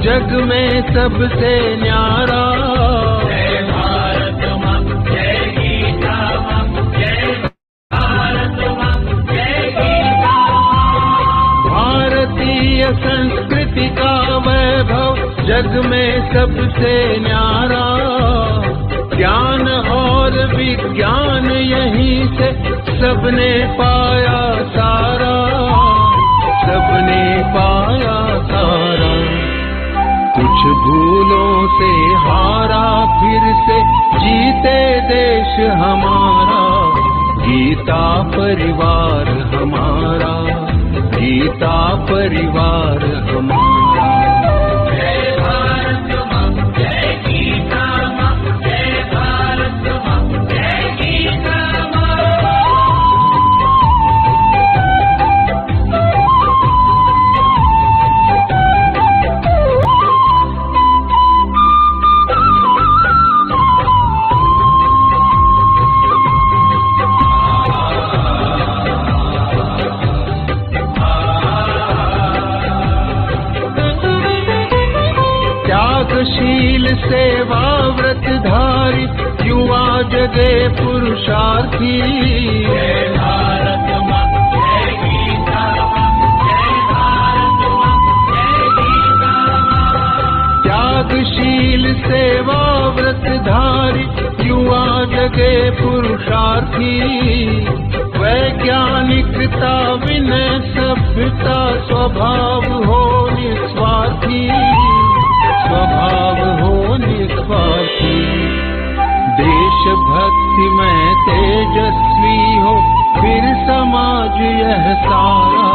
जग में सबसे न्यारा। जय भारत माँ, जय गीता माँ, जय भारत माँ, जय गीता माँ। भारतीय संस्कृति का वैभव जग में सबसे न्यारा। ज्ञान और विज्ञान यहीं से सबने पाया सारा, सबने पाया सारा। कुछ भूलों से हारा फिर से जीते देश हमारा। गीता परिवार हमारा, गीता परिवार हमारा। जय भारत माँ, जय गीता माँ, जय भारत माँ, जय गीता माँ। त्यागशील सेवा व्रतधारी युवा जगे पुरुषार्थी। जय भारत माँ, जय गीता माँ, जय भारत माँ, जय गीता माँ। त्यागशील सेवा व्रतधारी युवा जगे पुरुषार्थी। वैज्ञानिकता विनय सभ्यता स्वभाव हो निस्वार्थी, स्वभाव हो निस्वार्थी। देशभक्ति में तेजस्वी हो फिर समाज यह सारा।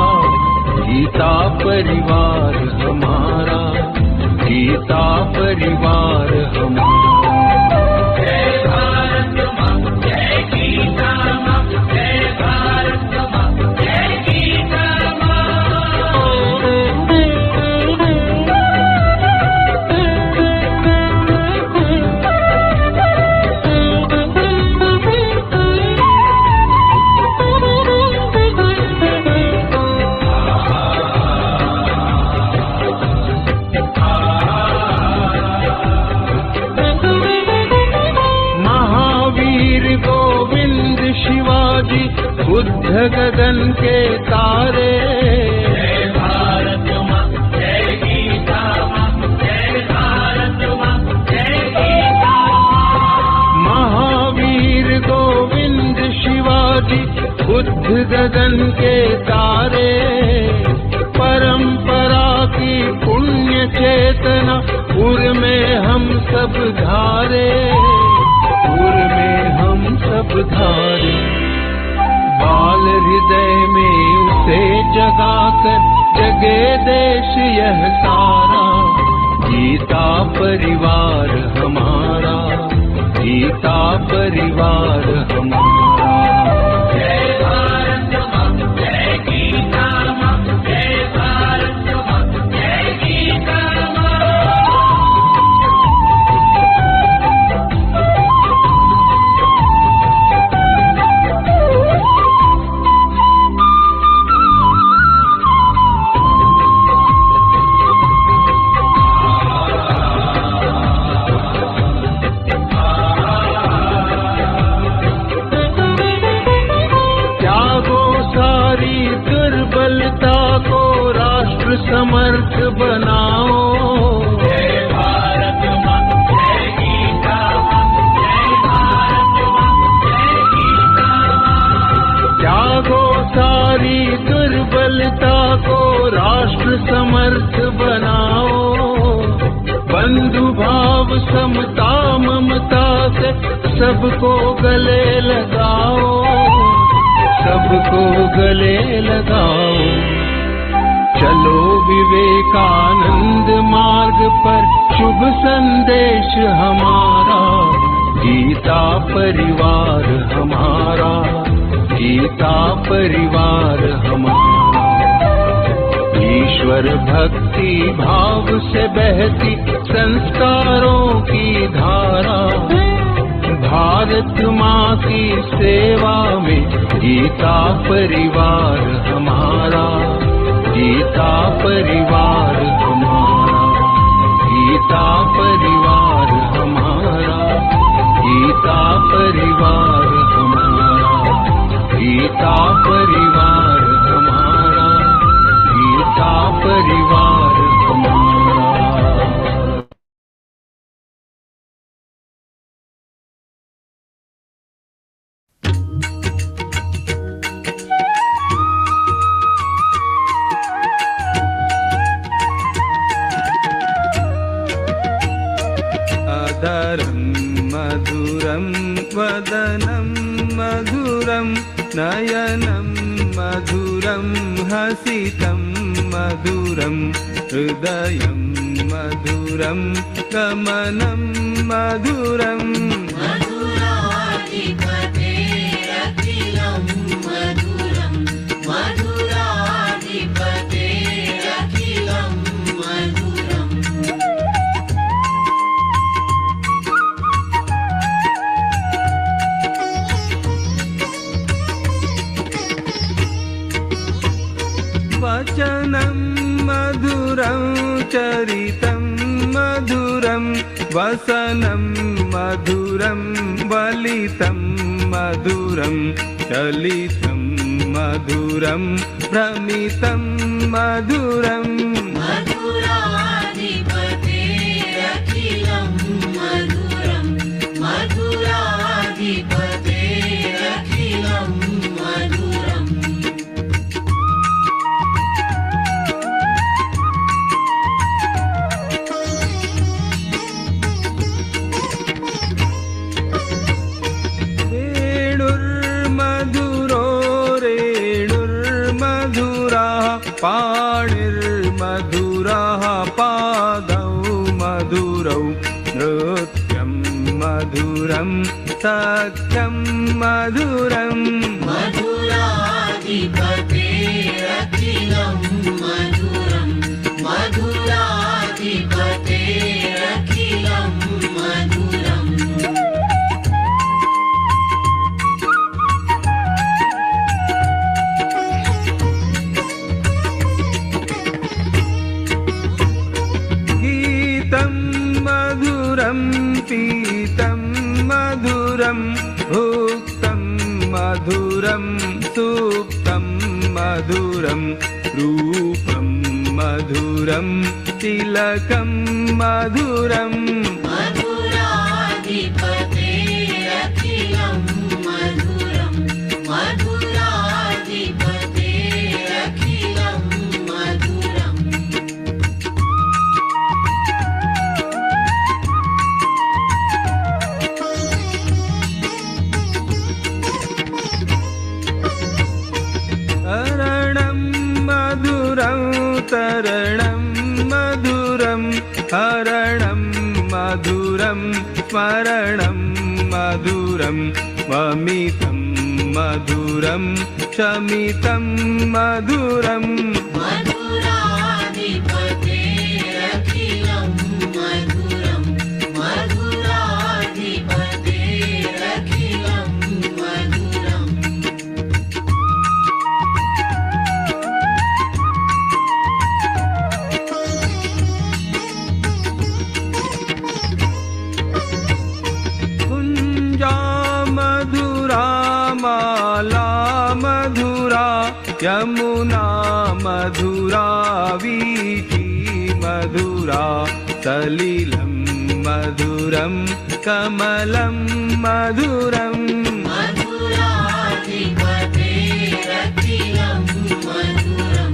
गीता परिवार हमारा, गीता परिवार हमारा। जय भारत माँ, जय गीता माँ, जय भारत माँ, जय गीता माँ। बुद्ध गगन के तारे। जय भारत माँ, जय गीता माँ, जय भारत माँ, जय गीता माँ। महावीर गोविंद शिवाजी बुद्ध गगन के तारे। परंपरा की पुण्य चेतना उर में हम सब धारे, उर में हम सब धारे। बाल हृदय में उसे जगाकर जगे देश यह सारा। गीता परिवार हमारा, गीता परिवार हमारा। जय भारत माँ, जय गीता माँ, जय भारत माँ, जय गीता माँ। समर्थ बनाओ। जय भारत माँ, जय गीता माँ, जय भारत माँ, जय गीता माँ। त्यागो सारी दुर्बलता को राष्ट्र समर्थ बनाओ। बंधु भाव समता ममता से सबको गले लगाओ, सबको गले लगाओ। चलो विवेकानंद मार्ग पर शुभ संदेश हमारा। गीता परिवार हमारा, गीता परिवार हमारा। ईश्वर भक्ति भाव से बहती संस्कारों की धारा। भारत माँ की सेवा में गीता परिवार हमारा, गीता परिवार हमारा। वदनं मधुरं नयनं मधुरं हसितं मधुरं हृदयं मधुरं गमनं मधुरम् मधुराधिपतेरखिलं मधुरं मधुराधिपतेरखिलं मधुरम् वचनं मधुरं चरितं मधुरं वसनं मधुरं वलितं मधुरं चलितं मधुरं भ्रमितं मधुरम् मधुराधिपतेरखिलं मधुरं मधुराधिपतेरखिलं मधुरम् वेणुर्मधुरो रेणुर्मधुराः पाणिर्मधुराः पादौ मधुरौ नृत्यं मधुरं सख्यं मधुरम् मधुराधिपतेरखिलं मधुरं मधुराधिपतेरखिलं मधुरम् गीतं मधुरं पीतं मधुरं भुक्तं मधुरं सुप्तं मधुरं रूपं मधुरं तिलकं मधुरम् मधुराधिपतेरखिलं मधुरं मधुराधिपतेरखिलं मधुरम् हरणं मधुरं तरणं मधुरं हरणं मधुरं स्मरणं मधुरं वमितं मधुरं शमितं मधुरम् मधुराधिपतेरखिलं मधुरं मधुराधिपतेरखिलं मधुरम् कुञ्जा मधुरा माला मधुरा यमुना मधुरा वीथी मधुरा सलिलं मधुरं कमलं मधुरम् मधुराधिपतेरखिलं मधुरं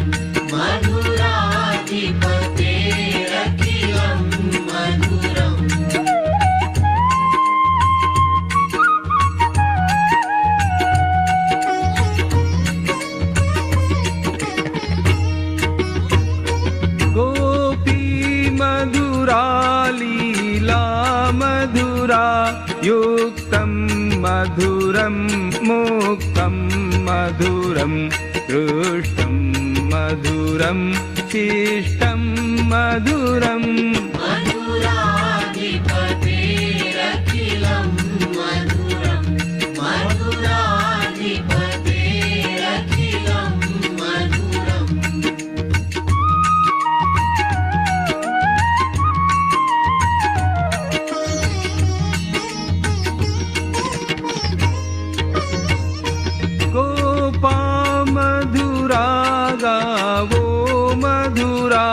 मधुराधिपतेरखिलं मधुरम् गोपी मधुरा लीला मधुरा युक्तं मधुरं मुक्तं मधुरं दृष्टं मधुरं शिष्टं मधुरम् मधुराधिपतेरखिलं मधुरं मधुराधिपतेरखिलं मधुरम् गोपा मधुरा गावो मधुरा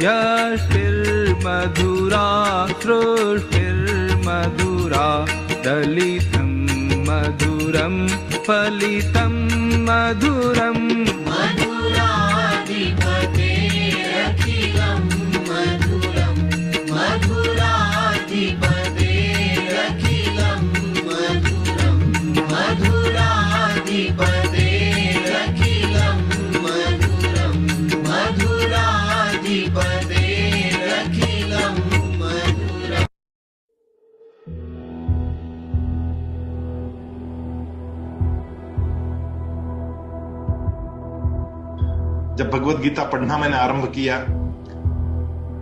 यष्टिर्मधुरा सृष्टिर्मधुरा दलितं मधुरं फलितं मधुरम् मधुराधिपतेरखिलं मधुरं मधुराधिपतेरखिलं मधुरम् जब भगवत गीता पढ़ना मैंने आरंभ किया,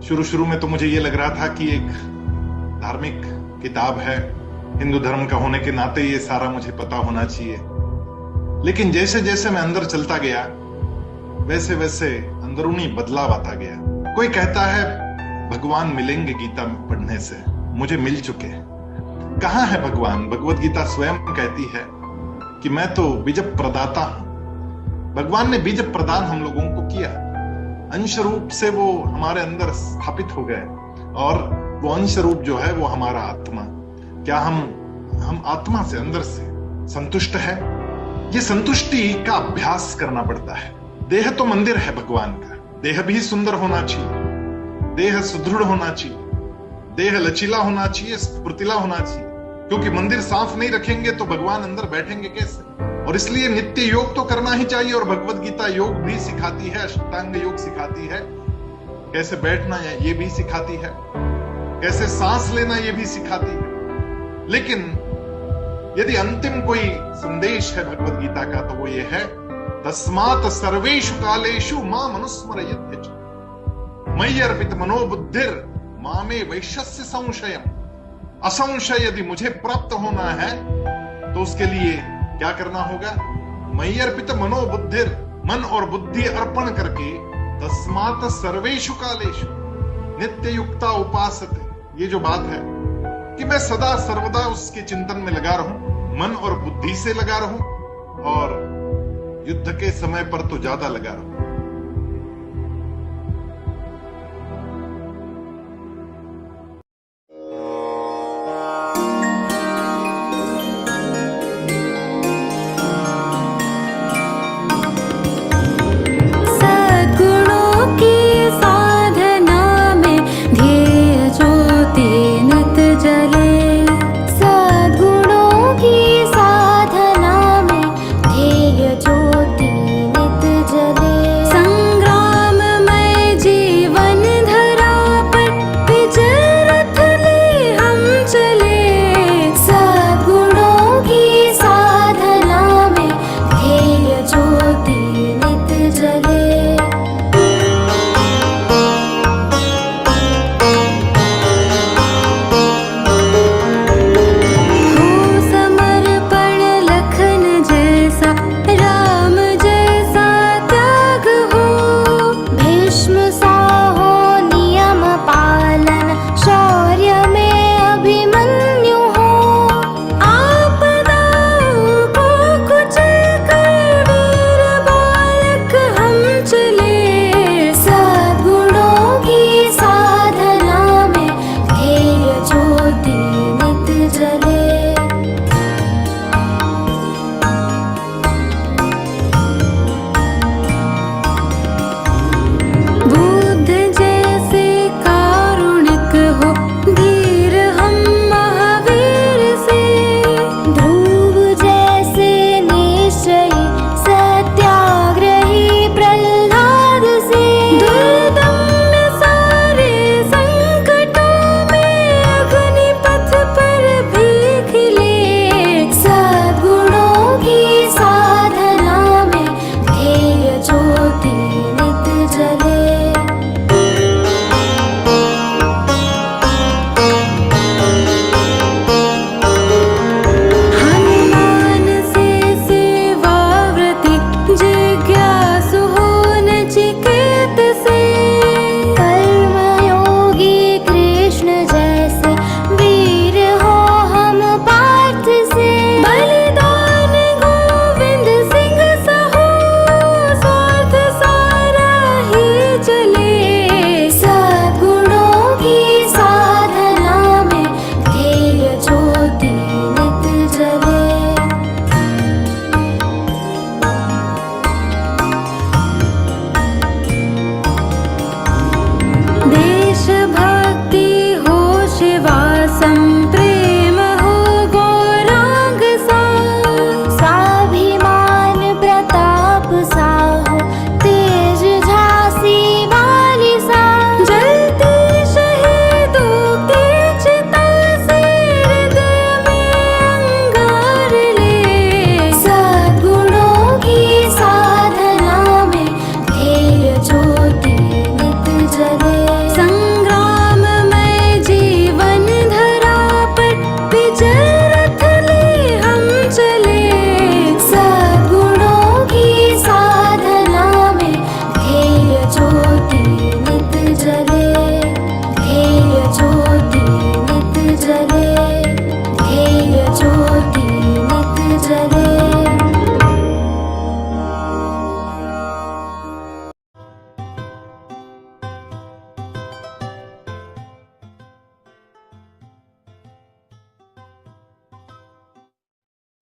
शुरू शुरू में तो मुझे ये लग रहा था कि एक धार्मिक किताब है, हिंदू धर्म का होने के नाते ये सारा मुझे पता होना चाहिए। लेकिन जैसे जैसे मैं अंदर चलता गया, वैसे वैसे अंदरूनी बदलाव आता गया। कोई कहता है भगवान मिलेंगे गीता पढ़ने से, मुझे मिल चुके। कहाँ है भगवान? भगवत गीता स्वयं कहती है कि मैं तो बीज प्रदाता हूं। भगवान ने बीज प्रदान हम लोगों को किया, अंश रूप से वो हमारे अंदर स्थापित हो गए, और वो अंश रूप जो है वो हमारा आत्मा। क्या हम आत्मा से अंदर से संतुष्ट है? ये संतुष्टि का अभ्यास करना पड़ता है। देह तो मंदिर है भगवान का, देह भी सुंदर होना चाहिए, देह सुदृढ़ होना चाहिए, देह लचीला होना चाहिए, स्फूर्तिला होना चाहिए, क्योंकि मंदिर साफ नहीं रखेंगे तो भगवान अंदर बैठेंगे कैसे? और इसलिए नित्य योग तो करना ही चाहिए। और भगवत गीता योग भी सिखाती है, अष्टांग योग सिखाती है, कैसे बैठना है ये भी सिखाती है, कैसे सांस लेना ये भी सिखाती है। लेकिन यदि अंतिम कोई संदेश है भगवत गीता का तो वो ये है, तस्मात् सर्वेषु कालेषु माम् अनुस्मरयत् मयि अर्पित मनोबुद्धिर मामे वैश्यस्य संशयम्। असंशय यदि मुझे प्राप्त होना है तो उसके लिए क्या करना होगा? मयि अर्पित मनोबुद्धिर, मन और बुद्धि अर्पण करके, तस्मात् सर्वेषु कालेषु नित्य युक्ता उपासते। ये जो बात है कि मैं सदा सर्वदा उसके चिंतन में लगा रहूं, मन और बुद्धि से लगा रहूं, और युद्ध के समय पर तो ज्यादा लगा रहूं। ज्योति नित जले।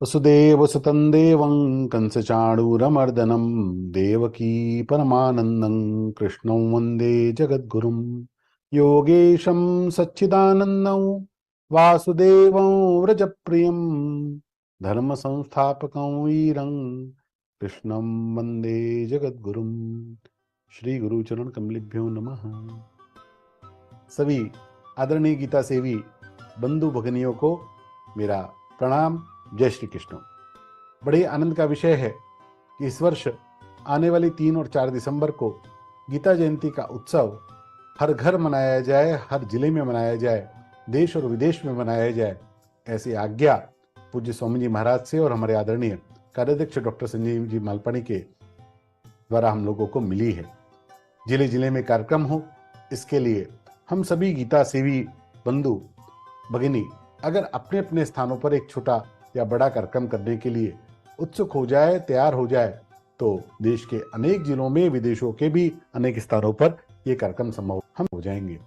वसुदेवसुतं देवं कंसचाणूरमर्दनं देवकी परमानन्दं कृष्णं वन्दे जगद्गुरुं योगेशं सच्चिदानन्दं वासुदेवं व्रजप्रियं धर्मसंस्थापकं वीरं कृष्णं वन्दे जगद्गुरुं। श्री गुरुचरण कमलेभ्यो नमः। सभी आदरणीय गीता सेवी बंधु भगिनियों को मेरा प्रणाम। जय श्री कृष्ण। बड़े आनंद का विषय है कि इस वर्ष आने वाली 3 और 4 दिसंबर को गीता जयंती का उत्सव हर घर मनाया जाए, हर जिले में मनाया जाए, देश और विदेश में मनाया जाए, ऐसी आज्ञा पूज्य स्वामी जी महाराज से और हमारे आदरणीय कार्याध्यक्ष डॉक्टर संजीव जी मालपाणी के द्वारा हम लोगों को मिली है। जिले जिले में कार्यक्रम हो, इसके लिए हम सभी गीता सेवी बंधु भगिनी अगर अपने अपने स्थानों पर एक छोटा या बड़ा कार्यक्रम करने के लिए उत्सुक हो जाए, तैयार हो जाए, तो देश के अनेक जिलों में, विदेशों के भी अनेक स्थानों पर ये कार्यक्रम संभव हम हो जाएंगे।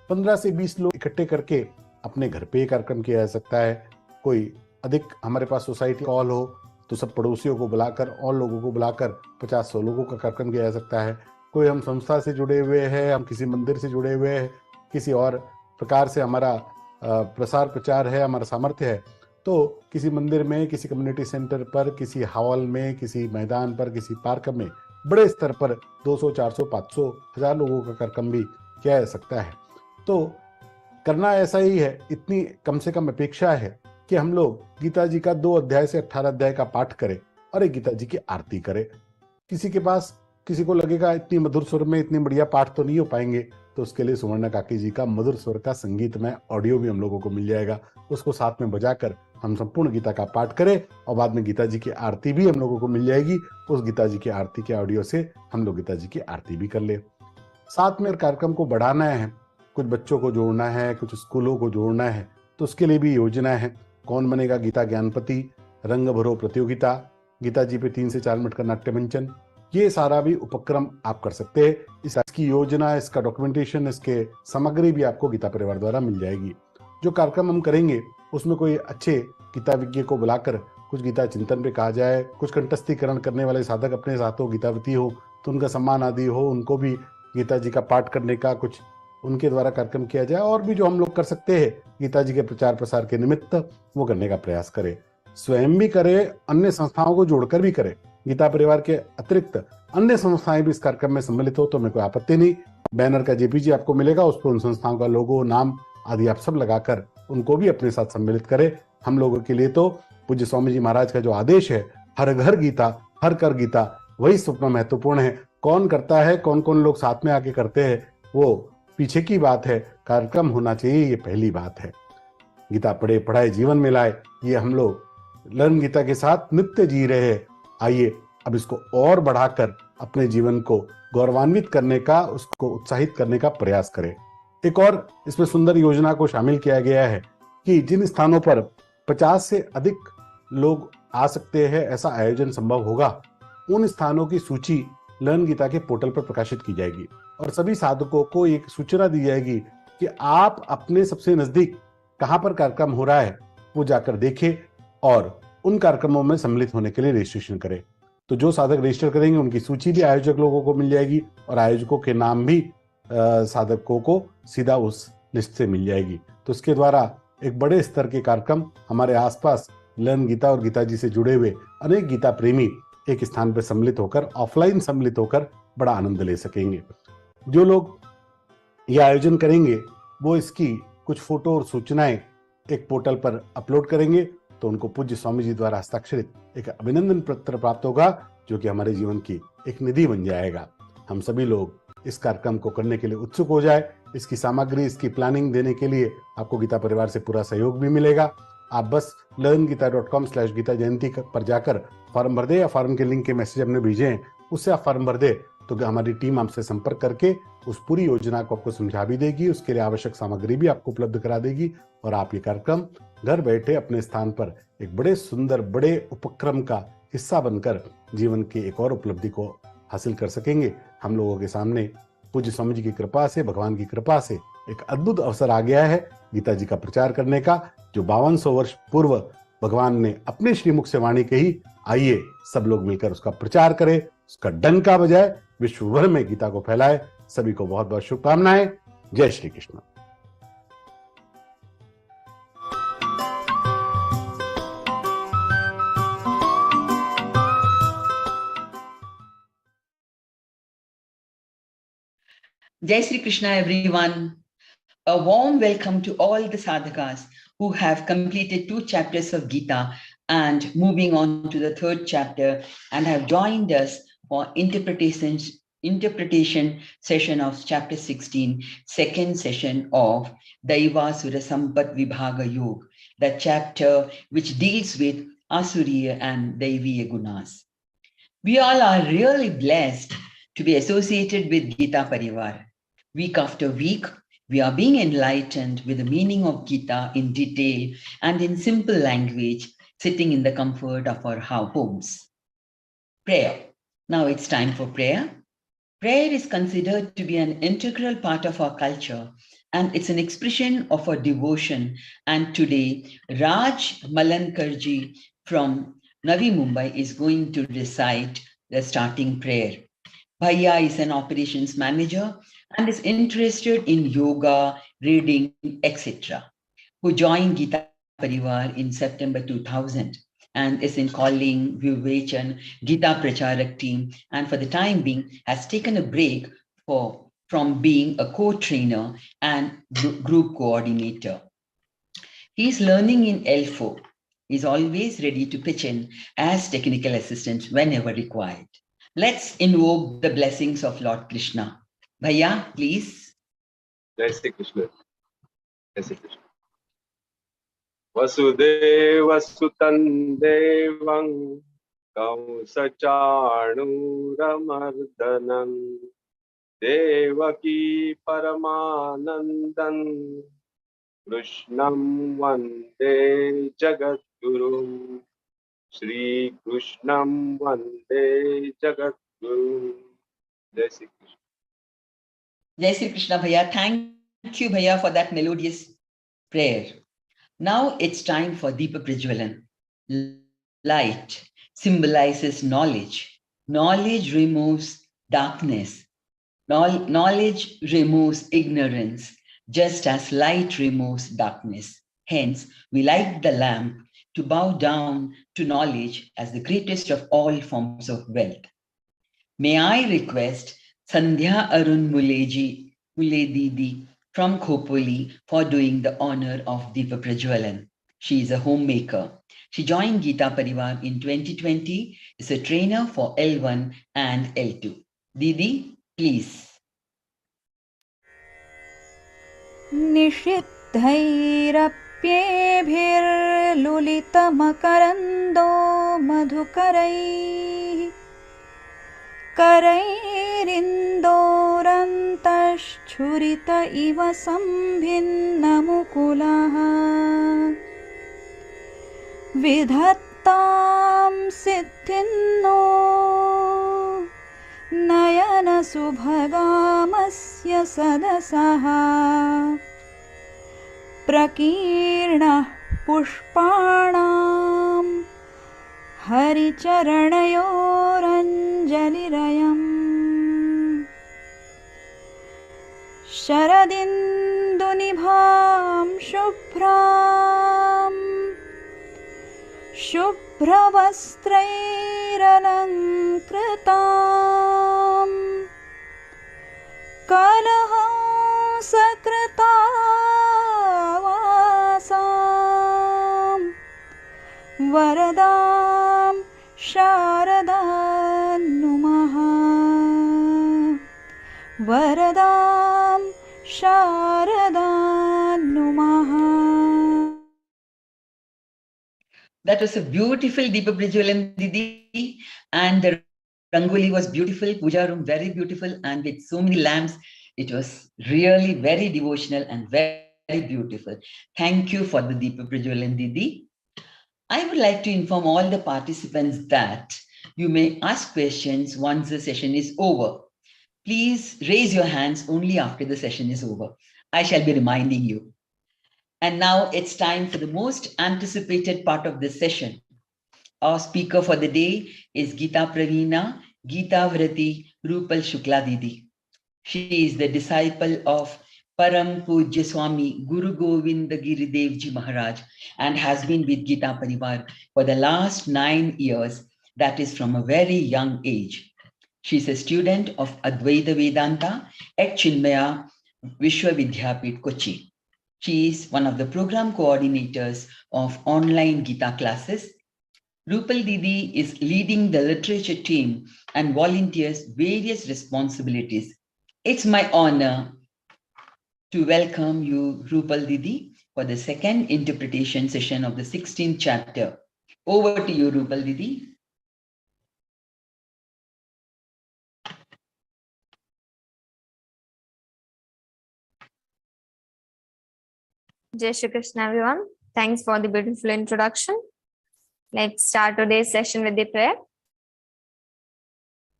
15 से 20 लोग इकट्ठे करके अपने घर पे कार्यक्रम किया जा सकता है। कोई अधिक हमारे पास सोसाइटी हॉल हो तो सब पड़ोसियों को बुलाकर और लोगों को बुलाकर 50-100 लोगों का कार्यक्रम किया जा सकता है। कोई हम संस्था से जुड़े हुए हैं, हम किसी मंदिर से जुड़े हुए हैं, किसी और प्रकार से हमारा प्रसार प्रचार है, हमारा सामर्थ्य है, तो किसी मंदिर में, किसी कम्युनिटी सेंटर पर, किसी हॉल में, किसी मैदान पर, किसी पार्क में बड़े स्तर पर 200, 400, 500, 1000 लोगों का कार्यक्रम भी किया जा सकता है। तो करना ऐसा ही है, इतनी कम से कम अपेक्षा है कि हम लोग गीता जी का 2 अध्याय से 18 अध्याय का पाठ करें और एक गीता जी की आरती करें। किसी के पास, किसी को लगेगा इतनी मधुर स्वर में इतनी बढ़िया पाठ तो नहीं हो पाएंगे, तो उसके लिए सुवर्णा काकी जी का मधुर स्वर का संगीतमय ऑडियो भी हम लोगों को मिल जाएगा। उसको साथ में बजाकर हम संपूर्ण गीता का पाठ करें और बाद में गीता जी की आरती भी हम लोगों को मिल जाएगी। उस गीता जी की आरती के ऑडियो से हम लोग गीता जी की आरती भी कर ले। साथ में कार्यक्रम को बढ़ाना है, कुछ बच्चों को जोड़ना है, कुछ स्कूलों को जोड़ना है, तो उसके लिए भी योजना है। कौन बनेगा गीता ज्ञानपति, रंग भरो प्रतियोगिता, गीता जी पे 3 से 4 मिनट का नाट्य मंचन, ये सारा भी उपक्रम आप कर सकते हैं। इसकी योजना, इसका डॉक्यूमेंटेशन, इसके सामग्री भी आपको गीता परिवार द्वारा मिल जाएगी। जो कार्यक्रम हम करेंगे उसमें कोई अच्छे गीता विज्ञ को बुलाकर कुछ गीता चिंतन पे कहा जाए, कुछ कंठस्थीकरण करने वाले साधक अपने साथ हो, गीतावती हो तो उनका सम्मान आदि हो, उनको भी गीता जी का पाठ करने का कुछ उनके द्वारा कार्यक्रम किया जाए। और भी जो हम लोग कर सकते हैं गीता जी के प्रचार प्रसार के निमित्त, वो करने का प्रयास करें। स्वयं भी करें, अन्य संस्थाओं को जोड़कर भी करें। गीता परिवार के अतिरिक्त अन्य संस्थाएं भी इस कार्यक्रम में सम्मिलित हो तो मेरे को आपत्ति नहीं। बैनर का जेपीजी आपको मिलेगा, उस पर उन संस्थाओं का लोगो, नाम आदि आप सब लगाकर उनको भी अपने साथ सम्मिलित करें। हम लोगों के लिए तो पूज्य स्वामी जी महाराज का जो आदेश है, हर घर गीता, हर कर गीता, वही स्वप्न महत्वपूर्ण है। कौन करता है, कौन कौन लोग साथ में आके करते हैं, वो पीछे की बात है। कार्यक्रम होना चाहिए, ये पहली बात है। गीता पढ़े पढ़ाए जीवन में लाए, ये हम लोग लर्न गीता के साथ नित्य जी रहे हैं। आइए अब इसको और बढ़ाकर अपने जीवन को गौरवान्वित करने का, उसको उत्साहित करने का प्रयास करें। एक और इसमें सुंदर योजना को शामिल किया गया है कि जिन स्थानों पर 50 से अधिक लोग आ सकते हैं, ऐसा आयोजन संभव होगा, उन स्थानों की सूची लर्न गीता के पोर्टल पर प्रकाशित की जाएगी और सभी साधकों को एक सूचना दी जाएगी कि आप अपने सबसे नजदीक कहां पर कार्यक्रम हो रहा है वो जाकर देखें और उन कार्यक्रमों में सम्मिलित होने के लिए रजिस्ट्रेशन करें। तो जो साधक रजिस्टर करेंगे उनकी सूची भी आयोजक लोगों को मिल जाएगी और आयोजकों के नाम भी साधकों को सीधा उस लिस्ट से मिल जाएगी। तो इसके द्वारा एक बड़े स्तर के कार्यक्रम हमारे आसपास लर्न गीता और गीता जी से जुड़े हुए अनेक गीता प्रेमी एक स्थान पर सम्मिलित होकर, ऑफलाइन सम्मिलित होकर बड़ा आनंद ले सकेंगे। जो लोग ये आयोजन करेंगे वो इसकी कुछ फोटो और सूचनाएं एक पोर्टल पर अपलोड करेंगे, तो उनको पूज्य स्वामी जी द्वारा हस्ताक्षरित एक अभिनंदन पत्र प्राप्त होगा, जो कि हमारे जीवन की एक निधि बन जाएगा। हम सभी लोग इस कार्यक्रम को करने के लिए उत्सुक हो जाए। इसकी सामग्री, इसकी प्लानिंग देने के लिए आपको गीता परिवार से पूरा सहयोग भी मिलेगा। आप बस learngita.com/गीता जयंती पर जाकर फॉर्म भर दे, या फॉर्म के लिंक के मैसेज हमने भेजे हैं उससे आप फॉर्म भर दे, तो हमारी टीम आपसे संपर्क करके उस पूरी योजना को आपको समझा भी देगी, उसके लिए आवश्यक सामग्री भी आपको उपलब्ध करा देगी और आप ये कार्यक्रम घर बैठे अपने स्थान पर एक बड़े सुंदर, बड़े उपक्रम का हिस्सा बनकर जीवन की एक और उपलब्धि को हासिल कर सकेंगे। हम लोगों के सामने पूज्य स्वामी जी की कृपा से, भगवान की कृपा से एक अद्भुत अवसर आ गया है गीता जी का प्रचार करने का, जो 5200 वर्ष पूर्व भगवान ने अपने श्रीमुख से वाणी कही, आइए सब लोग मिलकर उसका प्रचार करें, उसका डंका बजाए, विश्व भर में गीता को फैलाए। सभी को बहुत बहुत शुभकामनाएं। जय Shri Krishna. Jai Sri Krishna, everyone. A warm welcome to all the sadhakas who have completed 2 chapters of Geeta and moving on to the 3rd chapter and have joined us for interpretation session of chapter 16, 2nd session of Daiva Sura Sampat Vibhaga Yoga, the chapter which deals with Asuriya and Daiviya Gunas. We all are really blessed to be associated with Geeta Parivar. Week after week, we are being enlightened with the meaning of Geeta in detail and in simple language, sitting in the comfort of our homes. Prayer. Now it's time for prayer. Prayer is considered to be an integral part of our culture, and it's an expression of our devotion. And today, Raj Malankarji from Navi Mumbai is going to recite the starting prayer. Bhaiya is an operations manager and is interested in yoga, reading, etc., who joined Geeta Parivar in September 2000 and is in calling, Vivechan, Geeta Pracharak team, and for the time being has taken a break from being a co-trainer and group coordinator. He's learning in L4. He's always ready to pitch in as technical assistant whenever required. Let's invoke the blessings of Lord Krishna. Bhaiya, please. Jai Shri Krishna. Jai Shri Krishna. Vasudeva Sutan Devam Kausachanuramardanam Devaki Paramanandan Krishnam Vande Jagadguru Shri Krishnam Vande Jagadguru. Jai Shri Krishna. Jai Shri Krishna, Bhaiya. Thank you, Bhaiya, for that melodious prayer. Now it's time for Deepa Prajwalan. Light symbolizes knowledge. Knowledge removes darkness. Knowledge removes ignorance, just as light removes darkness. Hence, we light the lamp to bow down to knowledge as the greatest of all forms of wealth. May I request Sandhya Arun Mule Didi from Khopoli for doing the honor of Deepa Prajwalan. She is a homemaker. She joined Geeta Parivar in 2020, is a trainer for L1 and L2. Didi, please. निषिद्धैरप्येभिर्लुलितमकरन्दो मधुकरैः करैरिन्दोरन्तश्छुरित इव सम्भिन्नमुकुलः विधत्तां सिद्धिन्नो नयनसुभगामस्य सदसः प्रकीर्णः पुष्पाणां हरिचरणयोरञ्जलिरयम् शरदिन्दुनिभां शुभ्रवस्त्रैरलङ्कृतां कलहंसकृतावासां वरदां शारदां नुमः वरदां शारदां नुमः. That was a beautiful Deepa Prajwalan, Didi, and the Rangoli was beautiful, puja room very beautiful, and with so many lamps, it was really very devotional and very, very beautiful. Thank you for the Deepa Prajwalan, Didi. I would like to inform all the participants that you may ask questions once the session is over. Please raise your hands only after the session is over. I shall be reminding you. And now it's time for the most anticipated part of this session. Our speaker for the day is Geeta Pravina, Geeta Vrati Rupal Shukla Didi. She is the disciple of Param Pujya Swami Guru Govind Giridev Ji Maharaj and has been with Geeta Parivar for the last 9 years, that is from a very young age. She is a student of Advaita Vedanta at Chinmaya Vishwavidyapit, Kochi. She is one of the program coordinators of online Geeta classes. Rupal Didi is leading the literature team and volunteers various responsibilities. It's my honor to welcome you, Rupal Didi, for the second interpretation session of the 16th chapter. Over to you, Rupal Didi. Jai Shri Krishna, everyone. Thanks for the beautiful introduction. Let's start today's session with the prayer.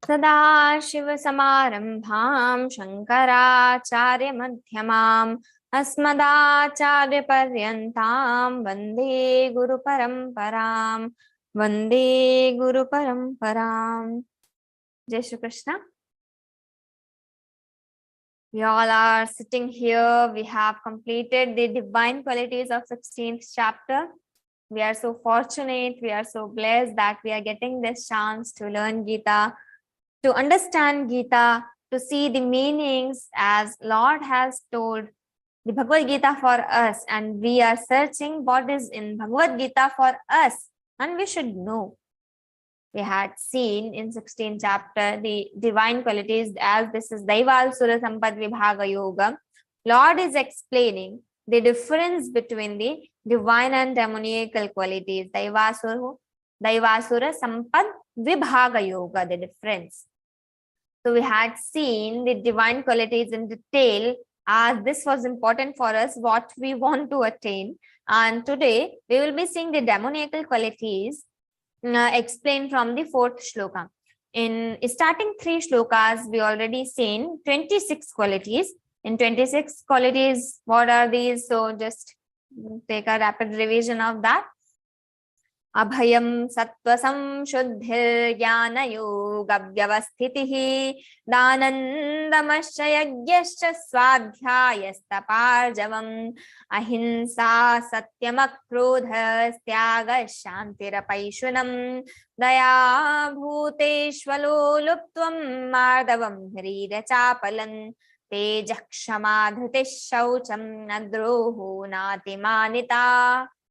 Sada Shiva Samarambham Shankaracharya Madhyamam Asmadacharya Paryantam Vande Guru Paramparam Vande Guru Paramparam. Jai Shri Krishna. We all are sitting here. We have completed the divine qualities of 16th chapter. We are so fortunate. We are so blessed that we are getting this chance to learn Geeta, to understand Geeta, to see the meanings as Lord has told the Bhagavad Gita for us. And we are searching what is in Bhagavad Gita for us. And we should know. We had seen in 16th chapter the divine qualities as this is Daivalsura Sampad Vibhaga Yoga. Lord is explaining the difference between the divine and demoniacal qualities. Daivasura Sampad Vibhaga Yoga, the difference. So we had seen the divine qualities in detail as this was important for us, what we want to attain. And today we will be seeing the demoniacal qualities explained from the 4th shloka. In starting 3 shlokas, we already seen 26 qualities. In 26 qualities, what are these? So just take a rapid revision of that. Abhayam sattva samshuddhir jnana yoga vyavasthitihi danandamascha yagyascha swadhyayastapārjavam ahimsa satyam tyaga shantirapaishunam daya bhuteshvalo luptvam mardavam hridachapalan tejah kshama dhritish shaucham nadroho natimanita.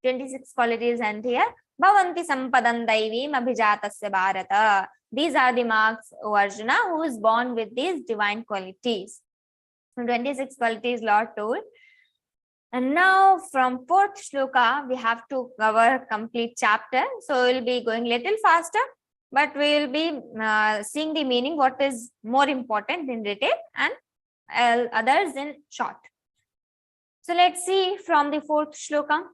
26 qualities and here Bhavanti Sampadam Daivim Abhijatasya Bharata. These are the marks, O Arjuna, who is born with these divine qualities. 26 qualities Lord told. And now from 4th shloka, we have to cover complete chapter. So we'll be going little faster, but we will be seeing the meaning, what is more important in detail and others in short. So let's see from the 4th shloka.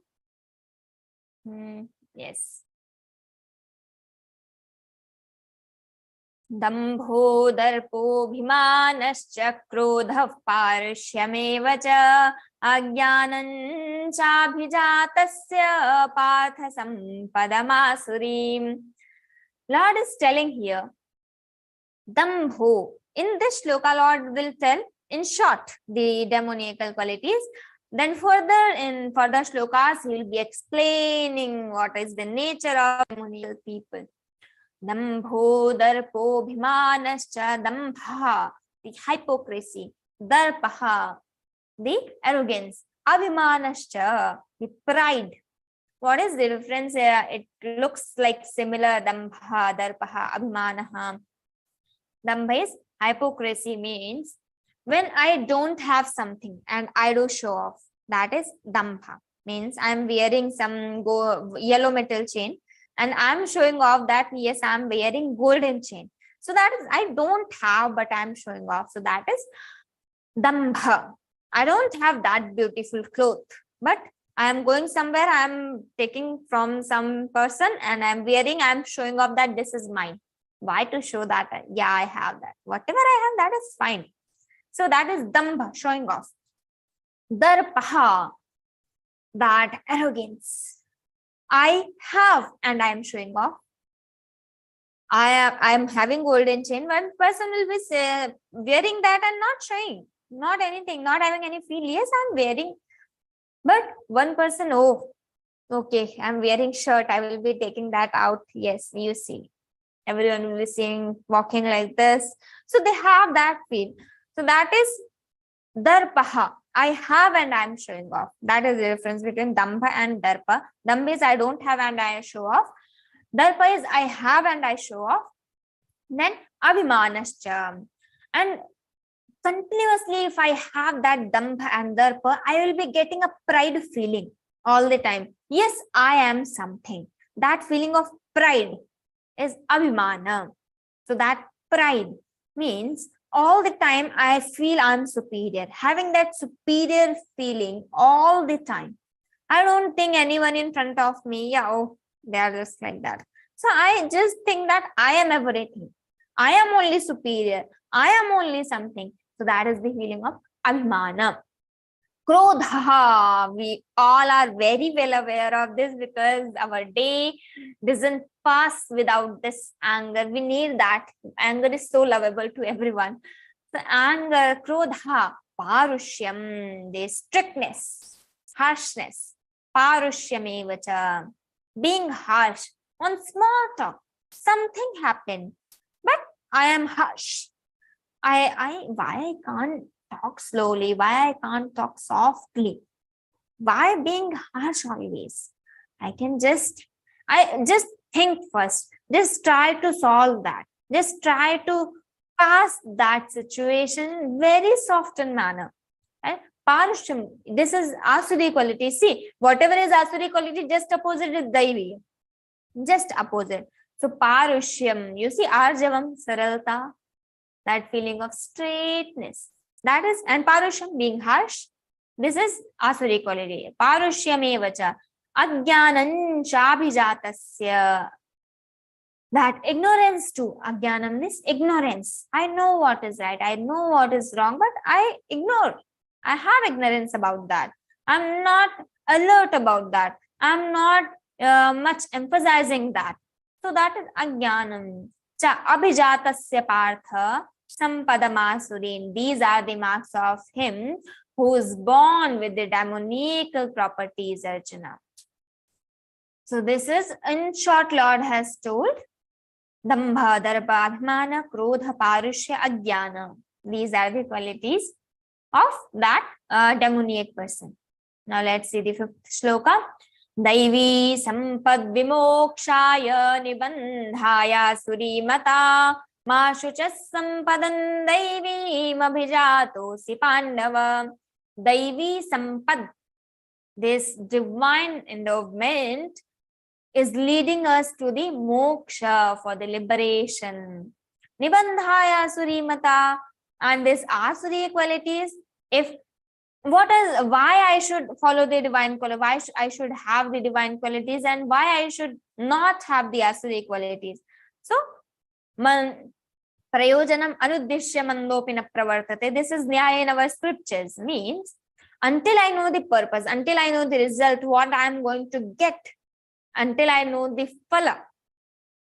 Yes. Dambho darpo bhimanascha krodha parshyameva cha ajnanam cha bhijatasya partha sampadamasurim. Lord is telling here, Dambho. In this shloka, Lord will tell in short the demoniacal qualities. Then further in further shlokas, he will be explaining what is the nature of demoniacal people. Dambho darpo bhimanascha, dambha, the hypocrisy, darpaha, the arrogance, abhimanascha, the pride. What is the difference here? It looks like similar. Dambha, darpaha, abhimanaha. Dambha is hypocrisy, means when I don't have something and I do show off, that is dambha. Means I'm wearing some yellow metal chain and I'm showing off that yes, I'm wearing golden chain. So that is, I don't have, but I'm showing off. So that is dambha. I don't have that beautiful cloth, but I am going somewhere, I am taking from some person and I'm wearing, I'm showing off that this is mine. Why? To show that, yeah, I have that. Whatever I have, that is fine. So that is dambha, showing off. Darpaha. that arrogance. I have and I am showing off. I am having golden chain. One person will be wearing that and not showing, not anything, not having any feel. Yes, I'm wearing. But one person, oh, okay, I'm wearing shirt. I will be taking that out. Yes, you see. Everyone will be seeing, walking like this. So they have that feel. So that is darpaha. I have and I'm showing off. That is the difference between dambha and darpa. Dambha is I don't have and I show off. Darpa is I have and I show off. Then abhimanascha. And continuously, if I have that dambha and darpa, I will be getting a pride feeling all the time. Yes, I am something. That feeling of pride is abhimana. So that pride means all the time I feel I'm superior, having that superior feeling all the time. I don't think anyone in front of me, yeah, oh, they are just like that. So I just think that I am everything. I am only superior. I am only something. So that is the feeling of abhimana. Krodha, we all are very well aware of this because our day doesn't pass without this anger. We need that. Anger is so lovable to everyone. So anger, krodha, parushyam, the strictness, harshness, parushyam, being harsh on small talk. Something happened, but I am harsh. Why I can't talk slowly? Why I can't talk softly? Why being harsh always? I just think first. Just try to solve that. Just try to pass that situation very soft in manner. Right? Parushyam, this is Asuri quality. See, whatever is Asuri quality, just opposite is Daivi. Just opposite. So Parushyam, you see Arjavam, Saralta, that feeling of straightness. That is, and Parushyam being harsh. This is Asuri quality. Parushyam Ajnanam Chabhijatasya. That ignorance too. Ajnanam is ignorance. I know what is right. I know what is wrong, but I ignore. I have ignorance about that. I'm not alert about that. I'm not much emphasizing that. So that is Ajnanam. Cha Abhijatasya Partha Sampadamasurin. These are the marks of him who is born with the demoniacal properties, Arjuna. So this is, in short, Lord has told, Dambha, Darpa, Abhimana, Krodha, Parushya, Ajnana. These are the qualities of that demoniac person. Now let's see the fifth shloka. Daivi sampad vimokshaya nibandhaya surimata mashuchas sampadan daivi mabhijato si pandava. Daivi sampad, this divine endowment, is leading us to the moksha, for the liberation. Nibandhaya surimata, and this asuri qualities, why I should follow the divine quality, why I should have the divine qualities, and why I should not have the asuri qualities. So prayojanam anuddishya mandopina pravartate. This is nyaya in our scriptures, means until I know the purpose, until I know the result, what I am going to get, until I know the phala,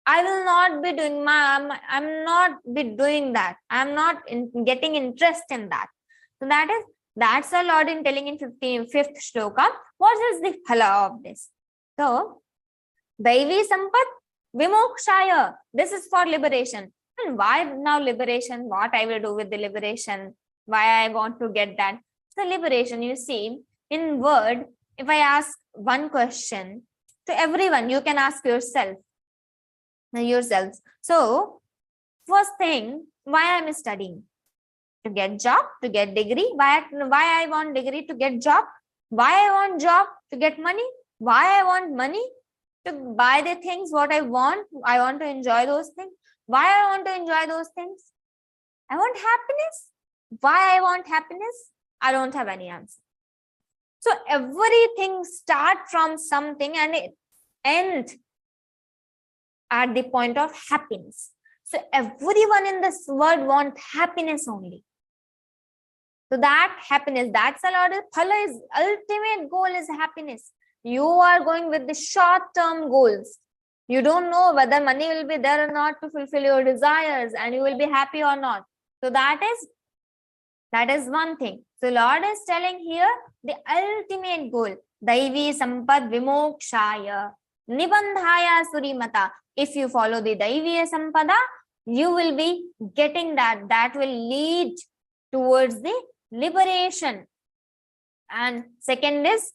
I will not be doing I'm not be doing that. I'm not getting interest in that. So that's the Lord in telling in 5th shloka. What is the phala of this? So, Daivi Sampat Vimokshaya. This is for liberation. And why now liberation? What I will do with the liberation? Why I want to get that? So liberation, you see, in word, if I ask one question to everyone, you can ask yourselves. So, first thing, why I'm studying? To get job, to get degree. Why I want degree? To get job. Why I want job? To get money. Why I want money? To buy the things what I want. I want to enjoy those things. Why I want to enjoy those things? I want happiness. Why I want happiness? I don't have any answer. So everything starts from something and it ends at the point of happiness. So everyone in this world wants happiness only. So that happiness, that's a lot of phala is ultimate goal is happiness. You are going with the short-term goals. You don't know whether money will be there or not to fulfill your desires and you will be happy or not. So that is one thing. So Lord is telling here the ultimate goal. Daivi sampad vimokshaya nibandhaya surimata. If you follow the Daiviya sampada, you will be getting that. That will lead towards the liberation. And second is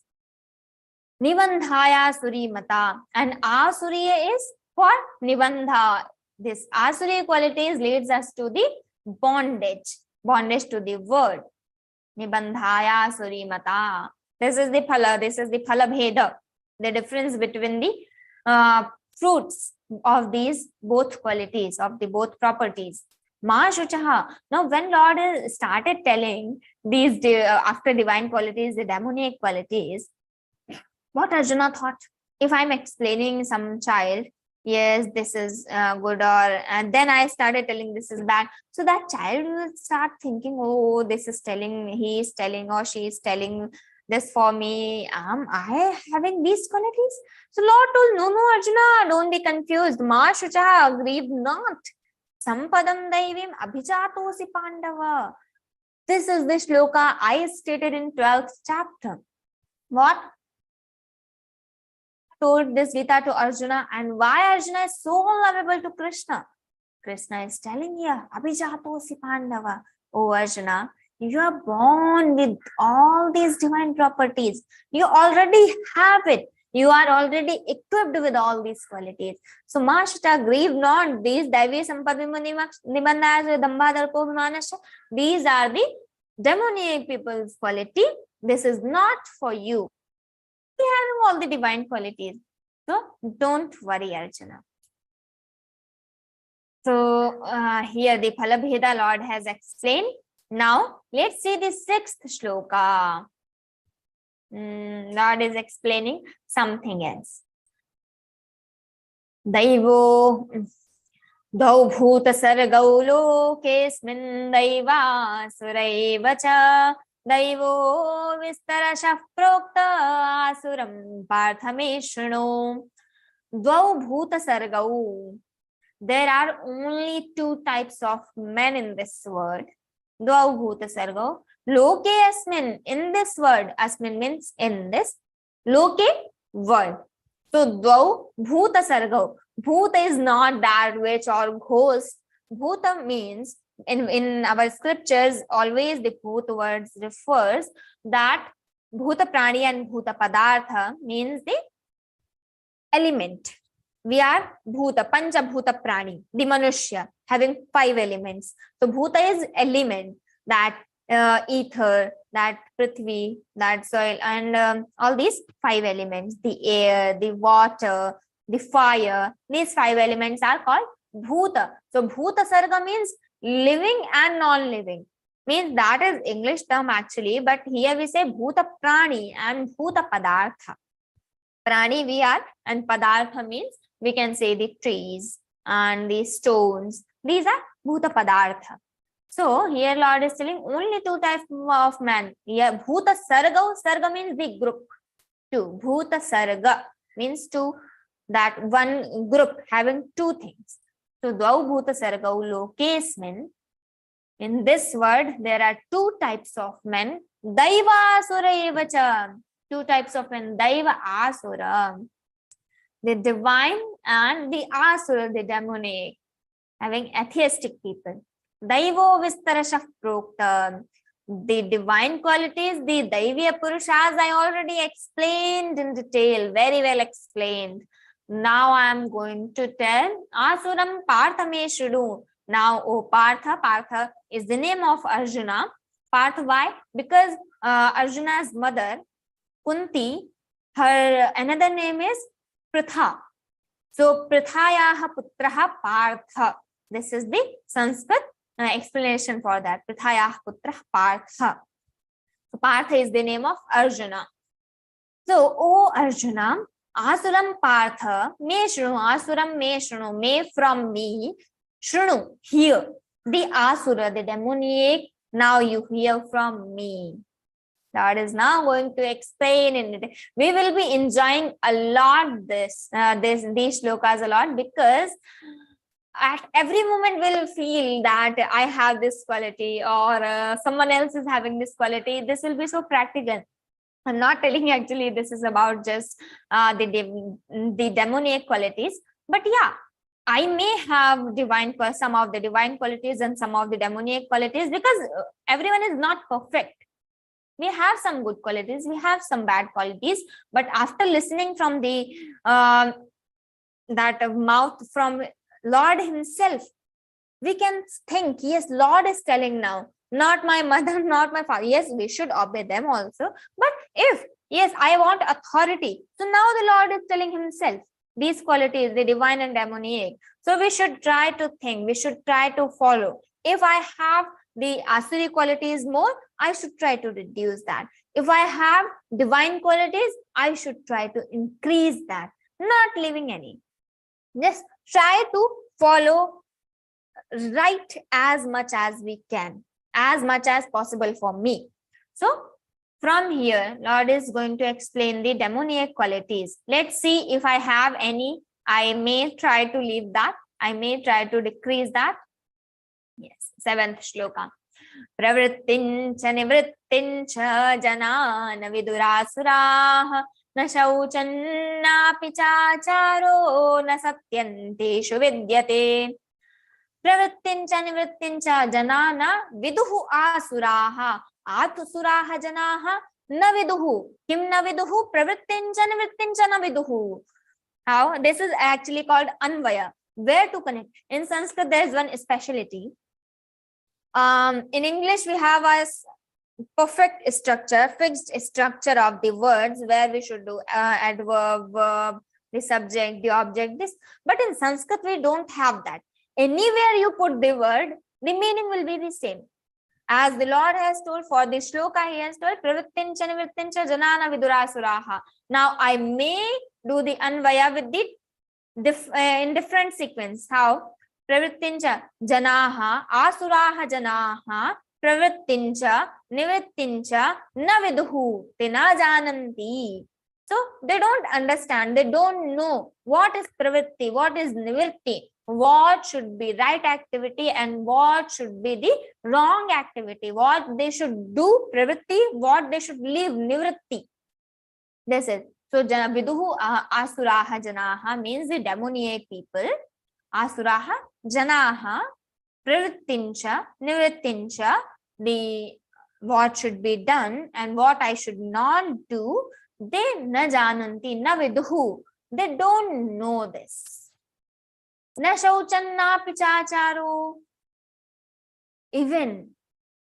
Nibandhaya Surimata. And Asuriya is for Nibandha. This Asuriya qualities leads us to the bondage to the word. Nibandhaya Surimata. This is the phala, this is the phala bheda, the difference between the fruits of these both qualities, of the both properties. Ma Shuchaha. Now, when Lord started telling these after divine qualities, the demoniac qualities, what Arjuna thought? If I'm explaining some child, yes, this is good, and then I started telling this is bad. So that child will start thinking, oh, this is telling, he is telling or she is telling this for me. Am I having these qualities? So Lord told, no, Arjuna, don't be confused. Ma Shuchaha, grieve not. Sampadam Daivim Abhijatosi Pandava. This is the shloka I stated in 12th chapter. What? Told this Geeta to Arjuna, and why Arjuna is so lovable to Krishna. Krishna is telling here, Abhijatosi Pandava. Oh Arjuna, you are born with all these divine properties. You already have it. You are already equipped with all these qualities. So, Mashta, grieve not. These Daivi Sampadvimanimak Nibandhaya Dambha Darpo Vimanasya. These are the demoniac people's quality. This is not for you. We have all the divine qualities. So, don't worry, Arjuna. So, here the Phala Bheda Lord has explained. Now, let's see the 6th shloka. Lord is explaining something else. Daivo Dau Bhuta Sargau Lokesmin Daiva Suraiva Cha Daivo Vistarasha Prokta Asuram Parthame Shrinu. Dau Bhuta Sargau. There are only 2 types of men in this world. Dvau bhuta sargo. Loke asmin. In this word, asmin means in this. Loke, word. So dvau bhuta sargo. Bhuta is not that which or ghost. Bhuta means in our scriptures always the bhuta words refers that bhuta prani and bhuta padartha means the element. We are bhuta, pancha bhuta prani, the manushya, having 5 elements. So bhuta is element, that ether, that prithvi, that soil, and all these 5 elements, the air, the water, the fire. These 5 elements are called bhuta. So bhuta sarga means living and non-living. Means that is English term actually, but here we say bhuta prani and bhuta padartha. Prani we are, and padartha means we can say the trees and the stones. These are bhuta padartha. So here Lord is telling only 2 types of man. Here bhuta sarga. Sarga means the group. 2. Bhuta sarga means 2. That one group having 2 things. So dvau bhuta sargau lokesmin. In this word there are 2 types of men. Daiva asura evacha. 2 types of men. Daiva asura, the divine, and the asura, the demoniac, having atheistic people. Daivo vistarasha prokta. The divine qualities, the Daiviya Purushas, I already explained in detail, very well explained. Now I am going to tell Asuram Parthame Shrudu. Now, O Partha, Partha is the name of Arjuna. Partha, why? Because Arjuna's mother, Kunti, her another name is Pritha. So, Prithayaha Putraha Partha. This is the Sanskrit explanation for that. Prithayaha Putraha Partha. So, Partha is the name of Arjuna. So, O Arjuna, Asuram Partha, me shrunu, Asuram me shrunu, me from me, shrunu, here. The Asura, the demoniac Now you hear from me. Lord is now going to explain in it. We will be enjoying a lot these shlokas a lot, because at every moment we'll feel that I have this quality, or someone else is having this quality. This will be so practical. I'm not telling you actually this is about just the demoniac qualities, but yeah, I may have some of the divine qualities and some of the demoniac qualities, because everyone is not perfect. We have some good qualities, we have some bad qualities, but after listening from the that mouth from Lord himself, we can think, yes, Lord is telling now, not my mother, not my father. Yes, we should obey them also. But if, yes, I want authority. So now the Lord is telling himself these qualities, the divine and demoniac. So we should try to think, we should try to follow. If I have the asuri qualities more, I should try to reduce that. If I have divine qualities, I should try to increase that, not leaving any. Just try to follow right as much as we can, as much as possible for me. So from here, Lord is going to explain the demoniac qualities. Let's see if I have any. I may try to leave that. I may try to decrease that. Yes, 7th shloka. Pravrittincha nivrittincha janan vidurasuraha na shauchannapi chacharo na satyanteshu vidyate. Pravrittincha nivrittincha janana viduhu asuraha atusuraha janaha na viduhu. Kim na viduhu? Pravrittincha nivrittincha na viduhu. How? This is actually called anvaya. Where to connect? In Sanskrit, there is one speciality. In English, we have a perfect structure, fixed structure of the words, where we should do adverb, verb, the subject, the object, this. But in Sanskrit, we don't have that. Anywhere you put the word, the meaning will be the same. As the Lord has told for the shloka, he has told, Pravrittincha nivrittincha janana vidurasuraha. Now, I may do the anvaya with the in different sequence. How? Pravrittincha janaha asuraha janaha pravrittincha nivrittincha na viduhu tina jananti. So they don't understand, they don't know what is pravritti, what is nivritti, what should be right activity and what should be the wrong activity, what they should do pravritti, what they should leave nivritti. This is. So viduhu asuraha janaha means the demoniac people. Asuraha janaha pravrittincha nivrittincha, the what should be done and what I should not do, they na jananti na viduhu, they don't know this. Na shauchanna pichacharo, even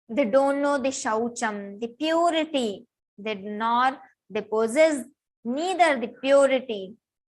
they don't know the shaucham, the purity, they possess neither the purity,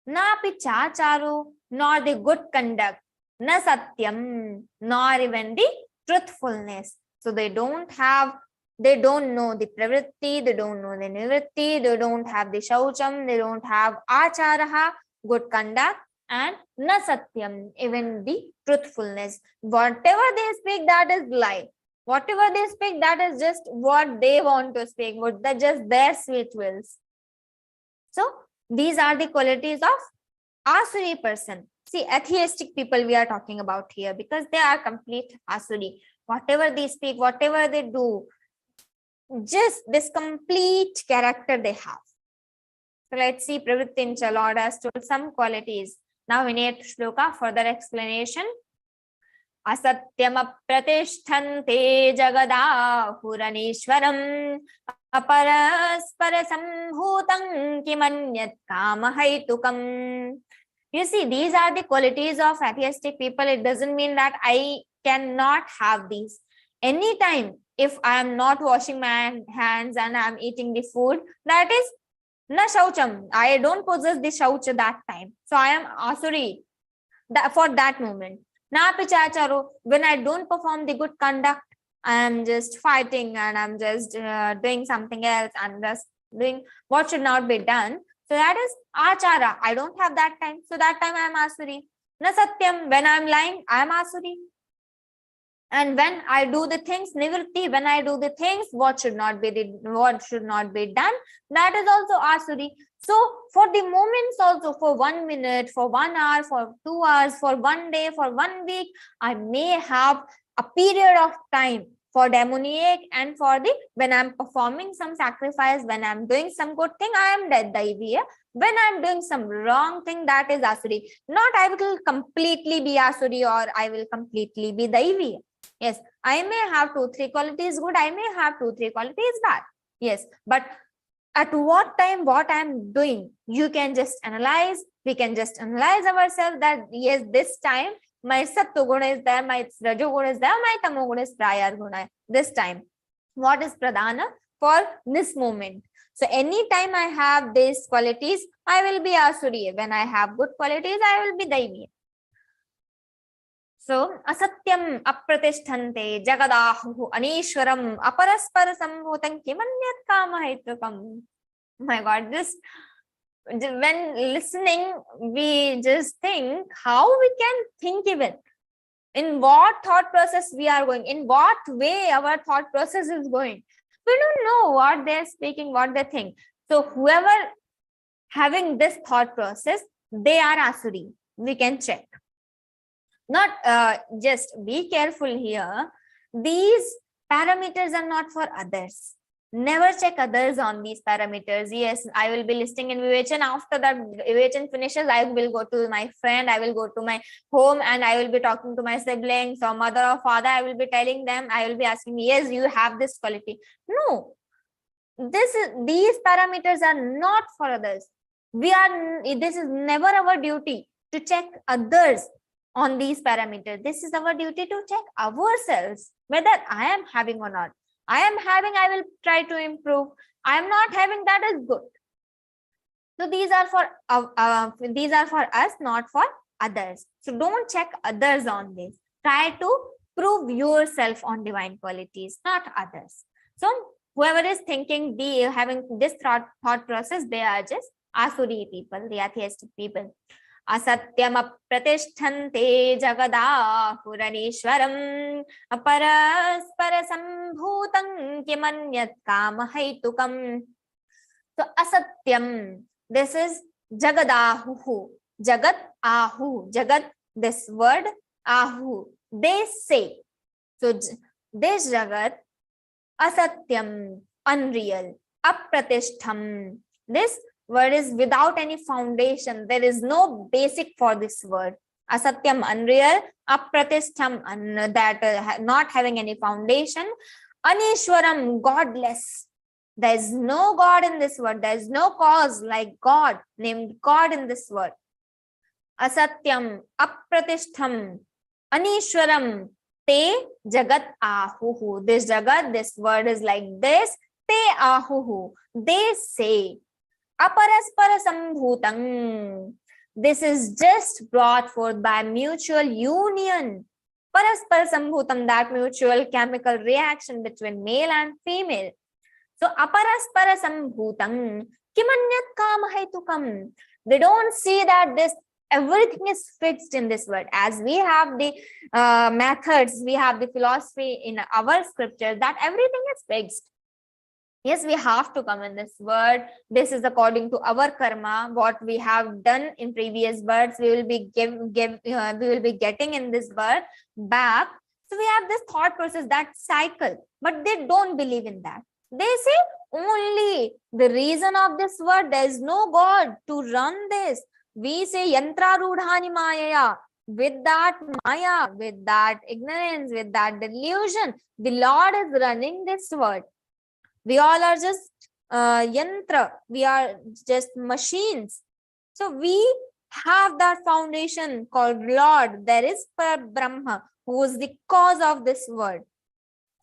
na pichacharo, nor the good conduct, na satyam, nor even the truthfulness. So they don't know the pravritti, they don't know the nivritti, they don't have the shaucham, they don't have acharaha, good conduct, and na satyam, even the truthfulness. Whatever they speak, that is lie. Whatever they speak, that is just what they want to speak, that just their sweet wills. So these are the qualities of asuri person. See, atheistic people we are talking about here, because they are complete asuri. Whatever they speak, whatever they do, just this complete character they have. So let's see, Pravrittincha, Lord has told some qualities. Now in 8th shloka, further explanation. Asatyam apratishthante jagada huranishwaram aparaspara samhutam kimanyat kamahaitukam. You see, these are the qualities of atheistic people. It doesn't mean that I cannot have these. Anytime, if I am not washing my hands and I am eating the food, that is na shaucham. I don't possess the shaucha that time. So I am asuri for that moment. Na pichacharo, when I don't perform the good conduct, I am just fighting and I'm just doing something else and just doing what should not be done. So that is achara. I don't have that time. So that time I am asuri. Na satyam, when I am lying, I am asuri. And when I do the things, nivritti, when I do the things, what should not be done, that is also asuri. So for the moments also, for 1 minute, for 1 hour, for 2 hours, for 1 day, for 1 week, I may have a period of time for demoniac, and for the when I'm performing some sacrifice, when I'm doing some good thing, I am daiviya. When I'm doing some wrong thing, that is asuri. Not I will completely be asuri or I will completely be daiviya. Yes, I may have 2-3 qualities good, I may have 2-3 qualities bad. Yes, but at what time, what I'm doing, you can just analyze. We can just analyze ourselves that yes, this time my sattva guna is there, my rajo guna is there, my tamo guna is prayar guna. This time, what is pradhana for this moment? So anytime I have these qualities, I will be asuriya. When I have good qualities, I will be daiviya. So asatyam apratishthante jagadahu anishwaram aparaspara sambhutam kimanyat kamahetukam. My God, just when listening, we just think how we can think even. In what thought process we are going, in what way our thought process is going. We don't know what they're speaking, what they think. So whoever having this thought process, they are asuri. We can check. Not just be careful here. These parameters are not for others. Never check others on these parameters. Yes, I will be listing in Vivechan. After that Vivechan finishes, I will go to my friend, I will go to my home, and I will be talking to my siblings or mother or father. I will be telling them, I will be asking, yes, you have this quality. No, these parameters are not for others. This is never our duty to check others on these parameters. This is our duty to check ourselves, whether I am having or not. I am having, I will try to improve. I am not having, that is good. So these are for us, not for others. So don't check others on this. Try to prove yourself on divine qualities, not others. So whoever is thinking, having this thought process, they are just asuri people, the atheistic people. असत्यम प्रतिष्ठन्ते जगदाहुरनीश्वरम् अपरस्पर संभूतं किमन्यत् कामहैतुकम्. So asatyam, this is jagadahu, jagat ahu, jagat, this word ahu, they say. So this jagat asatyam, unreal, apratishtham, this word is without any foundation. There is no basic for this word. Asatyam, unreal, apratishtham, that not having any foundation, anishwaram, godless. There is no God in this word. There is no cause like God, named God in this word. Asatyam, apratishtham, anishwaram, te jagat ahuhu. This jagat, this word is like this, te ahuhu, they say. Aparaspara sambhutam, this is just brought forth by mutual union. Paraspara sambhutam, that mutual chemical reaction between male and female. So aparaspara sambhutam kimanyat kamahaitukam. They don't see that this everything is fixed in this word. As we have the methods, we have the philosophy in our scripture that everything is fixed. Yes, we have to come in this word. This is according to our karma, what we have done in previous births. We will be we will be getting in this birth back. So we have this thought process, that cycle, but they don't believe in that. They say only the reason of this word, there is no God to run this. We say yantra rudhani maya. With that maya, with that ignorance, with that delusion, the Lord is running this word. We all are just yantra. We are just machines. So we have that foundation called Lord. There is Brahma, who is the cause of this word.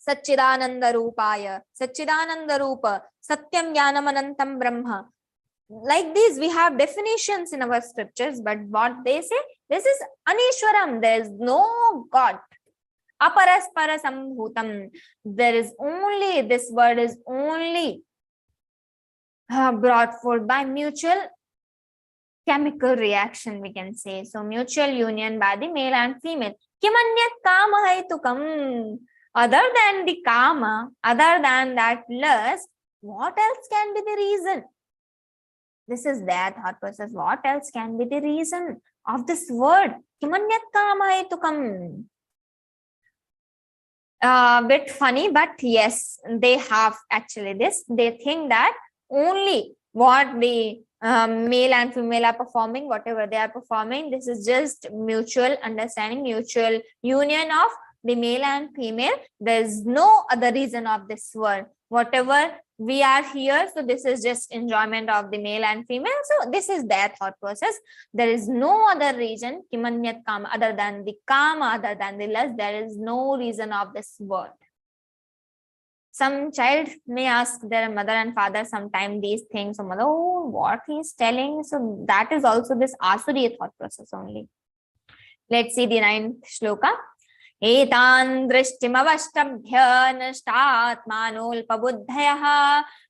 Satchidananda Rupaya, Satchidananda Rupa, Satyam Jnanam Anantam Brahma. Like this, we have definitions in our scriptures, but what they say, this is Anishwaram. There is no God. Aparaspara sambhutam. There is only, this word is only brought forth by mutual chemical reaction, we can say. So mutual union by the male and female. Kimanyat kama haitukam. Other than the kama, other than that lust, what else can be the reason? This is their thought process. What else can be the reason of this word? Kimanyat kama haitukam. Bit funny, but yes, they have actually this. They think that only what the male and female are performing, whatever they are performing, this is just mutual understanding, mutual union of the male and female. There is no other reason of this world. Whatever we are here, so this is just enjoyment of the male and female. So this is their thought process. There is no other reason, kimanyat kama, other than the kama, other than the lust. There is no reason of this world. Some child may ask their mother and father sometime these things. So mother, oh, what he is telling. So that is also this asuriya thought process only. Let's see the 9th shloka. एतान् दृष्टिमवष्टभ्य नष्टात्मानोऽल्पबुद्धयः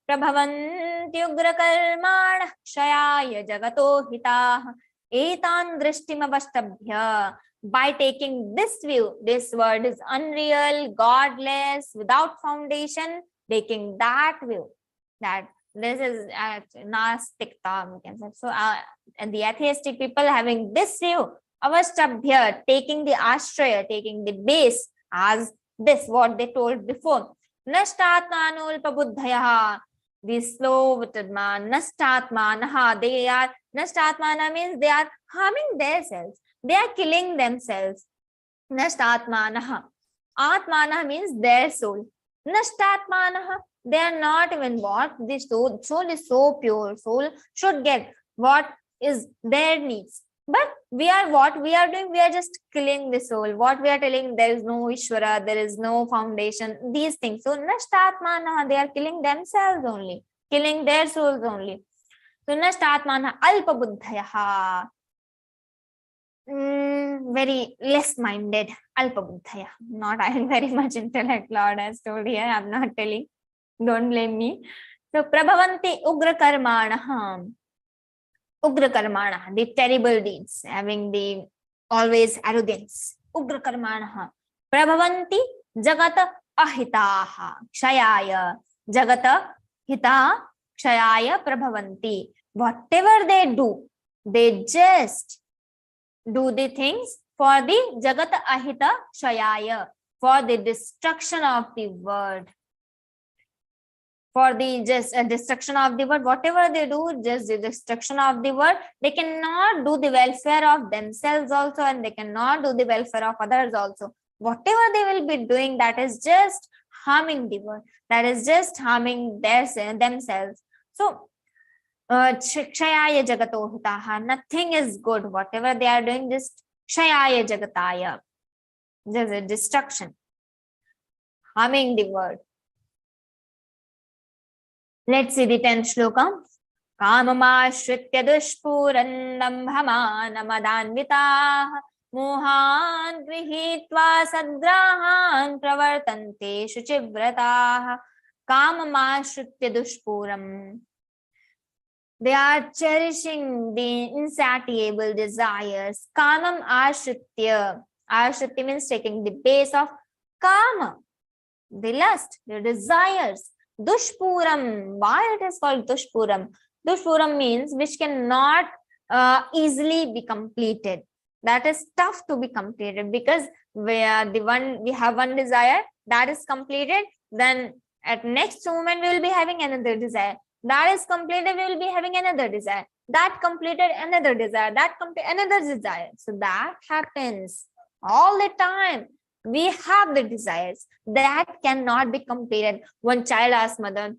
प्रभवन्त्युग्रकर्माणः क्षयाय जगतो हिताः. एतान् दृष्टिमवष्टभ्य. By taking this view, this word is unreal, godless, without foundation, taking that view, that this is nastikta, we can say. So and the atheistic people having this view, avastabhya, taking the ashraya, taking the base as this, what they told before. Nashtatmanulpabuddhaya, the slow-witted man, nastatmanaha, they are, nastatmana means they are harming themselves, they are killing themselves. Nashtatmanaha. Atmanaha means their soul. Nashtatmanaha, they are not even what? The soul is so pure, soul should get what is their needs. But we are what we are doing, we are just killing the soul. What we are telling, there is no Ishvara, there is no foundation, these things. So nashtatmanaha, they are killing themselves only, killing their souls only. So nashtatmanaha alpabuddhayaha, very less minded, alpabuddhaya, not I am very much intellect, Lord has told here, I am not telling, don't blame me. So prabhavanti ugrakarmanaha, ugrakarmanaha, the terrible deeds, having the always arrogance, ugrakarmanaha, prabhavanti jagata ahitaha, kshayaya, jagata hita kshayaya prabhavanti. Whatever they do, they just do the things for the jagata ahita kshayaya, for the destruction of the world. For the just destruction of the world, whatever they do, just the destruction of the world. They cannot do the welfare of themselves also, and they cannot do the welfare of others also. Whatever they will be doing, that is just harming the world, that is just harming themselves. So kshayaya jagato hitaha, nothing is good. Whatever they are doing, just kshayaya jagataya, just a destruction, harming the world. Let's see the 10th shloka. Kamamashritya dushpurandambhamanamadanvitaah mohan grihitva sadrahan pravartante shuchivrataah. Kamamashritya dushpuram. They are cherishing the insatiable desires. Kamam ashritya. Ashritya means taking the base of kama, the lust, the desires. Dushpuram. Why it is called dushpuram? Dushpuram means which cannot easily be completed. That is tough to be completed, because we have one desire that is completed, then at next moment we will be having another desire. That is completed, we will be having another desire. That completed, another desire. That completed, another desire. So that happens all the time. We have the desires that cannot be completed. One child asked mother,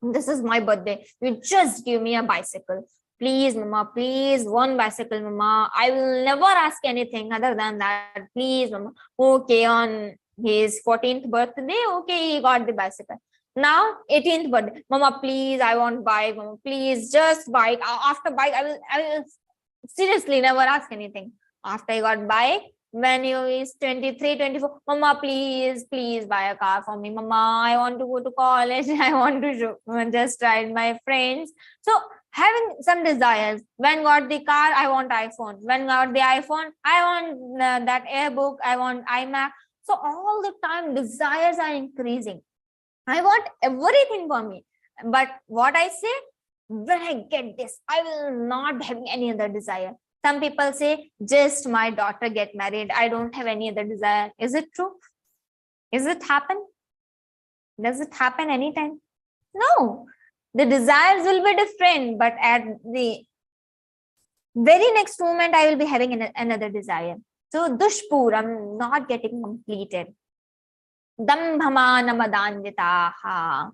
this is my birthday, you just give me a bicycle. Please, mama, please, one bicycle, mama. I will never ask anything other than that. Please, mama. Okay, on his 14th birthday, okay, he got the bicycle. Now, 18th birthday, mama, please, I want bike, mama, please, just bike. After bike, I will seriously never ask anything. After he got bike, when he is 23, 24, mama, please buy a car for me. Mama, I want to go to college. I want to just ride my friends. So having some desires. When got the car, I want iPhone. When got the iPhone, I want that airbook, I want iMac. So all the time desires are increasing. I want everything for me. But what I say, when I get this, I will not have any other desire. Some people say, just my daughter get married, I don't have any other desire. Is it true? Is it happen? Does it happen anytime? No. The desires will be different, but at the very next moment, I will be having another desire. So dushpuram, not getting completed. Dambhamanamadanditaha.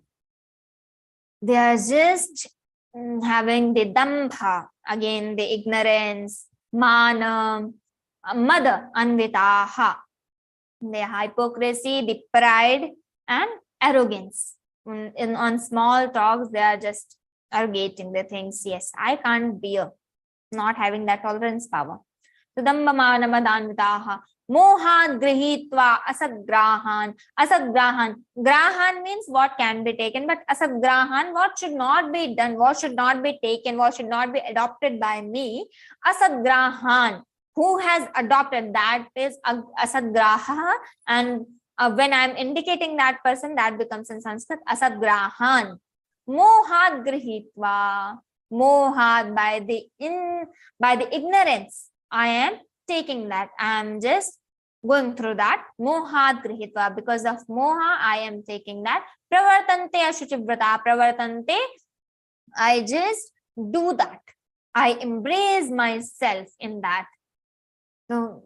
They are just having the dambha, again the ignorance, mana, mada, anvitaha. The hypocrisy, the pride, and arrogance. On small talks, they are just arrogating the things. Yes, I can't bear, not having that tolerance power. So dambhamanamadanditaha. Mohan grihitva asadgrahan. Asadgrahan. Grahan means what can be taken, but asadgrahan, what should not be done, what should not be taken, what should not be adopted by me. Asadgrahan. Who has adopted, that is asadgraha, and when I'm indicating that person, that becomes in Sanskrit asadgrahan. Mohat grihitva. Mohat, by the ignorance, I am taking that. I am just going through that. Mohat grihitva. Because of moha, I am taking that. Pravartante ashuchivrata. Pravartante, I just do that. I embrace myself in that. So,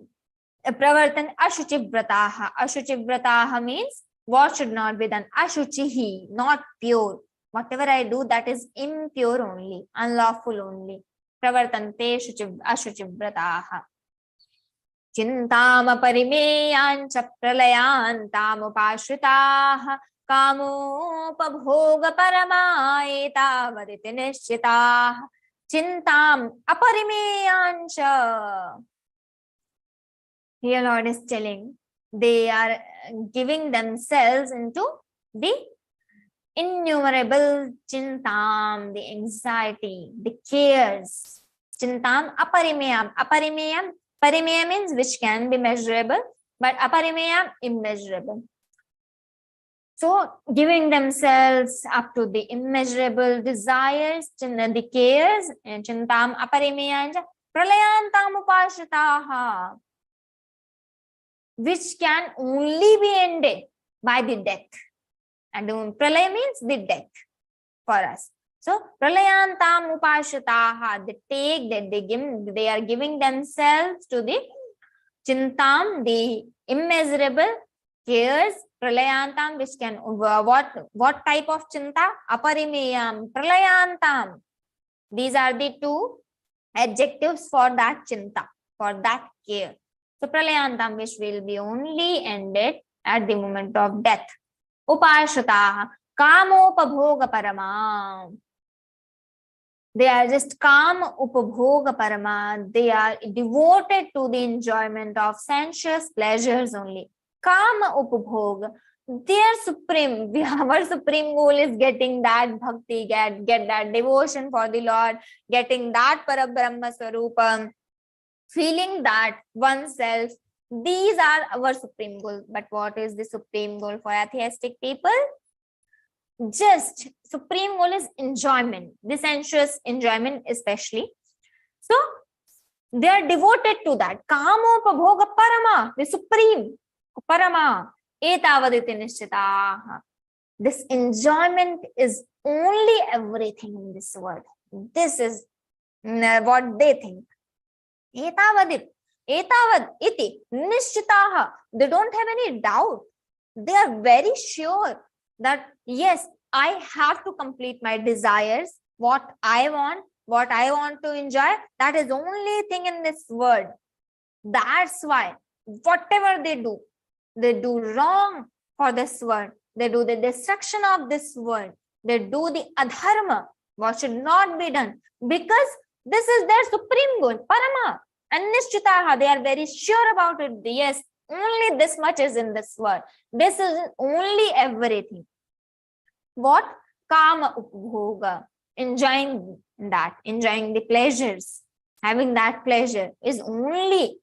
pravartan ashuchivrataha. Ashuchivrataha means what should not be done. Ashuchihi, not pure. Whatever I do, that is impure only, unlawful only. Pravartante ashuchivrataha. Chintama parimeyancha pralayantamupashritaha kamopabhoga paramaetavaditi nishchitaha. Chintam aparimeyancha. Here Lord is telling, they are giving themselves into the innumerable chintam, the anxiety, the cares. Chintam aparimeyam. Aparimeyam, parimeyam means which can be measurable, but aparimeyam, immeasurable. So giving themselves up to the immeasurable desires, the cares, chintam aparimeyanja, pralayantam upashritaha, which can only be ended by the death. And pralaya means the death for us. So pralayantam upashritaha, they take that they are giving themselves to the chintam, the immeasurable cares, pralayantam, which can what type of chinta? Aparimeyam, pralayantam. These are the two adjectives for that chinta, for that care. So pralayantam, which will be only ended at the moment of death. Upashritaha, kamopabhoga parama. They are just kam upabhoga parama. They are devoted to the enjoyment of sensuous pleasures only. Kama upabhoga. Their supreme, our supreme goal is getting that bhakti, get that devotion for the Lord, getting that Parabrahma Swarupam, feeling that oneself. These are our supreme goal. But what is the supreme goal for atheistic people? Just supreme goal is enjoyment, the sensuous enjoyment especially. So they are devoted to that. Kamopabhoga parama, the supreme parama. Etavaditi nishchitaha. This enjoyment is only everything in this world. This is what they think. Etavadit. Etavad iti nishchitaha. They don't have any doubt. They are very sure that yes, I have to complete my desires, what I want to enjoy, that is only thing in this world. That's why whatever they do wrong for this world. They do the destruction of this world. They do the adharma, what should not be done, because this is their supreme goal, parama. And nishchitaha, they are very sure about it. Yes, only this much is in this world. This is only everything. What? Kama upbhoga. enjoying that, enjoying the pleasures, having that pleasure is only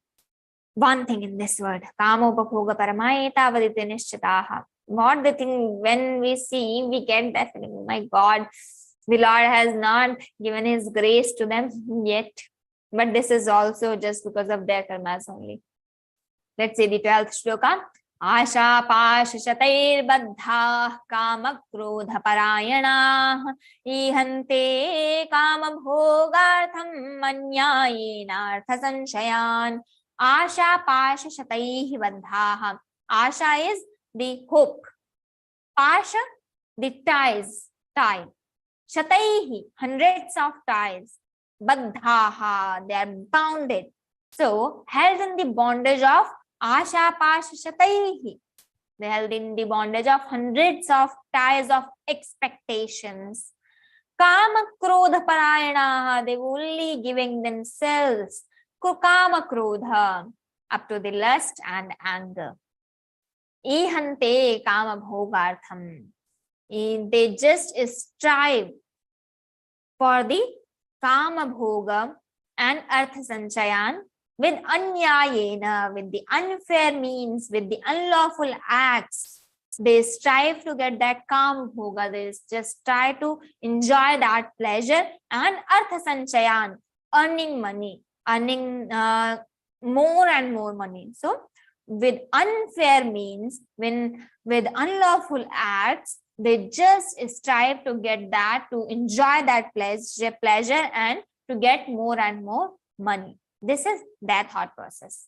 one thing in this world. Kamopabhoga paramayetavadite nishchitaha. What the thing, when we see, we get that feeling, my God, the Lord has not given his grace to them yet. But this is also just because of their karmas only. Let's say the 12th shloka. Asha pashashatair baddha kama krodha parayana ihante kama bhogartham manyayena artha sanshayan. Asha pashashataih baddha. Asha is the hope. Pasha, the ties, tie. Shataihi, hundreds of ties. Baddhaha, they are bounded. So, held in the bondage of Asha Pasha Shataihi. They held in the bondage of hundreds of ties of expectations. Kama Krodha Parayana, they were only giving themselves Kama Krodha up to the lust and anger. Ihante Kama Bhogartham. They just strive for the Kama Bhoga and Artha Sanchayan with Anyayena, with the unfair means, with the unlawful acts. They strive to get that Kama Bhoga. They just try to enjoy that pleasure and Artha Sanchayan, earning money, earning more and more money. So, with unfair means, with unlawful acts, they just strive to get that, to enjoy that pleasure and to get more and more money. This is their thought process.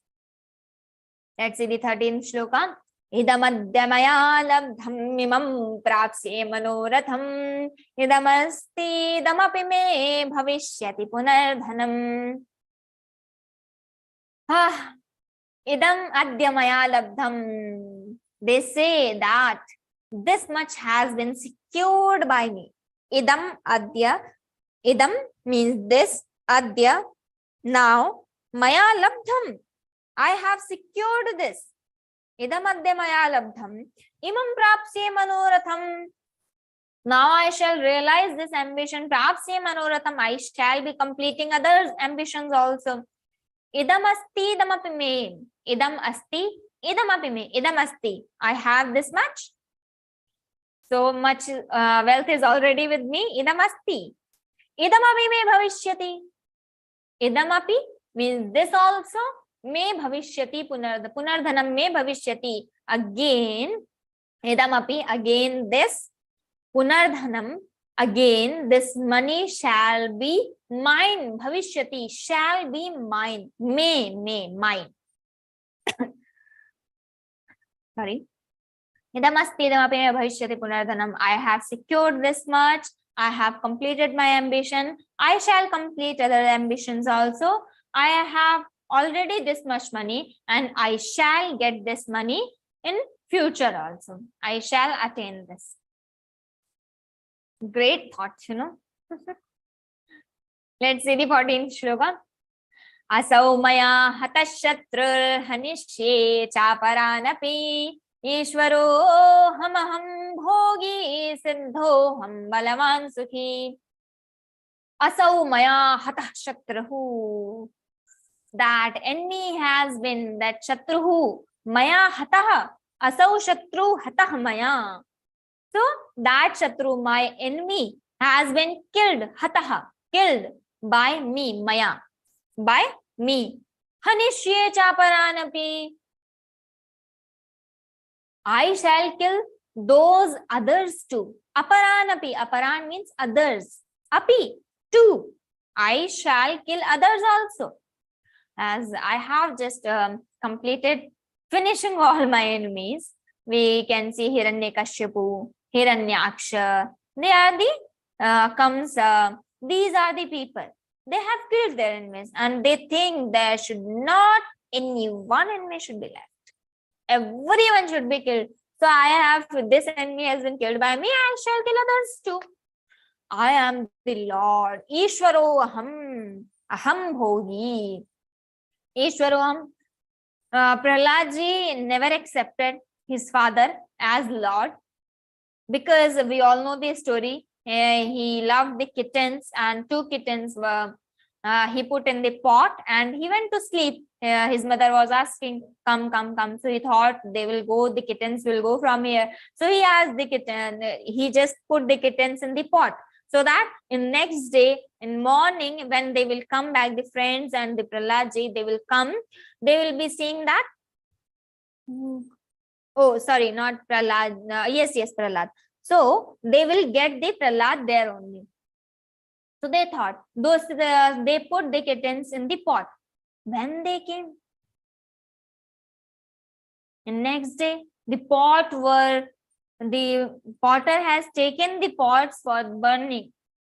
Let's see the 13th shloka. Idamadhyamaya labdham mimam prapsye manoratham idamasti idamapi me bhavishyati punardhanam. Idam adyamaya labdham. They say that this much has been secured by me. Idam adya. Idam means this. Adya. Now. Maya labdham. I have secured this. Idam adya maya labdham. Imam prapsye manoratham. Now I shall realize this ambition. Prapsye manoratham. I shall be completing other ambitions also. Idam asti idamapi me. Idam asti idamapi me. Idam asti. I have this much. So much wealth is already with me. Idamasti. Idamapi me bhavishyati. Idamapi means this also. Me bhavishyati punardhanam me bhavishyati. Again, idamapi, again this. Punardhanam, again this money shall be mine. Bhavishyati, shall be mine. Mine. Sorry. I have secured this much. I have completed my ambition. I shall complete other ambitions also. I have already this much money and I shall get this money in future also. I shall attain this. Great thoughts, you know. Let's see the 14th shloka. Asau maya hatashatrur hanishye chaparanapi. Ishvaro hamaham bhogi siddhoham balavan sukhi. Asau maya hatah shatruhu. That enemy has been, that shatruhu maya hatah. Asau shatru hatah maya. So that shatru, my enemy, has been killed. Hatah, killed by me. Maya, by me. Hanishye chaparanapi. I shall kill those others too. Aparanapi. Aparan means others. Api, too. I shall kill others also. As I have just completed finishing all my enemies, we can see Hiranyakashipu, Hiranyaksha. They are the these are the people. They have killed their enemies and they think there should not any one enemy should be left. Everyone should be killed. So I have, this enemy has been killed by me, I shall kill others too. I am the Lord. Ishvaro aham bhogi. Ishvaro aham. Prahlad ji never accepted his father as Lord because we all know the story. he loved the kittens, and 2 kittens were he put in the pot, and he went to sleep. His mother was asking, come, come, come. So he thought they will go, the kittens will go from here. So he asked the kitten, he just put the kittens in the pot, so that in next day, in morning, when they will come back, the friends and the Praladji, they will come, they will be seeing that. Oh, sorry, not Prahlad. Yes, Prahlad. So they will get the Prahlad there only. So they thought, they put the kittens in the pot. When they came, the next day, the potter has taken the pots for burning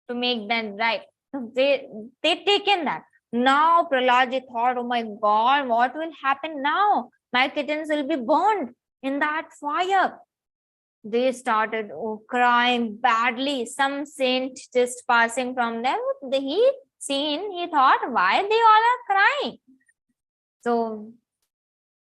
to make them dry. So they taken that. Now Prahlad thought, oh my God, what will happen now? My kittens will be burned in that fire. They started crying badly. Some saint just passing from them, he thought, why they all are crying? So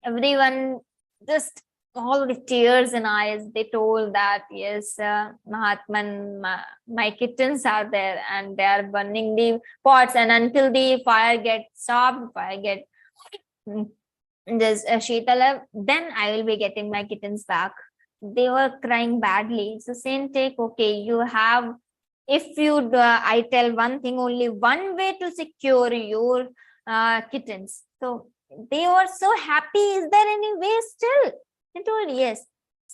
everyone, just all the tears in eyes, they told that, yes, Mahatman, my kittens are there and they are burning the pots, and until the fire gets stopped, just Sheetala, then I will be getting my kittens back. They were crying badly. So saint take, okay, you have, if you I tell one thing, only one way to secure your kittens. So they were so happy. Is there any way still? He told, yes.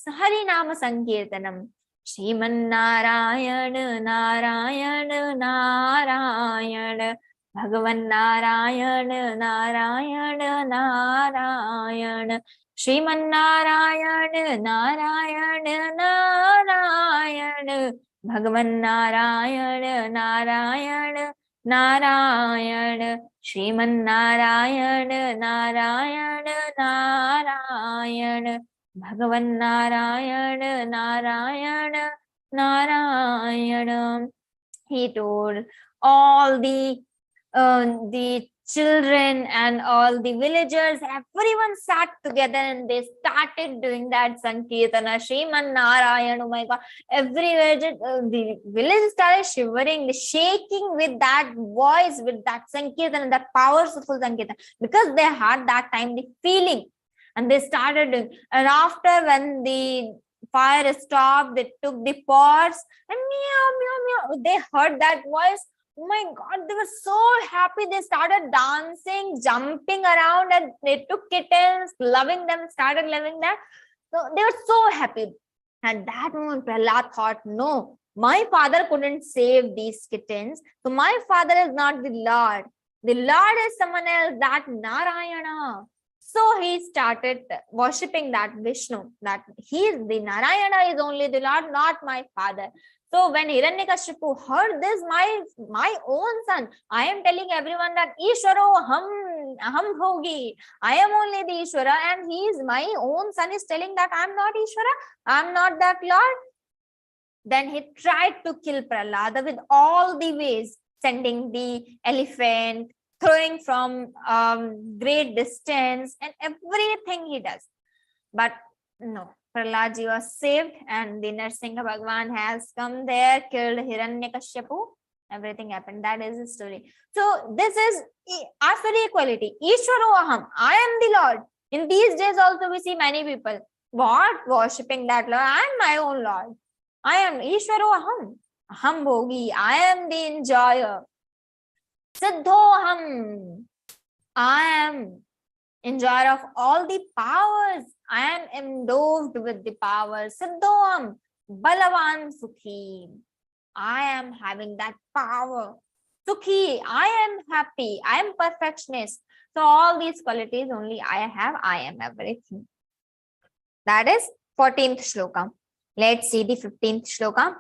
Harinama Sankirtanam. Śrīmad-Bhagavadgītā Narayana Narayana Bhagavan Narayana Narayana Narayana Śrīmad-Narayana Narayana Narayana Bhagavan Narayana Narayana Narayana Śrīmad-Narayana Narayana Narayana Bhagavan Narayana Narayana Narayana. He told all the children and all the villagers, everyone sat together and they started doing that Sankirtana, Śrīmad-Narayana. Oh my God, everywhere the village started shivering, shaking with that voice, with that Sankirtana, that powerful Sankirtana, because they had that time the feeling, and they started doing. And after, when the fire stopped, they took the pots and meow, meow, meow, they heard that voice. Oh my God, they were so happy. They started dancing, jumping around, and they took kittens, loving them, started loving them. So they were so happy. At that moment, Prahlad thought, no, my father couldn't save these kittens. So my father is not the Lord. The Lord is someone else, that Narayana. So he started worshipping that Vishnu, that he is the Narayana, is only the Lord, not my father. So when Hiranyakashipu heard this, my own son, I am telling everyone that Ishwaro Ham Hogi, I am only the Ishwara, and he is my own son is telling that I am not Ishwara, I am not that Lord. Then he tried to kill Prahlada with all the ways, sending the elephant, throwing from great distance, and everything he does. But no, Prahlad was saved, and the Narsingha Bhagwan has come there, killed Hiranyakashipu. Everything happened. That is the story. So this is after equality. Ishwaro Aham, I am the Lord. In these days also we see many people worshipping that Lord. I am my own Lord. I am Ishwaro Aham. Aham Bhogi. I am the enjoyer. Siddhoham. I am enjoyer of all the powers. I am endowed with the power. Siddhoham. Balavan Sukhi. I am having that power. Sukhi. I am happy. I am perfectionist. So all these qualities only I have. I am everything. That is 14th shloka. Let's see the 15th shloka.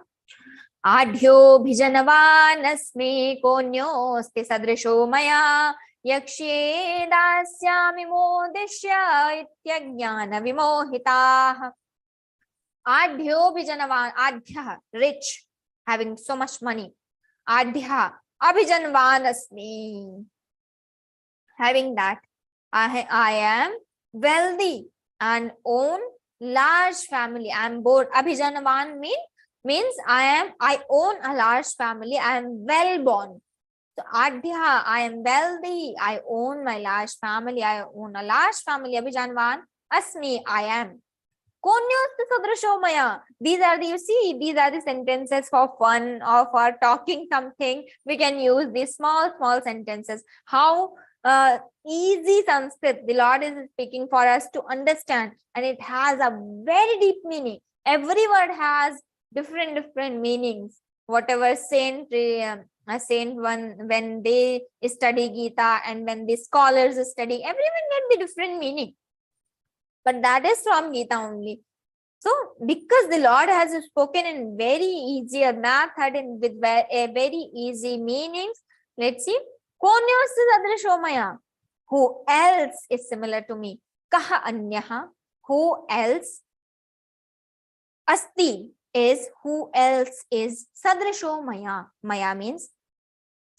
Adhyo bhijanavaanasmi konyosti sadrisho maya yakshye dasyami modishya ityajnana vimohitah. Adhyo bhijanavan, adhya, rich, having so much money. Adhya, abhijanavaanasmi, having that. I am wealthy and own large family. I am bored. Abhijanavan means means I own a large family, I am well born. So Adhya, I am wealthy, I own my large family, I own a large family. Abhijanvan, Asmi, I am. Konyostu sadrisho maya. These are the, you see, these are the sentences for fun or for talking something. We can use these small sentences. How easy Sanskrit the Lord is speaking for us to understand, and it has a very deep meaning. Every word has different meanings. Whatever saint when they study Geeta and when the scholars study, everyone get the different meaning. But that is from Geeta only. So, because the Lord has spoken in very easier method and with a very easy meanings, let's see. Who else is similar to me? Kaha anyaha? Who else? Asti is who else is. Sadrisho maya. Maya means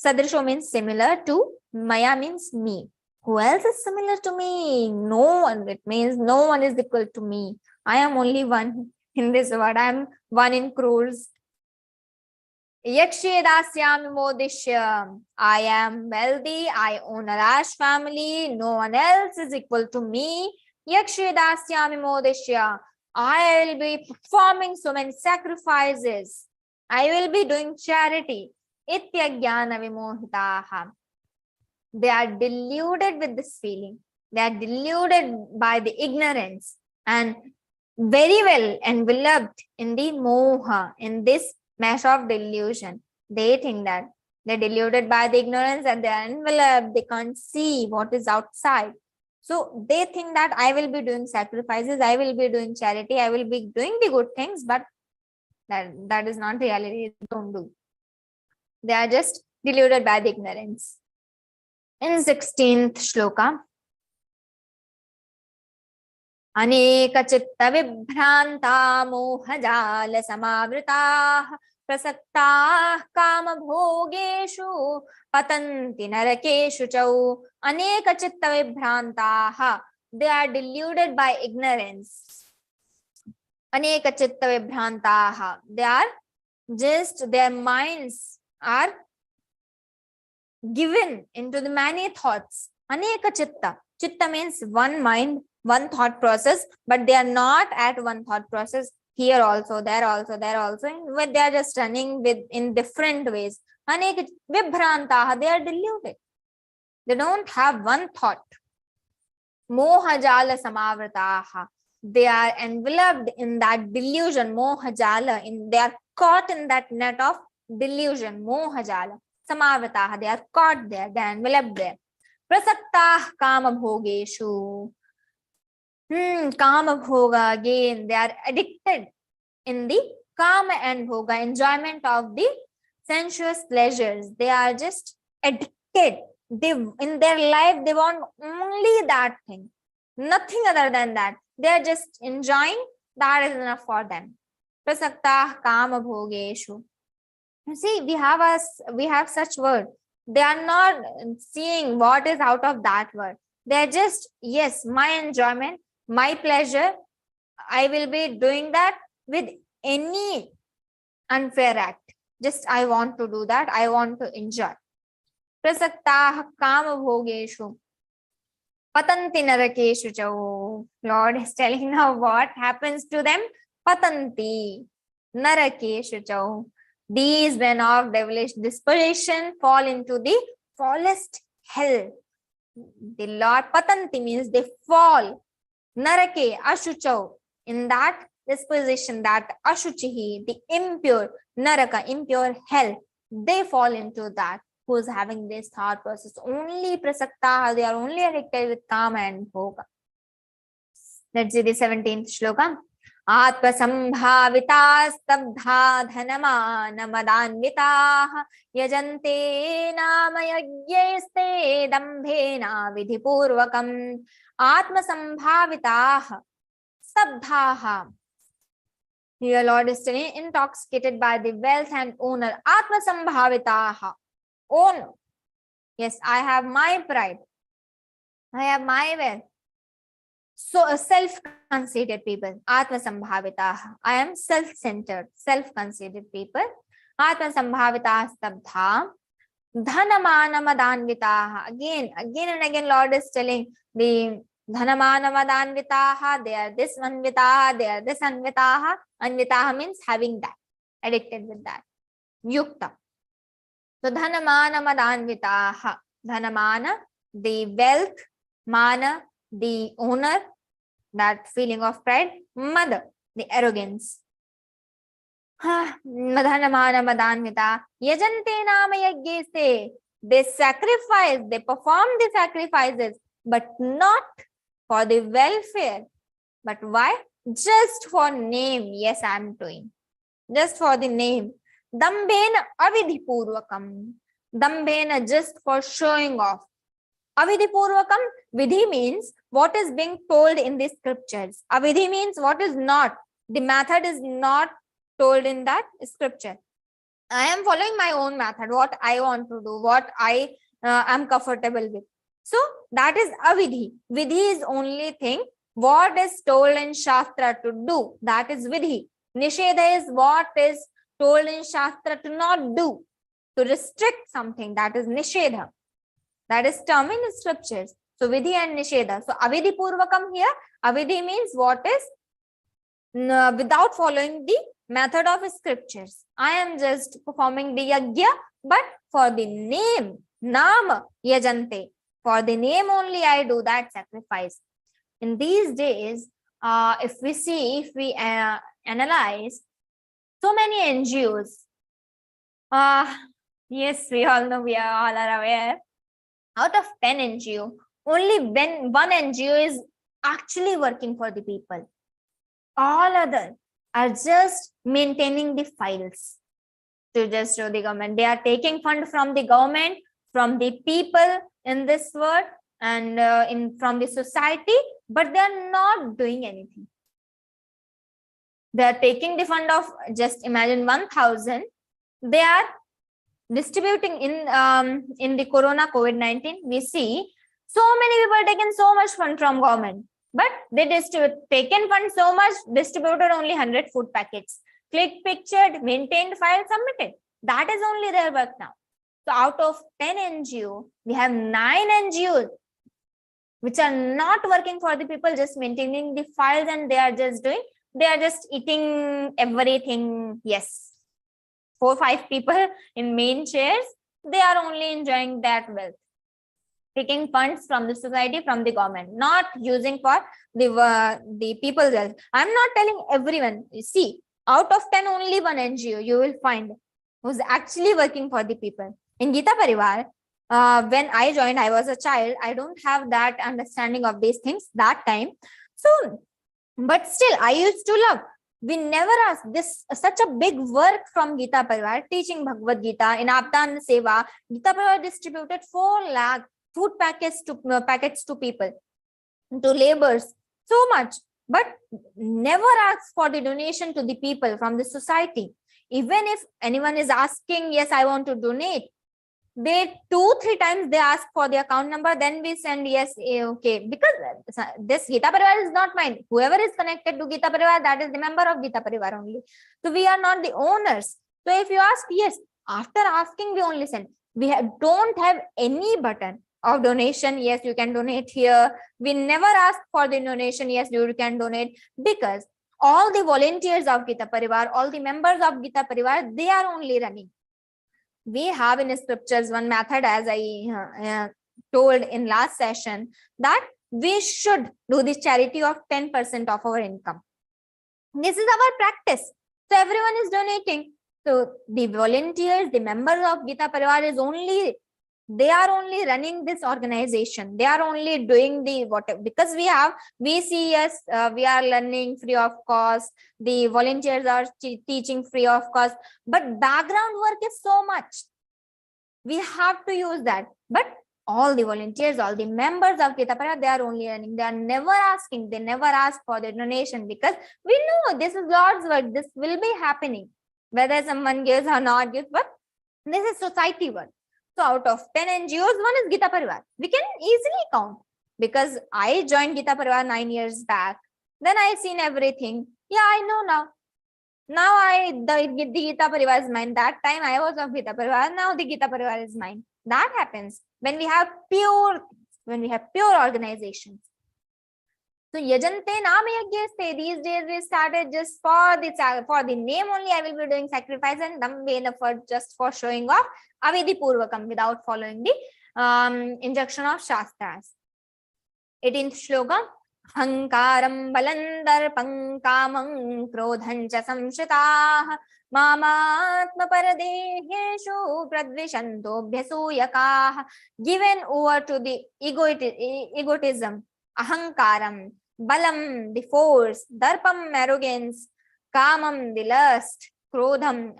Sadrisho means similar to. Maya means me. Who else is similar to me? No one. It means no one is equal to me. I am only one in this world. I am one in crores. Yakshedasyami modishya. I am wealthy. I own a large family. No one else is equal to me. Yakshedasyami modishya. I will be performing so many sacrifices. I will be doing charity. Ityajnana vimohitaha. They are deluded with this feeling. They are deluded by the ignorance and very well enveloped in the moha, in this mesh of delusion. They think that they're deluded by the ignorance and they are enveloped. They can't see what is outside. So they think that I will be doing sacrifices, I will be doing charity, I will be doing the good things, but that is not reality. Don't do. They are just deluded by the ignorance. In 16th shloka, Aneka chitta vibhranta mohajala samavritah prasakta kama bhogeshu patanti narakeshu chau. Aneka chitta vibhranta. They are deluded by ignorance. Aneka chitta vibhranta. They are just, their minds are given into the many thoughts. Aneka chitta. Chitta means one mind, one thought process, but they are not at one thought process. Here also, there also, there also. But they are just running in different ways. Aneka vibhrantaha. They are deluded. They don't have one thought. Mohajala samavrataha. They are enveloped in that delusion. Mohajala. They are caught in that net of delusion. Mohajala. Samavrataha. They are caught there. They are enveloped there. Prasaktah kama bhogeshu. Kama bhoga, again, they are addicted in the kama and bhoga, enjoyment of the sensuous pleasures. They are just addicted. In their life, they want only that thing, nothing other than that. They are just enjoying. That is enough for them. Prasaktah kama bhogeshu. You see, we have such word. They are not seeing what is out of that word. They are just, yes, my enjoyment, my pleasure, I will be doing that with any unfair act. Just I want to do that. I want to enjoy. Prasaktah kama bhogeshu. Patanti narakeshu chau. Lord is telling now what happens to them. Patanti narakeshu chau. These men of devilish disposition fall into the foulest hell. The Lord patanti means they fall. Narake ashuchau. In that disposition, that ashuchihi, the impure, naraka, impure hell, they fall into that. Who is having this thought process? Only prasakta, they are only addicted with kama and bhoga. Let's see the 17th shloka. Atma sambhavita stabdha dhanamana madanvitaah yajante nama yagyeste dambhena vidhipurvakam. Atma sambhavitaah stabdhaah. Here Lord is telling, intoxicated by the wealth and honor. Atma sambhavitaah. Own. Yes, I have my pride. I have my wealth. So self-conceited people, Atma-sambhavitaha. I am self-centered, self-conceited people. Atma-sambhavitaha stabdha. Dhanamanamadhanvitaha. Again and again, Lord is telling the Dhanamanamadhanvitaha, they are this anvitaha, they are this anvitaha. Anvitaha means having that, addicted with that. Yukta. So Dhanamanamadhanvitaha. Dhanamana, the wealth, mana, the owner, that feeling of pride, mother, the arrogance. Madhanamana madanvita yajante nama yagyese. They sacrifice, they perform the sacrifices, but not for the welfare. But why? Just for name. Yes, I am doing. Just for the name. Dambena avidhipurvakam. Dambena, just for showing off. Avidhipurvakam, vidhi means what is being told in the scriptures. Avidhi means what is not. The method is not told in that scripture. I am following my own method, what I want to do, what I am comfortable with. So that is avidhi. Vidhi is only thing what is told in Shastra to do. That is vidhi. Nishedha is what is told in Shastra to not do, to restrict something. That is nishedha. That is term in the scriptures. So vidhi and nishedha. So avidhi purvakam here. Avidhi means what is without following the method of scriptures. I am just performing the yajna, but for the name, nama yajante. For the name only I do that sacrifice. In these days, if we analyze so many NGOs, yes, we all know, we are all aware, out of 10 NGO, only one NGO is actually working for the people. All others are just maintaining the files to just show the government. They are taking fund from the government, from the people in this world, and from the society, but they are not doing anything. They are taking the fund of, just imagine 1,000. They are distributing in the Corona COVID-19. We see so many people taking so much fund from government. But they taken fund so much, distributed only 100 food packets. Click pictured, maintained file, submitted. That is only their work now. So out of 10 NGO, we have 9 NGOs which are not working for the people, just maintaining the files, and they are just eating everything. Yes. 4 or 5 people in main chairs, they are only enjoying that wealth. Taking funds from the society, from the government, not using for the people's health. I'm not telling everyone. You see, out of 10, only one NGO you will find who's actually working for the people. In Geeta Parivar, when I joined, I was a child. I don't have that understanding of these things that time. So, but still, I used to love. We never asked this, such a big work from Geeta Parivar, teaching Bhagavad-Gītā in Apdan Seva. Geeta Parivar distributed 4 lakh food packets to people, to laborers, so much, but never asked for the donation to the people from the society. Even if anyone is asking, yes, I want to donate, they 2-3 times they ask for the account number, then we send yes, okay, because this Geeta Parivar is not mine. Whoever is connected to Geeta Parivar, that is the member of Geeta Parivar only. So we are not the owners. So if you ask, yes, after asking, we only send. We don't have any button of donation. Yes, you can donate here. We never ask for the donation. Yes, you can donate, because all the volunteers of Geeta Parivar, all the members of Geeta Parivar, they are only running. We have in scriptures one method, as I told in last session, that we should do the charity of 10% of our income. This is our practice. So everyone is donating. So the volunteers, the members of Geeta Parivar they are only running this organization. They are only doing the whatever, because we see, yes, we are learning free of cost. The volunteers are teaching free of cost, but background work is so much. We have to use that. But all the volunteers, all the members of Geeta Parivar, they are only running. They are never asking. They never ask for the donation, because we know this is Lord's work. This will be happening, whether someone gives or not gives, but this is society work. So out of 10 NGOs, one is Geeta Parivar. We can easily count. because I joined Geeta Parivar 9 years back. Then I seen everything. Yeah, I know now. Now the Geeta Parivar is mine. That time I was of Geeta Parivar. Now the Geeta Parivar is mine. That happens when we have pure organizations. So yajante naam yajyaste. These days we started just for the name only. I will be doing sacrifice and damvena for just for showing off avedi purvakam without following the injunction of shastras. 18th shloka. Hankaram balandarpam kamam krodhancha samshitaah mamatma paradeheshu pradvishantobhyasuyakaah. Given over to the egotism, ahankaram, balam, the force, darpam, arrogance, kamam, the lust, krodham,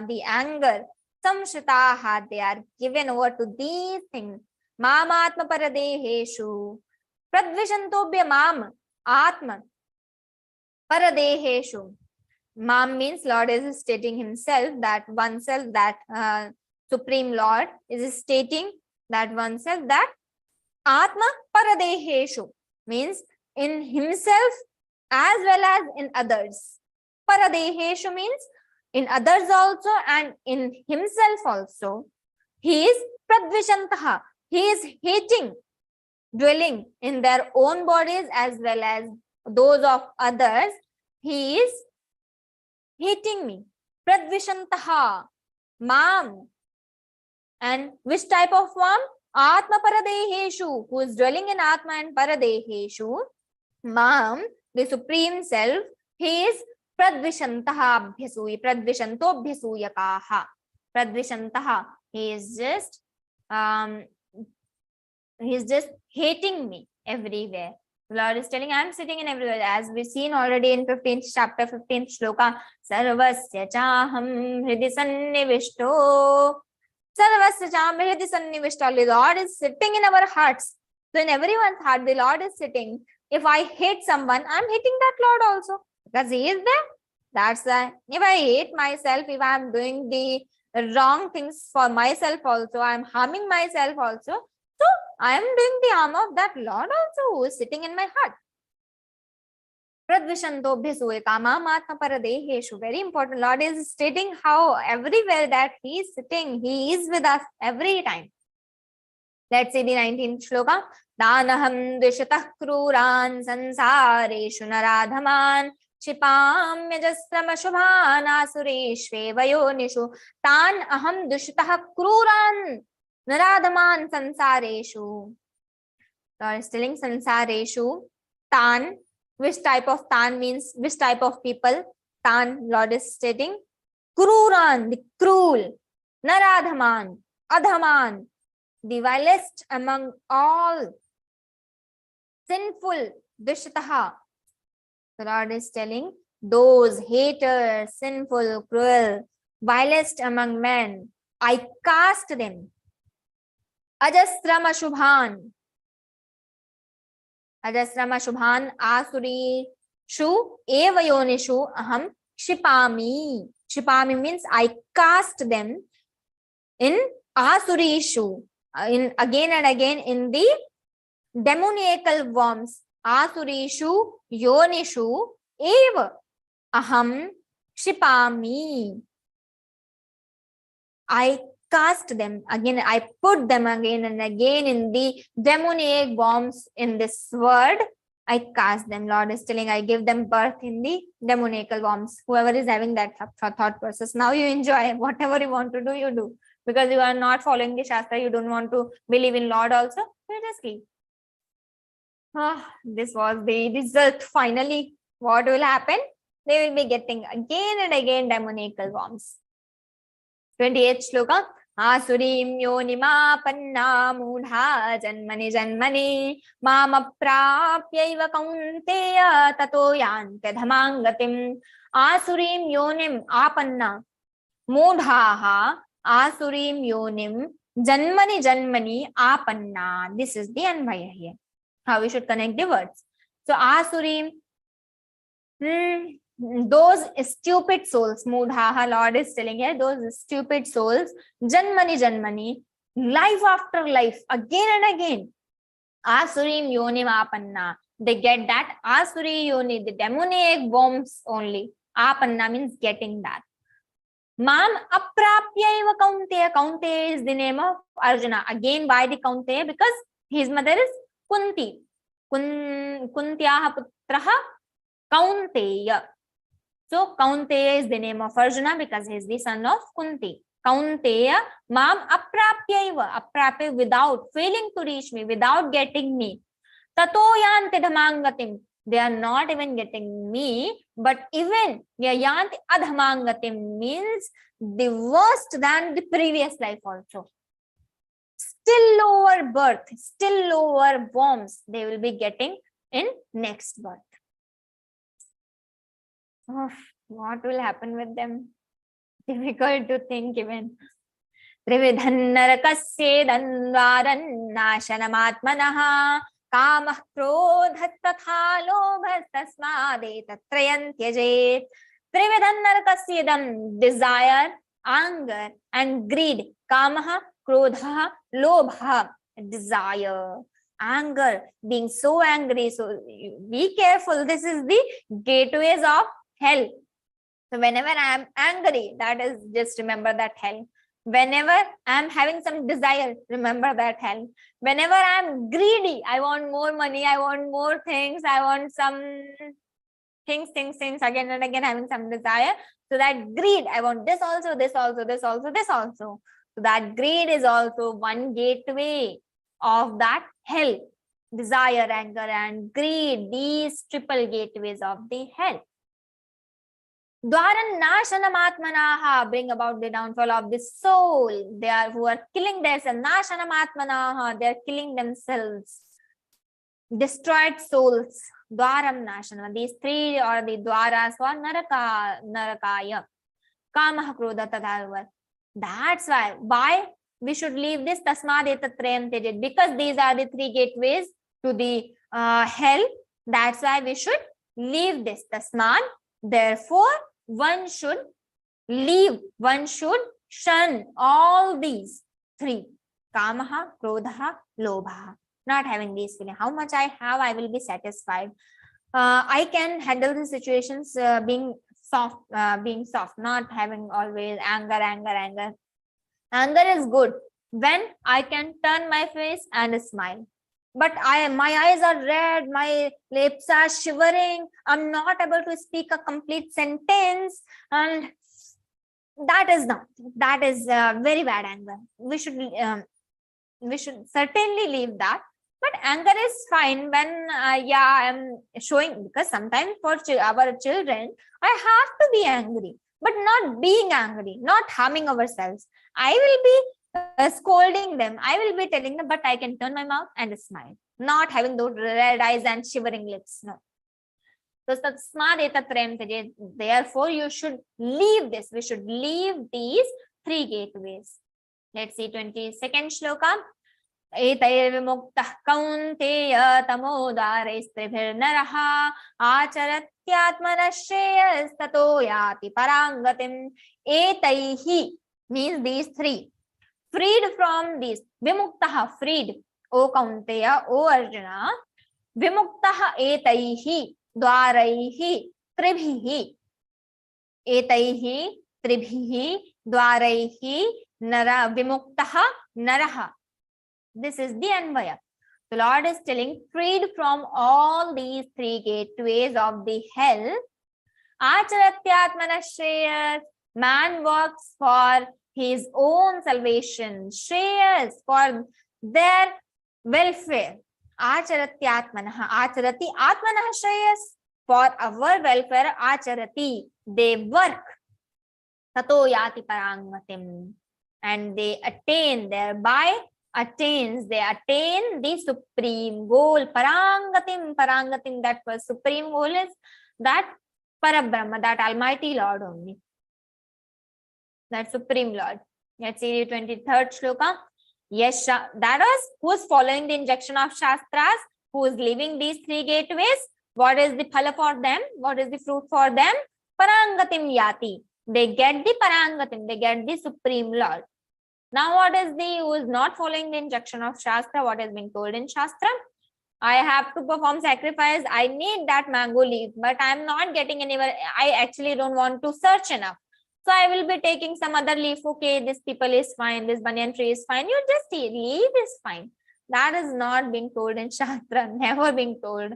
the anger, samshitaah, they are given over to these things. Mamatma paradeheshu pradvishantobhya mam atma paradeheshu. Mam means Lord is stating himself, that oneself, that Supreme Lord is stating that oneself, that atma paradeheshu means in himself as well as in others. Paradeheshu means in others also and in himself also. He is pradvishantaha. He is hating, dwelling in their own bodies as well as those of others. He is hating me. Pradvishantaha, mam. And which type of mam? Atma paradeheshu, who is dwelling in Atma and paradeheshu. Mam, the Supreme Self, he is pradvishantaha abhyasuya, pradvishantobhyasuyakaha. Pradvishantaha, he is just hating me everywhere. Lord is telling, I am sitting in everywhere. As we've seen already in 15th chapter, 15th shloka, sarvasya chaham hridi sannivishto. Sarvasya chaham hridi sannivishto. The Lord is sitting in our hearts. So in everyone's heart, the Lord is sitting. If I hate someone, I'm hating that Lord also, because he is there. That's why if I hate myself, if I'm doing the wrong things for myself also, I'm harming myself also, so I am doing the harm of that Lord also who is sitting in my heart. Pradvishantobhyasuyakamamatma paradeheshu. Very important. Lord is stating how everywhere that he is sitting, he is with us every time. Let's see the 19th shloka. Danaham dvishatah kruran sansareshu naradhaman Shipamyajasrama shubhana sureshvevayonishu tan aham dushatah kruran naradhaman sansareshu. Lord is telling sansareshu, tan, which type of tan means which type of people. Tan, Lord is stating, kruran, the cruel, naradhaman, adhaman, the vilest among all, sinful, dushatah. The Lord is telling, those haters, sinful, cruel, vilest among men, I cast them. Ajasrama shubhan. Ajasrama shubhan asuri shu evayonishu aham shipami. Shipami means I cast them in asurishu, in again and again in the demoniacal worms. Asurishu yonishu eva aham shipami. I cast them again, I put them again and again in the demoniac worms. In this word, I cast them. Lord is telling, I give them birth in the demoniacal worms. Whoever is having that thought process, now you enjoy whatever you want to do, you do. Because you are not following the Shastra, you don't want to believe in Lord also, you just keep. This was the result. Finally, what will happen? They will be getting again and again demoniacal worms. 28th shloka. Asurim yonimapanna mudha janmani janmani mama prapyaiva kaunteya tato yante dhamangatim. Asurim yonim apanna mudhaha asurim yonim janmani janmani apanna. This is the anvaya here. How we should connect the words. So asurim, those stupid souls, mudhaha, Lord is telling here, those stupid souls, janmani janmani, life after life, again and again, Asurim yonim apanna. They get that Asuri yoni, the demoniac worms only. Apanna means getting that. Mam aprapyaiva Kaunteya. Kaunteya is the name of Arjuna. Again, why the Kaunteya? Because his mother is Kunti. Kuntyaha putraha Kaunteya. So Kaunteya is the name of Arjuna because he is the son of Kunti. Kaunteya mam aprapyaiva. Aprapya, without, failing to reach me, without getting me. Tato yanti dhammangatim. They are not even getting me, but even yanti adhamangatim means the worst than the previous life also. Still lower birth, still lower worms they will be getting in next birth. Oh, what will happen with them? Difficult to think even. Trividhan narakasyedan dvaran nashanamaatmanaha kamah krodhat tatha lobhas tasmade tatrayan tyajet. Trividhan narakasyedan, desire, anger and greed. Kamaha, krodha, lobha, desire, anger, being so angry. So be careful. This is the gateways of hell. So whenever I am angry, that is, just remember that hell. Whenever I am having some desire, remember that hell. Whenever I am greedy, I want more money, I want more things, I want some things, again and again, having some desire. So that greed, I want this also, this also, this also, this also. So that greed is also one gateway of that hell. Desire, anger and greed, these triple gateways of the hell. Dwaran nashanamaatmanaha, bring about the downfall of the soul. They are who are killing themselves. Nashanamaatmanaha, they are killing themselves. Destroyed souls. Dwaram nashanama. These three are the dwaras for narakaya. Kamaha krodha tadhalvar. That's why we should leave this tasmad etatrayam tejit, because these are the three gateways to the hell. That's why we should leave this tasmad. Therefore, one should leave, one should shun all these three. Kamaha, krodha, lobha. Not having these feelings. How much I have, I will be satisfied. I can handle the situations being soft, not having always anger. Anger is good when I can turn my face and smile. But my eyes are red, my lips are shivering, I'm not able to speak a complete sentence, and that is very bad anger. We should certainly leave that. But anger is fine when I'm showing, because sometimes for our children, I have to be angry, but not being angry, not harming ourselves. I will be scolding them, I will be telling them, but I can turn my mouth and smile, not having those red eyes and shivering lips. No. So therefore, you should leave this. We should leave these three gateways. Let's see 22nd shloka. Etayirvimuktah kaunteya tamodaraistribhirnaraha acharathyatmanashreyas tato yati parangatim. Etaihi means these three. Freed from these. Vimuktaha, freed. O Kaunteya, O Arjuna. Vimuktaha etaihi dwaraihi tribhihi. Etaihi tribhihi dwaraihi nara vimuktaha naraha. This is the Anvaya. The Lord is telling, freed from all these three gateways of the hell. Acharatyatmanashreyas, man works for his own salvation. Shreyas, for their welfare. Acharatyatmanaha, acharati atmanaha shreyas, for our welfare. Acharati, they work. Tato yati parangatim, and they attain, thereby they attain the supreme goal. Parangatim, that was supreme goal is that Parabrahma, that Almighty Lord only. That Supreme Lord. Let's see the 23rd shloka. Yes, that was who is following the injunction of Shastras, who is leaving these three gateways. What is the phala for them? What is the fruit for them? Parangatim yati. They get the Parangatim, they get the Supreme Lord. Now, what is the who is not following the injunction of Shastra? What is being told in Shastra? I have to perform sacrifice. I need that mango leaf, but I'm not getting anywhere. I actually don't want to search enough. So I will be taking some other leaf. Okay, this people is fine. This banyan tree is fine. You just see, leaf is fine. That is not being told in Shastra, never being told.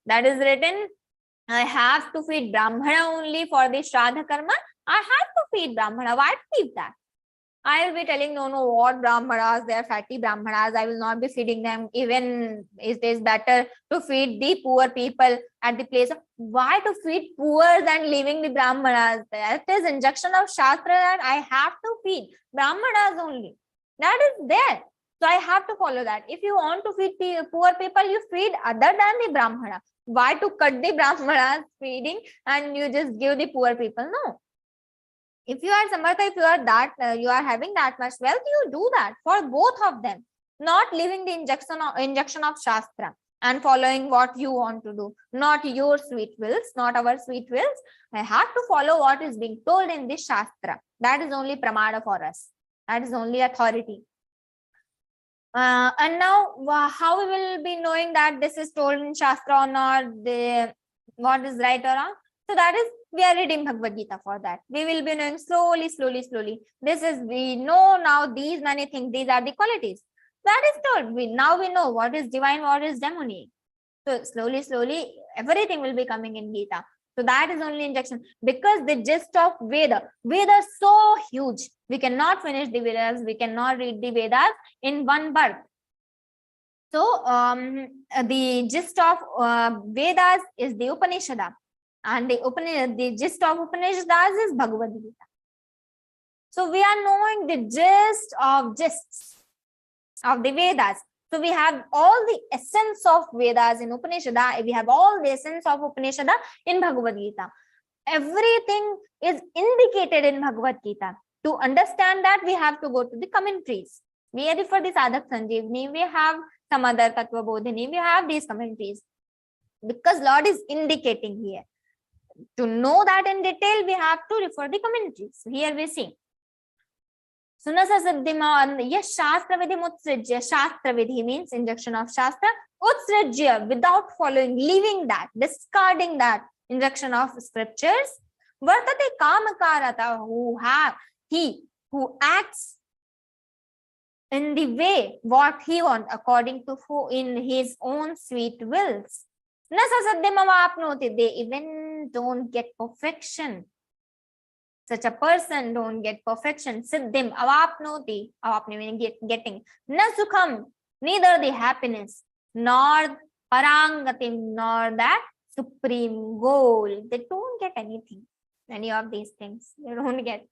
That is written, I have to feed Brahmana only for the Shraddha Karma. I have to feed Brahmana. Why to keep that? I will be telling, no, what Brahmanas, they are fatty Brahmanas. I will not be feeding them. Even it is better to feed the poor people at the place of, why to feed poor than leaving the Brahmanas? That is injunction of Shastra that I have to feed Brahmanas only. That is there. So I have to follow that. If you want to feed poor people, you feed other than the Brahmana. Why to cut the Brahmanas feeding and you just give the poor people? No. If you are Samartha, if you are that, you are having that much wealth, you do that for both of them, not leaving the injunction of Shastra and following what you want to do, not your sweet wills, not our sweet wills. I have to follow what is being told in this Shastra. That is only pramana for us. That is only authority. And now, how we will be knowing that this is told in Shastra or not, what is right or wrong? So that is, we are reading Bhagavad-Gītā for that. We will be knowing slowly. This is, we know now these many things, these are the qualities. That is told. Now we know what is divine, what is demonic. So slowly, everything will be coming in Gita. So that is only injection. Because the gist of Veda is so huge. We cannot finish the Vedas. We cannot read the Vedas in one birth. So the gist of Vedas is the Upanishad. And the gist of Upanishads is Bhagavad-Gītā. So we are knowing the gists of the Vedas. So we have all the essence of Vedas in Upanishad. We have all the essence of Upanishad in Bhagavad-Gītā. Everything is indicated in Bhagavad-Gītā. To understand that, we have to go to the commentaries. We refer the Sadhak Sanjeevani. We have some other Tattva Bodhini. We have these commentaries. Because Lord is indicating here. To know that in detail, we have to refer the commentaries. Here we see. Sunasa Siddhima, yes, Shastra Vidhi Utsrijya. Shastra Vidhi means injunction of Shastra. Utsrijya, without following, leaving that, discarding that injunction of scriptures. Vartate Kamakarata, who acts in the way what he wants, according to in his own sweet wills. They even don't get perfection. Such a person don't get perfection. Siddhim avapnoti, avapni meaning getting. Na sukham, neither the happiness, nor parangatim, nor that supreme goal. They don't get anything, any of these things. They don't get,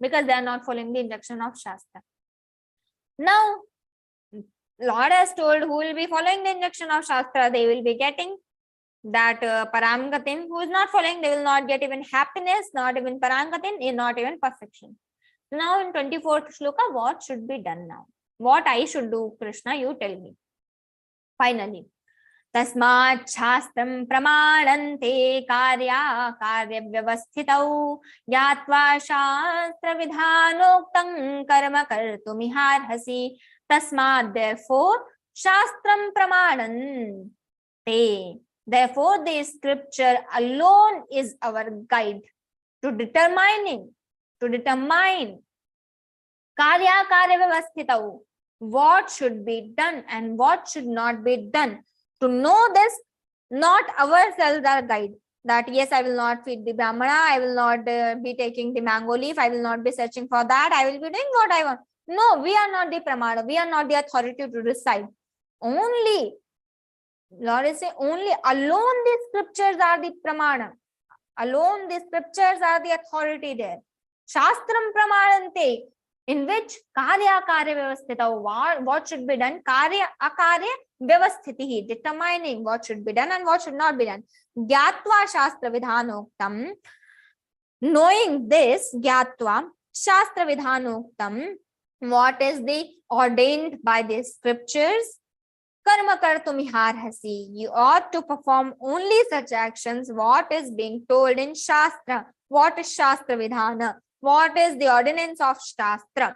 because they are not following the injunction of Shastra. Now, Lord has told who will be following the injunction of Shastra, they will be getting that paramgatim. Who is not following, they will not get even happiness, not even parangatim, not even perfection. Now in 24th shloka, what should be done now? What I should do, Krishna, you tell me. Finally, tasmat shastram pramanante karya vyavasthitau yatva shastra vidhanoktam karma kartumiharhasi. Tasmat, therefore, shastram pramanante. Therefore, the scripture alone is our guide to determine karya vyavasthitau, what should be done and what should not be done. To know this, not ourselves are guide. That yes, I will not feed the Brahmana, I will not be taking the mango leaf, I will not be searching for that, I will be doing what I want. No, we are not the pramana, we are not the authority to decide. Only, Lord is saying, only alone the scriptures are the pramana. Alone the scriptures are the authority there. Shastram pramanante, in which karya vyavasthita, what should be done, karya akarya vyavasthitihi, determining what should be done and what should not be done. Gyatva shastra vidhanoktam, knowing this, gyatva shastra vidhanoktam, what is the ordained by the scriptures. Karma kartumiharhasi, you ought to perform only such actions what is being told in Shastra. What is Shastra Vidhana? What is the ordinance of Shastra?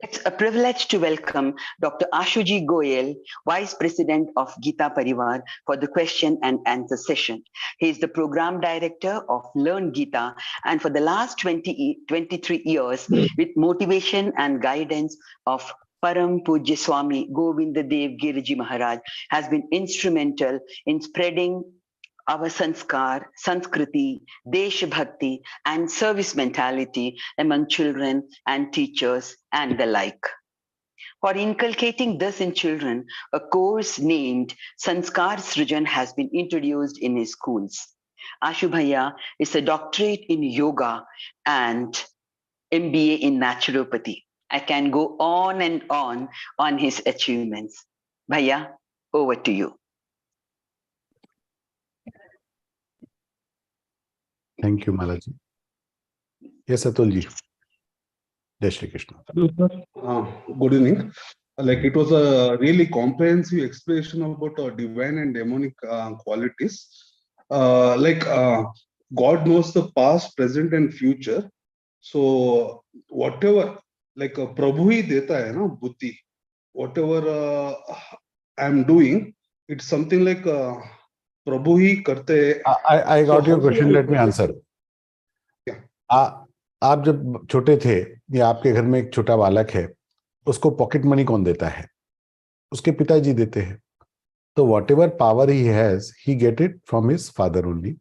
It's a privilege to welcome Dr. Ashuji Goyal, Vice President of Geeta Parivar, for the question and answer session. He is the Program Director of Learn Geeta, and for the last 23 years, with motivation and guidance of Param Pujya Swami Govinda Dev Giriji Maharaj, has been instrumental in spreading our sanskar, sanskriti, desh bhakti, and service mentality among children and teachers and the like. For inculcating this in children, a course named Sanskar Srijan has been introduced in his schools. Ashu Bhaiya is a doctorate in yoga and MBA in naturopathy. I can go on and on his achievements. Bhaiya, over to you. Thank you, Malaji. Yes, Atulji. Jai Shri Krishna. Good evening. Like it was a really comprehensive explanation about divine and demonic qualities. God knows the past, present, and future. So whatever, like Prabhu hi deta hai na buddhi. Whatever I'm doing, it's something like Prabhu hi karte. I got your question. Let me answer. Yeah. आप जब छोटे थे या आपके घर में एक छोटा बालक है, उसको पॉकेट मनी कौन देता है? उसके पिताजी देते हैं. तो whatever power he has, he get it from his father only,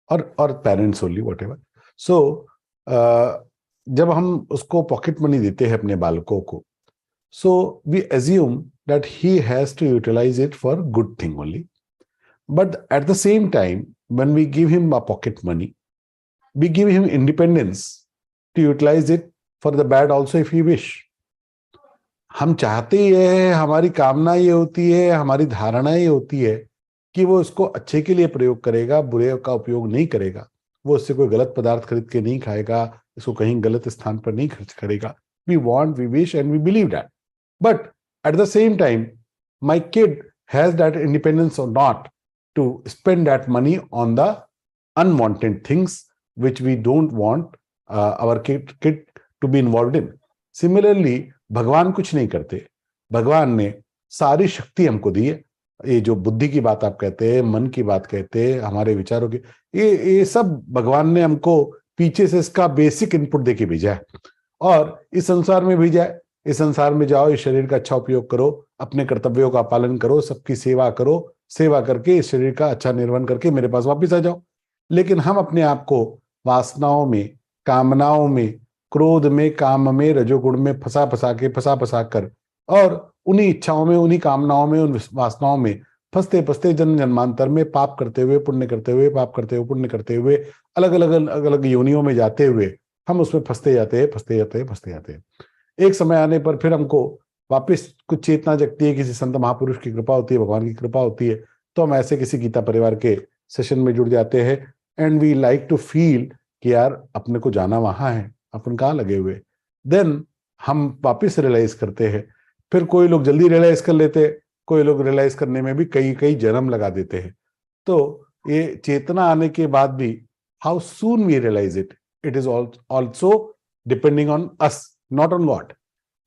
or parents only, whatever. So जब हम उसको पॉकेट मनी देते हैं अपने बालकों को, so we assume that he has to utilize it for good thing only. But at the same time, when we give him a pocket money, we give him independence to utilize it for the bad also if he wish. हम चाहते ही है, हमारी कामना ये होती है, हमारी धारणा ये होती है कि वो इसको अच्छे के लिए प्रयोग करेगा, बुरे का उपयोग नहीं करेगा. वो उससे कोई गलत पदार्थ खरीद के नहीं खाएगा, इसको कहीं गलत स्थान पर नहीं खर्च करेगा. We want, we wish, and we believe that. But at the same time, my kid has that independence or not to spend that money on the unwanted things which we don't want our kid to be involved in. Similarly, भगवान कुछ नहीं करते. भगवान ने सारी शक्ति हमको दी है. ये जो बुद्धि की बात आप कहते हैं, मन की बात कहते हैं, हमारे विचारों की, ये सब भगवान ने हमको पीछे से इसका बेसिक इनपुट देके भेजा है और इस संसार में भेजा है. इस संसार में जाओ, इस शरीर का अच्छा उपयोग करो, अपने कर्तव्यों का पालन करो, सबकी सेवा करो, सेवा करके इस शरीर का अच्छा निर्वहन करके मेरे पास वापिस आ जाओ. लेकिन हम अपने आप को वासनाओं में, कामनाओं में, क्रोध में, काम में, रजोगुण में फंसा कर और उन्हीं इच्छाओं में, उन्हीं कामनाओं में, उन वासनाओं में फंसते जन्म जन्मांतर में पाप करते हुए, पुण्य करते हुए, पाप करते हुए, पुण्य करते हुए, अलग अलग योनियों में जाते हुए हम उसमें फंसते जाते हैं. एक समय आने पर फिर हमको वापस कुछ चेतना जगती है, किसी संत महापुरुष की कृपा होती है, भगवान की कृपा होती है, तो हम ऐसे किसी गीता परिवार के सेशन में जुड़ जाते हैं. And we like to feel कि यार अपने को जाना वहां है, अपन कहाँ लगे हुए. देन हम वापिस रियलाइज करते हैं. फिर कोई लोग जल्दी रियलाइज कर लेते हैं, कोई लोग रियलाइज करने में भी कई जन्म लगा देते हैं. तो ये चेतना आने के बाद भी how soon we realise it, it is also depending on us, not on God.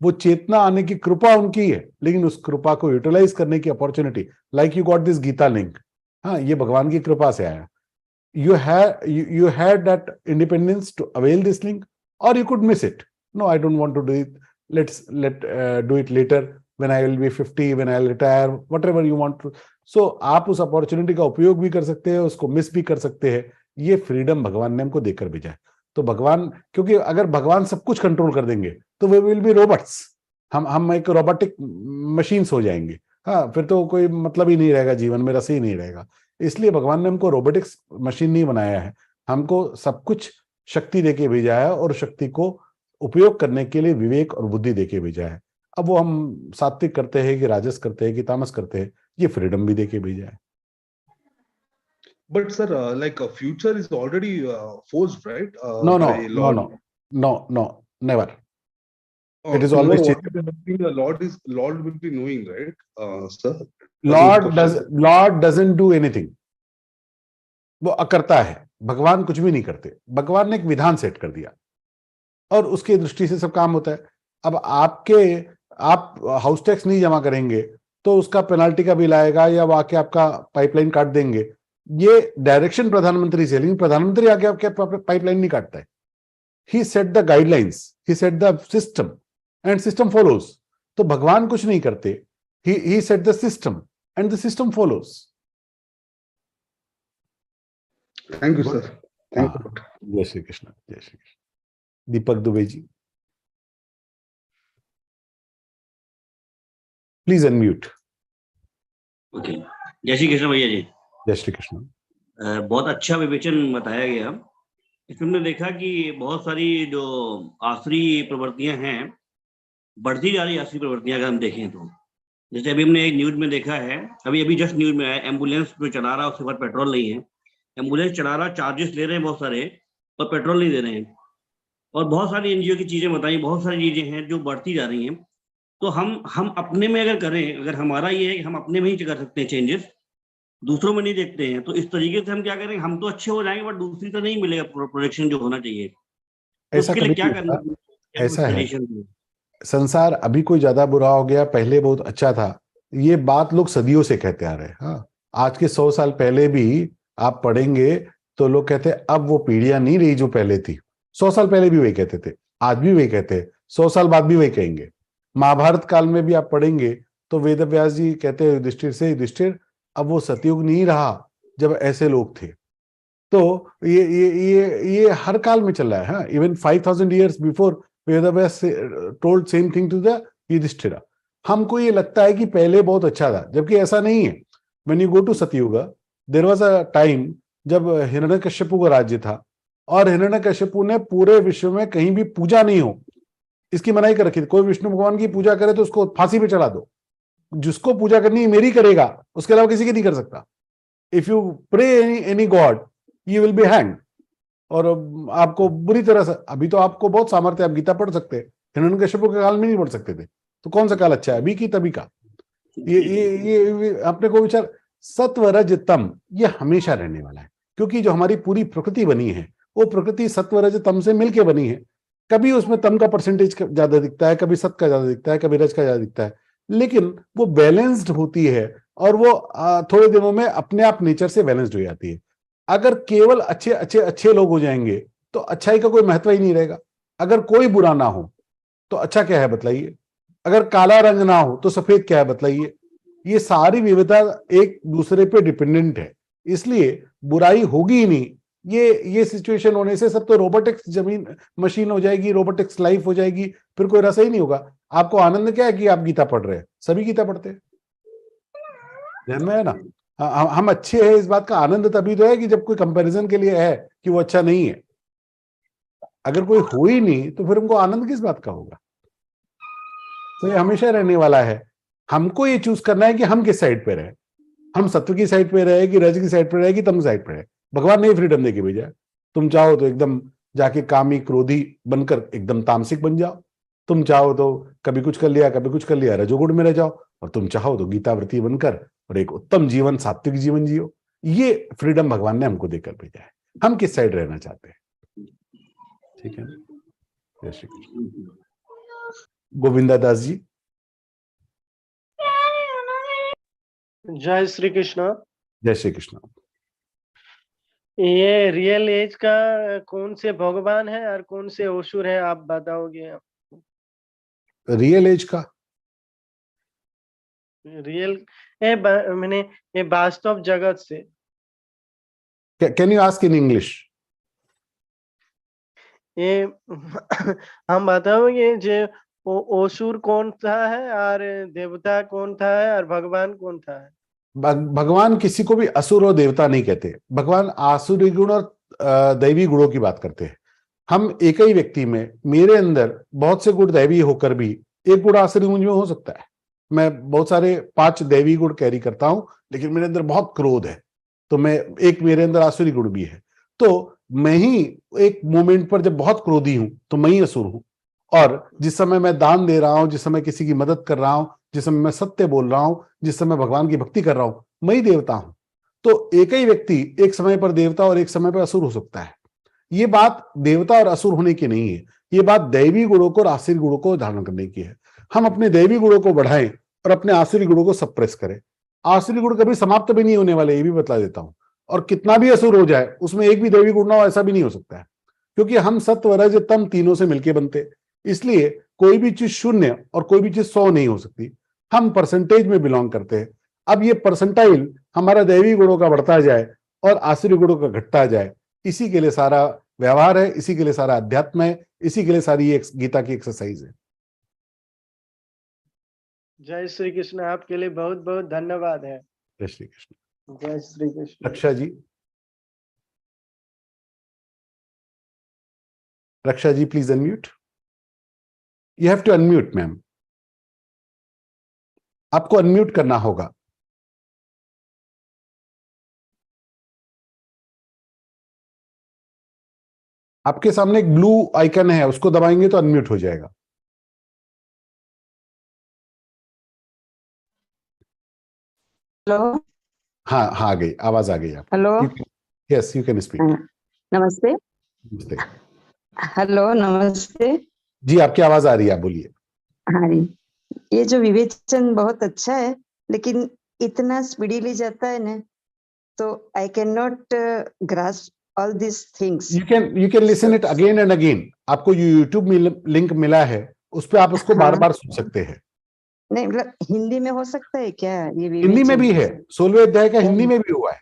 वो चेतना आने की कृपा उनकी है, लेकिन उस कृपा को यूटिलाइज करने की opportunity, like you got this Gita link, हाँ, ये भगवान की कृपा से आया. You had that independence to avail this link, or you could miss it. No, I don't want to do it. Let do it later when I will be 50, when I'll retire, whatever you want to. So आप उस opportunity का उपयोग भी कर सकते हैं, उसको miss भी कर सकते हैं. ये फ्रीडम भगवान ने हमको देकर भेजा है. तो भगवान, क्योंकि अगर भगवान सब कुछ कंट्रोल कर देंगे तो वे विल बी रोबोट्स. हम एक रोबोटिक मशीन्स हो जाएंगे. हाँ, फिर तो कोई मतलब ही नहीं रहेगा, जीवन में रस ही नहीं रहेगा. इसलिए भगवान ने हमको रोबोटिक्स मशीन नहीं बनाया है, हमको सब कुछ शक्ति देके भेजा है और शक्ति को उपयोग करने के लिए विवेक और बुद्धि देके भेजा है. अब वो हम सात्विक करते हैं कि राजस करते हैं कि तामस करते हैं, ये फ्रीडम भी देके भेजा है. But sir, like a future is already forced, right? No, never. It is always the Lord will be knowing, right, sir? Lord doesn't do anything. वो अकर्ता है. भगवान कुछ भी नहीं करते. भगवान ने एक विधान सेट कर दिया और उसकी दृष्टि से सब काम होता है. अब आप हाउस टैक्स नहीं जमा करेंगे तो उसका पेनाल्टी का बिल आएगा या वो आके आपका पाइपलाइन काट देंगे। ये डायरेक्शन प्रधानमंत्री से, लेकिन प्रधानमंत्री आके आपके पाइपलाइन नहीं काटता है। He set the guidelines, he set the system and system follows. तो भगवान कुछ नहीं करते, he set the system and the system follows. Thank you sir, thank you. जय श्री कृष्ण, जय Shri Krishna. Deepak Dubey ji, please unmute. Okay, जय श्री कृष्ण भैया जी। जय श्री कृष्ण। बहुत अच्छा विवेचन बताया गया। इसमें हमने देखा कि बहुत सारी जो आसुरी प्रवृत्तियां हैं बढ़ती जा रही आसुरी प्रवृत्तियां अगर हम देखें तो, जैसे अभी हमने एक न्यूज में देखा है, अभी जस्ट न्यूज में आया, एम्बुलेंस जो चला रहा है उसके बाद पेट्रोल नहीं है, एम्बुलेंस चला रहा, चार्जेस ले रहे हैं बहुत सारे और पेट्रोल नहीं दे रहे हैं। और बहुत सारी एनजीओ की चीजें बताई, बहुत सारी चीजें हैं जो बढ़ती जा रही हैं। तो हम अपने में अगर करें, अगर हमारा ये है कि हम अपने में ही कर सकते हैं चेंजेस, दूसरों में नहीं देखते हैं, तो इस तरीके से हम क्या करेंगे, हम तो अच्छे हो जाएंगे बट दूसरी तो नहीं मिलेगा प्रोडक्शन जो होना चाहिए। तो ऐसा उसके कभी लिए क्या नहीं करना होता। चाहिए? ऐसा है, संसार अभी कोई ज्यादा बुरा हो गया, पहले बहुत अच्छा था, ये बात लोग सदियों से कहते आ रहे हैं। हाँ, आज के 100 साल पहले भी आप पढ़ेंगे तो लोग कहते हैं अब वो पीढ़ियां नहीं रही जो पहले थी। 100 साल पहले भी वही कहते थे, आज भी वही कहते हैं, 100 साल बाद भी वही कहेंगे। महाभारत काल में भी आप पढ़ेंगे तो वेद व्यास जी कहते हैं युधिष्ठिर से, युधिष्ठिर अब वो सतयुग नहीं रहा जब ऐसे लोग थे। तो ये हर काल में चल रहा है। हाँ, even 5000 years before Ved Vyas told same thing to the Yudhishthir. हमको ये लगता है कि पहले बहुत अच्छा था, जबकि ऐसा नहीं है। व्हेन यू गो टू सतयुग, देयर वाज अ टाइम जब हिरण्यकश्यपु का राज्य था और हिरण्यकश्यपु ने पूरे विश्व में कहीं भी पूजा नहीं हो इसकी मनाही कर रखी थी। कोई विष्णु भगवान की पूजा करे तो उसको फांसी पे चढ़ा दो, जिसको पूजा करनी है मेरी करेगा, उसके अलावा किसी की नहीं कर सकता। If you pray any God you will be hang. और आपको बुरी तरह से, अभी तो आपको बहुत सामर्थ्य, आप गीता पढ़ सकते हैं, हिरण्यकश्यपु के काल में नहीं पढ़ सकते थे, तो कौन सा काल अच्छा है, अभी की तभी का? ये अपने को विचार, सत्व रज तम ये हमेशा रहने वाला है, क्योंकि जो हमारी पूरी प्रकृति बनी है वो प्रकृति सत्व रज तम से मिलके बनी है। कभी उसमें तम का परसेंटेज ज्यादा दिखता है, कभी सत का ज्यादा दिखता है, कभी रज का ज्यादा दिखता है, लेकिन वो बैलेंस्ड होती है और वो थोड़े दिनों में अपने आप नेचर से बैलेंस्ड हो जाती है। अगर केवल अच्छे अच्छे अच्छे लोग हो जाएंगे तो अच्छाई का कोई महत्व ही नहीं रहेगा। अगर कोई बुरा ना हो तो अच्छा क्या है बतलाइए, अगर काला रंग ना हो तो सफेद क्या है बतलाइए। ये सारी विविधता एक दूसरे पे डिपेंडेंट है, इसलिए बुराई होगी ही नहीं। ये सिचुएशन होने से सब तो रोबोटिक्स जमीन मशीन हो जाएगी, रोबोटिक्स लाइफ हो जाएगी, फिर कोई रस ही नहीं होगा। आपको आनंद क्या है कि आप गीता पढ़ रहे हैं, सभी गीता पढ़ते हैं, ध्यान में है ना। हम अच्छे हैं, इस बात का आनंद तभी तो है कि जब कोई कंपैरिजन के लिए है कि वो अच्छा नहीं है। अगर कोई हो ही नहीं तो फिर हमको आनंद किस बात का होगा? तो ये हमेशा रहने वाला है। हमको ये चूज करना है कि हम किस साइड पे रहे, हम सत्व की साइड पे रहे कि रज की साइड पे रहे कि तम साइड पे रहे। भगवान ने फ्रीडम देके भेजा है। तुम चाहो तो एकदम जाके कामी क्रोधी बनकर एकदम तामसिक बन जाओ, तुम चाहो तो कभी कुछ कर लिया कभी कुछ कर लिया रजोगुण में रह जाओ, और तुम चाहो तो गीतावृत्ति बनकर और एक उत्तम जीवन, सात्विक जीवन जियो। ये फ्रीडम भगवान ने हमको देकर भेजा है, हम किस साइड रहना चाहते हैं। ठीक है, जय श्री कृष्ण। गोविंदा दास जी। जय श्री कृष्ण। जय श्री कृष्ण। ये रियल एज का कौन से भगवान है और कौन से असुर है, आप बताओगे? रियल एज का रियल मैंने ये वास्तव जगत से। Can you ask in English? ये हम बताओगे जो असुर कौन सा है और देवता कौन सा है और भगवान कौन सा है? भगवान किसी को भी असुर और देवता नहीं कहते। भगवान आसुरी गुण और दैवी गुणों की बात करते हैं। हम एक ही व्यक्ति में, मेरे अंदर बहुत से गुण दैवी होकर भी एक गुण आसुरी गुण में हो सकता है। मैं बहुत सारे 5 दैवी गुण कैरी करता हूं, लेकिन मेरे अंदर बहुत क्रोध है, तो मेरे अंदर आसुरी गुण भी है। तो मैं ही एक मोमेंट पर जब बहुत क्रोधी हूं तो मैं ही असुर हूं, और जिस समय मैं दान दे रहा हूं, जिस समय किसी की मदद कर रहा हूं, जिस समय मैं सत्य बोल रहा हूं, जिस समय भगवान की भक्ति कर रहा हूं, मैं ही देवता हूं। तो एक ही व्यक्ति एक समय पर देवता और एक समय पर असुर हो सकता है। ये बात देवता और असुर होने की नहीं है, ये बात दैवी गुणों को और आसुरी गुणों को धारण करने की है। हम अपने दैवी गुणों को बढ़ाएं और अपने आसुरी गुणों को सप्रेस करें। आसुरी गुण कभी समाप्त भी नहीं होने वाले, ये भी बता देता हूं। और कितना भी असुर हो जाए, उसमें एक भी दैवी गुण ना हो, ऐसा भी नहीं हो सकता है, क्योंकि हम सत्व रज तम तीनों से मिलके बनते। इसलिए कोई भी चीज शून्य और कोई भी चीज 100 नहीं हो सकती। हम परसेंटेज में बिलोंग करते हैं। अब ये परसेंटाइल हमारा दैवी गुणों का बढ़ता जाए और आसुरी गुणों का घटता जाए, इसी के लिए सारा व्यवहार है, इसी के लिए सारा अध्यात्म है, इसी के लिए सारी ये गीता की एक्सरसाइज है। जय श्री कृष्ण। आपके लिए बहुत बहुत धन्यवाद है। जय श्री कृष्ण। जय Shri Krishna. Raksha ji, Raksha ji please unmute. You have to unmute ma'am, आपको अनम्यूट करना होगा। आपके सामने एक ब्लू आइकन है, उसको दबाएंगे तो अनम्यूट हो जाएगा। हेलो। हाँ हाँ, आ गई, आवाज आ गई आप। Hello. Yes you can speak. नमस्ते। नमस्ते। हेलो नमस्ते। जी आपकी आवाज आ रही है, आप बोलिए। हाँ जी, ये जो विवेचन बहुत अच्छा है, लेकिन इतना स्पीडीली जाता है ना, तो I can not grasp all this things. You can listen it again and again. आपको यूट्यूब में लिंक मिला है, उस पर आप उसको बार बार सुन सकते हैं। नहीं मतलब हिंदी में हो सकता है क्या ये विवेचन? हिंदी में भी है, 16वें अध्याय का हिंदी में भी हुआ है,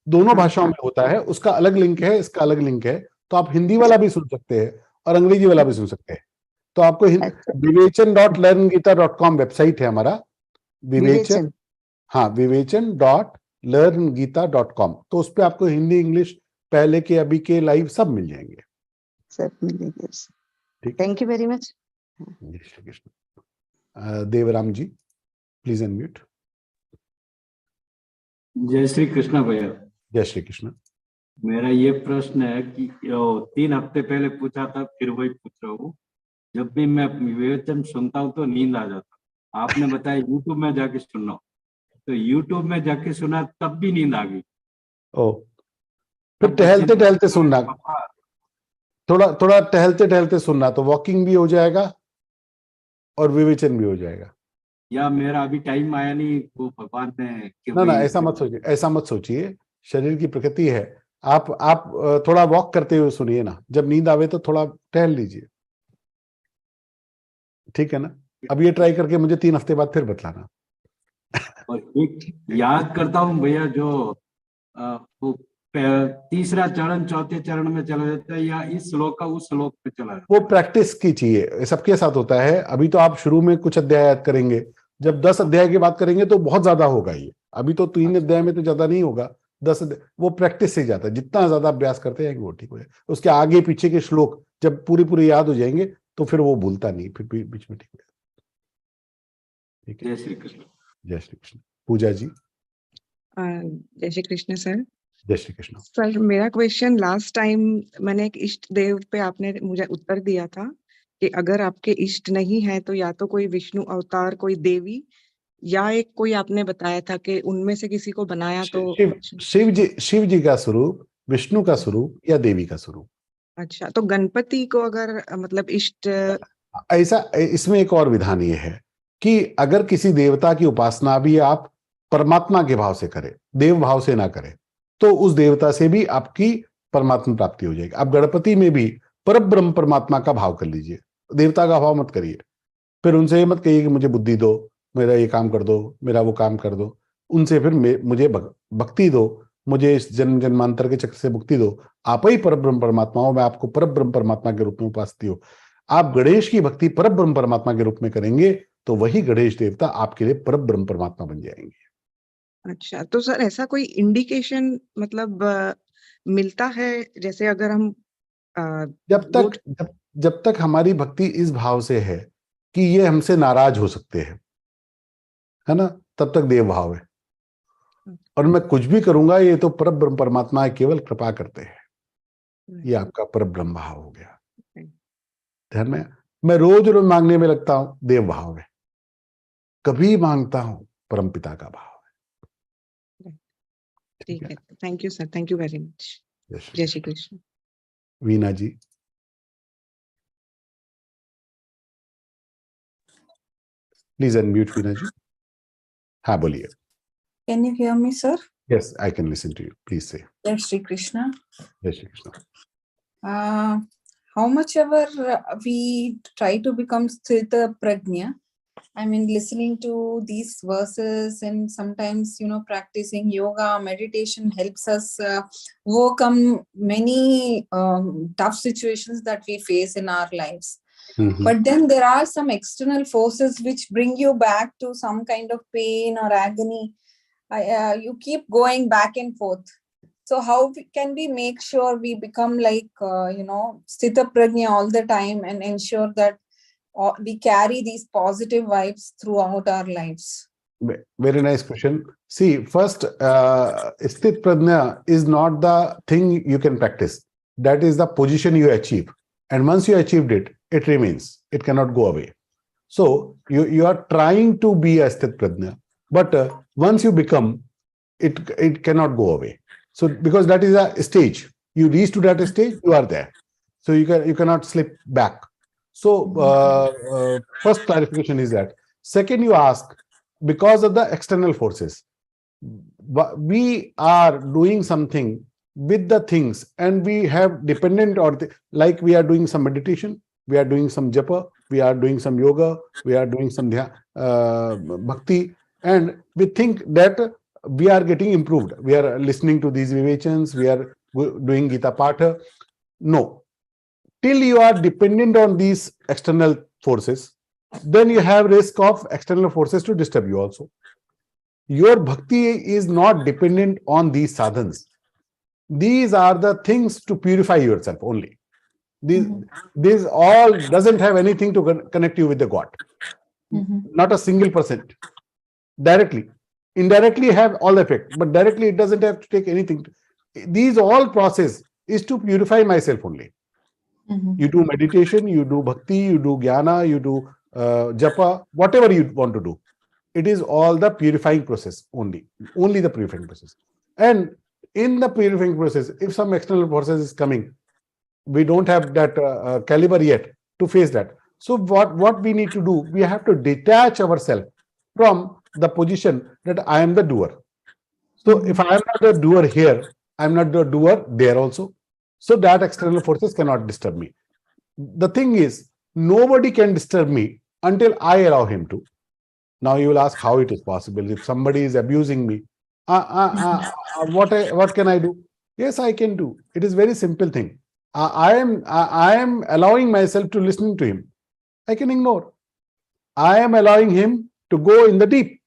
दोनों भाषाओं में होता है। उसका अलग लिंक है, इसका अलग लिंक है, तो आप हिंदी वाला भी सुन सकते हैं और अंग्रेजी वाला भी सुन सकते हैं। तो आपको vivecan.learngita.com वेबसाइट है हमारा, विवेचन, हाँ vivecan.learngita.com। तो उस पर आपको हिंदी इंग्लिश पहले के अभी के लाइव सब मिल जाएंगे। सब मिलेंगे। ठीक, थैंक यू वेरी मच। जय श्री कृष्ण। देवराम जी प्लीज अनम्यूट। जय श्री कृष्ण भैया। जय श्री कृष्ण। मेरा ये प्रश्न है कि 3 हफ्ते पहले पूछा था, फिर वही पूछ रहा हूँ। जब भी मैं विवेचन सुनता हूँ तो नींद आ जाता। आपने बताया यूट्यूब में जाके सुनो, तो यूट्यूब में जाके सुना तब भी नींद आ गई। ओ, फिर टहलते टहलते सुनना, थोड़ा थोड़ा टहलते टहलते सुनना, तो वॉकिंग भी हो जाएगा और विवेचन भी हो जाएगा। या मेरा अभी टाइम आया नहीं, वो भगवान ने कि ना ऐसा मत सोचिए, ऐसा मत सोचिए। शरीर की प्रकृति है। आप थोड़ा वॉक करते हुए सुनिए ना, जब नींद आवे तो थोड़ा टहल लीजिए, ठीक है ना। अब ये ट्राई करके मुझे 3 हफ्ते बाद फिर बतलाना। और एक याद करता हूँ भैया, जो वो तीसरा चरण चौथे चरण में चला जाता है, या इस श्लोक का उस श्लोक पे चला जाता वो प्रैक्टिस की चाहिए, सबके साथ होता है। अभी तो आप शुरू में कुछ अध्याय याद करेंगे, जब 10 अध्याय की बात करेंगे तो बहुत ज्यादा होगा ये। अभी तो 3 अध्याय में तो ज्यादा नहीं होगा, 10 वो प्रैक्टिस से जाता है। जितना ज्यादा अभ्यास करते जाएंगे वो ठीक हो जाएगा। उसके आगे पीछे के श्लोक जब पूरे पूरे याद हो जाएंगे तो फिर वो भूलता नहीं, फिर बीच में ठीक हो जाएगा। ठीक है, जय श्री कृष्ण। जय श्री कृष्ण। पूजा जी। जय श्री कृष्ण सर। जय श्री कृष्ण। सर मेरा क्वेश्चन, लास्ट टाइम मैंने एक इष्ट देव पे आपने मुझे उत्तर दिया था कि अगर आपके इष्ट नहीं है तो या तो कोई विष्णु अवतार, कोई देवी, या एक कोई आपने बताया था कि उनमें से किसी को बनाया तो शिव जी का स्वरूप, विष्णु का स्वरूप या देवी का स्वरूप। अच्छा, तो गणपति को अगर मतलब इष्ट ऐसा, इसमें एक और विधान ये है कि अगर किसी देवता की उपासना भी आप परमात्मा के भाव से करें, देव भाव से ना करें, तो उस देवता से भी आपकी परमात्मा प्राप्ति हो जाएगी। आप गणपति में भी परब्रह्म परमात्मा का भाव कर लीजिए, देवता का भाव मत करिए। फिर उनसे ये मत कहिए कि मुझे बुद्धि दो, मेरा ये काम कर दो, मेरा वो काम कर दो। उनसे फिर मुझे भक्ति दो, मुझे इस जन्म जन्मांतर के चक्र से मुक्ति दो। आप ही परब्रह्म परमात्मा हो, मैं आपको परब्रह्म परमात्मा के रूप में उपासती हो। आप गणेश की भक्ति परब्रह्म परमात्मा के रूप में करेंगे तो वही गणेश देवता आपके लिए परब्रह्म परमात्मा बन जाएंगे। अच्छा, तो सर ऐसा कोई इंडिकेशन मतलब मिलता है, जैसे अगर हम जब तक हमारी भक्ति इस भाव से है कि ये हमसे नाराज हो सकते हैं, है ना, तब तक देव भाव है। और मैं कुछ भी करूंगा ये तो परब्रह्म परमात्मा केवल कृपा करते हैं, ये आपका परब्रह्म भाव हो गया। ध्यान में, मैं रोज रोज मांगने में लगता हूं, देव भाव है। कभी मांगता हूं, परमपिता का भाव है। ठीक है, thank you sir, thank you very much. जय श्री कृष्ण। वीना जी। Please unmute Veena ji. हाँ बोलिए. Can you hear me, sir? Yes, I can listen to you. Please say. Jai Shri Krishna. Jai Shri Krishna. How much ever we try to become Sthita Prajna, I mean, listening to these verses and sometimes, practicing yoga, meditation helps us overcome many tough situations that we face in our lives. But then there are some external forces which bring you back to some kind of pain or agony. You keep going back and forth. So how can we make sure we become like, Sthita Prajna all the time and ensure that we carry these positive vibes throughout our lives? Very nice question. See, first, Sthit Prajna is not the thing you can practice. That is the position you achieve. And once you achieved it, it remains. It cannot go away. So you are trying to be a Sthit Prajna. But once you become, it cannot go away. So because that is a stage. You reach to that stage, you are there. So you cannot slip back. So first clarification is that. Second, you ask, because of the external forces, we are doing something with the things and we have dependent or like we are doing some meditation, we are doing some japa, we are doing some yoga, we are doing some bhakti, and we think that we are getting improved. We are listening to these vivachans, we are doing Geeta Patha. No. Till you are dependent on these external forces, then you have risk of external forces to disturb you also. Your bhakti is not dependent on these sadhans. These are the things to purify yourself only. This all doesn't have anything to connect you with the God. Not a single percent. Directly. Indirectly have all effect, but directly it doesn't have to take anything. These all process is to purify myself only. You do meditation, you do bhakti, you do jnana, you do japa, whatever you want to do. It is all the purifying process only the purifying process. And in the purifying process, if some external process is coming, we don't have that caliber yet to face that. So what we need to do, we have to detach ourselves from the position that I am the doer. So if I am not the doer here, I am not the doer there also. So that external forces cannot disturb me. The thing is, nobody can disturb me until I allow him to. Now you will ask how it is possible. If somebody is abusing me, what can I do? Yes, I can do. It is very simple thing. I am allowing myself to listen to him. I can ignore. I am allowing him to go in the deep.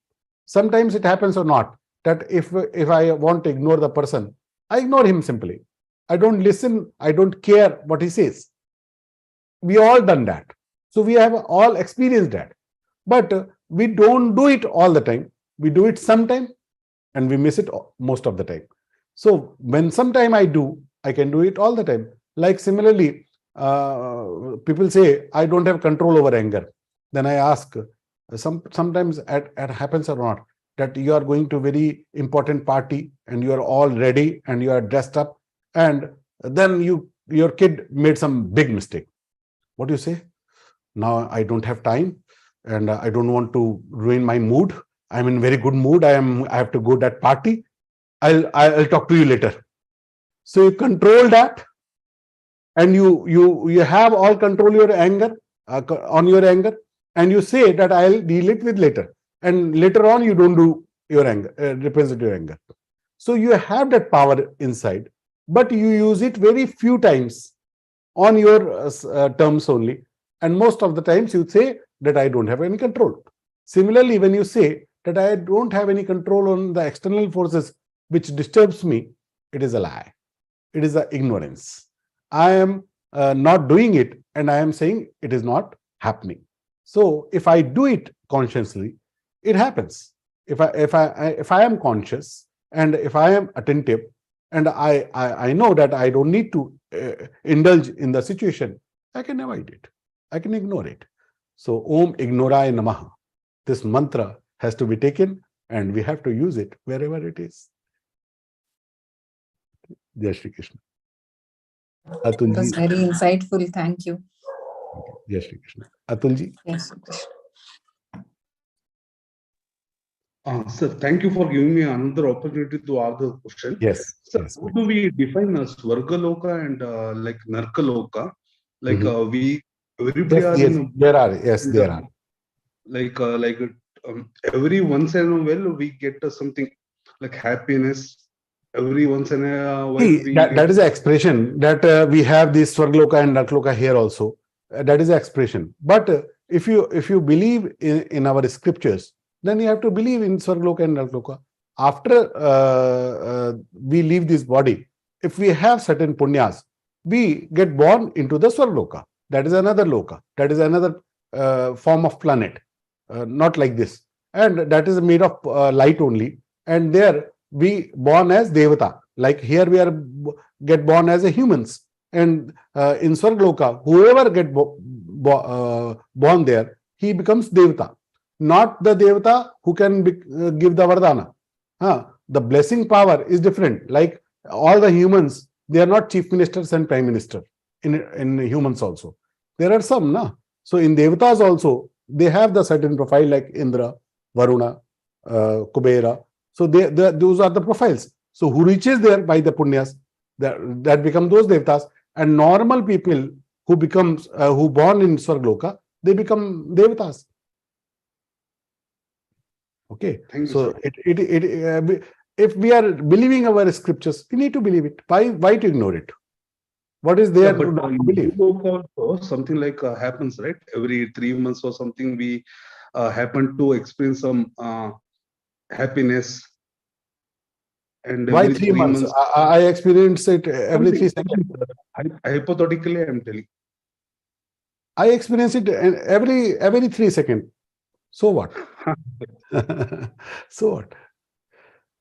Sometimes it happens or not, that if I want to ignore the person, I ignore him simply. I don't listen. I don't care what he says. We all done that. So we have all experienced that. But we don't do it all the time. We do it sometime and we miss it most of the time. So when sometime I do, I can do it all the time. Like similarly, people say, I don't have control over anger. Then I ask, sometimes it happens or not, that you are going to a very important party and you are all ready and you are dressed up, and then your kid made some big mistake. What do you say? Now I don't have time and I don't want to ruin my mood. I'm in very good mood. I have to go to that party. I'll talk to you later. So you control that, and you have all control your anger on your anger, and you say that I'll deal it with later. And later on you don't do your anger, represent your anger. So you have that power inside, but you use it very few times on your terms only. And most of the times you say that I don't have any control. Similarly, when you say that I don't have any control on the external forces which disturbs me, it is a lie. It is a ignorance. I am not doing it, and I am saying it is not happening. So if I do it consciously, it happens. If I am conscious and if I am attentive, and I know that I don't need to indulge in the situation, I can avoid it. I can ignore it. So Om Ignoraye Namaha. This mantra has to be taken and we have to use it wherever it is. Jai Shri Krishna. Atul It was ji. very insightful. Thank you. Jai Shri Krishna. Atul ji. Yes, Krishna. Sir, thank you for giving me another opportunity to ask the question. Yes. Sir, Yes. how do we define Svargaloka and like Narkaloka? Like we everybody Yes, are yes, in there are. Yes, in there the- are. like every once in a while we get something like happiness. Every once in a while See, we that get is the expression that we have this Swargaloka and Narkaloka here also. That is the expression. But if you believe in our scriptures, then you have to believe in Swargaloka and Narkaloka. After we leave this body, if we have certain punyas, we get born into the Swargaloka. That is another loka. That is another form of planet. Not like this. And that is made of light only. And there we born as Devata. Like here we are get born as a humans. And in Swargaloka, whoever get born there, he becomes Devata. Not the Devata who can give the Vardhana. The blessing power is different. Like all the humans, they are not chief ministers and prime minister in humans also. There are some, na? So in Devatas also, they have the certain profile like Indra, Varuna, Kubera. So those are the profiles. So who reaches there by the punyas, that become those Devatas. And normal people who becomes who born in Swargaloka, they become Devatas. Okay. Thank you, So sir. if we are believing our scriptures, we need to believe it. Why to ignore it? What is there but to not believe? also something like happens, right? Every 3 months or something, we happen to experience some happiness. And Why every 3 3 months? months, I experience it every 3 seconds. Hypothetically, I'm telling. I experience it every 3 seconds. So what? So what?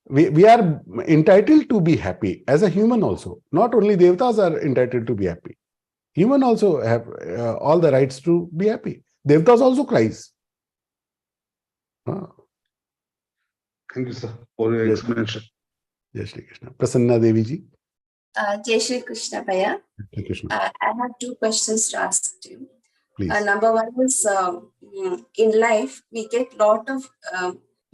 We are entitled to be happy as a human also. Not only Devatas are entitled to be happy. Human also have all the rights to be happy. Devatas also cries. Thank you, sir, for your explanation. Jai Shri Krishna. Prasanna Devi ji. Jai Shri Krishna Bhaiya. Shri Krishna. I have two questions to ask you. Please. Number one is in life, we get lot of,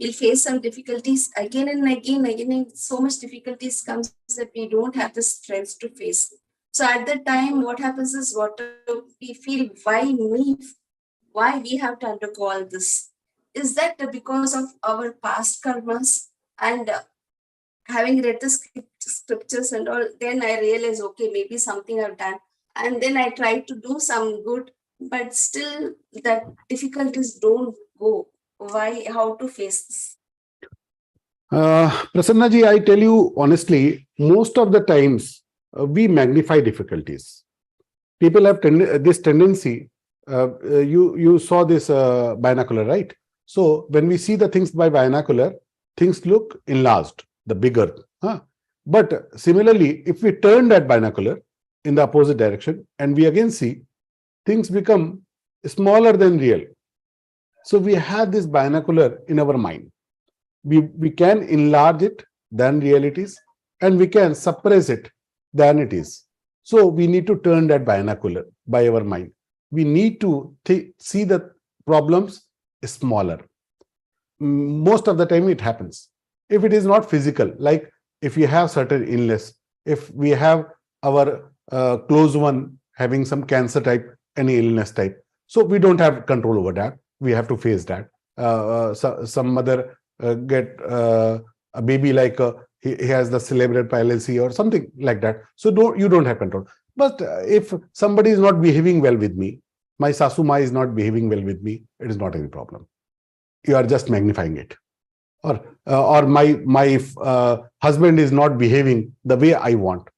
we'll face some difficulties again and again, so much difficulties comes that we don't have the strength to face. So at that time, what happens is what we feel, why me? Why we have to undergo all this? Is that because of our past karmas? And having read the scriptures and all, then I realized, okay, maybe something I've done. And then I tried to do some good, but still that difficulties don't go. Why? How to face this? Prasanna ji, I tell you honestly, most of the times we magnify difficulties. People have this tendency. You saw this binocular, right? So when we see the things by binocular, things look enlarged, the bigger. But similarly, if we turn that binocular in the opposite direction and we again see, things become smaller than real. So we have this binocular in our mind. We can enlarge it than realities, and we can suppress it than it is. So we need to turn that binocular by our mind. We need to see the problems smaller. Most of the time it happens. If it is not physical, like if you have certain illness, if we have our close one having some cancer type, any illness type, so we don't have control over that. We have to face that. Some mother get a baby like he has the cerebral palsy or something like that. So you don't have control. But if somebody is not behaving well with me, my Sasuma is not behaving well with me, it is not any problem. You are just magnifying it. Or my husband is not behaving the way I want.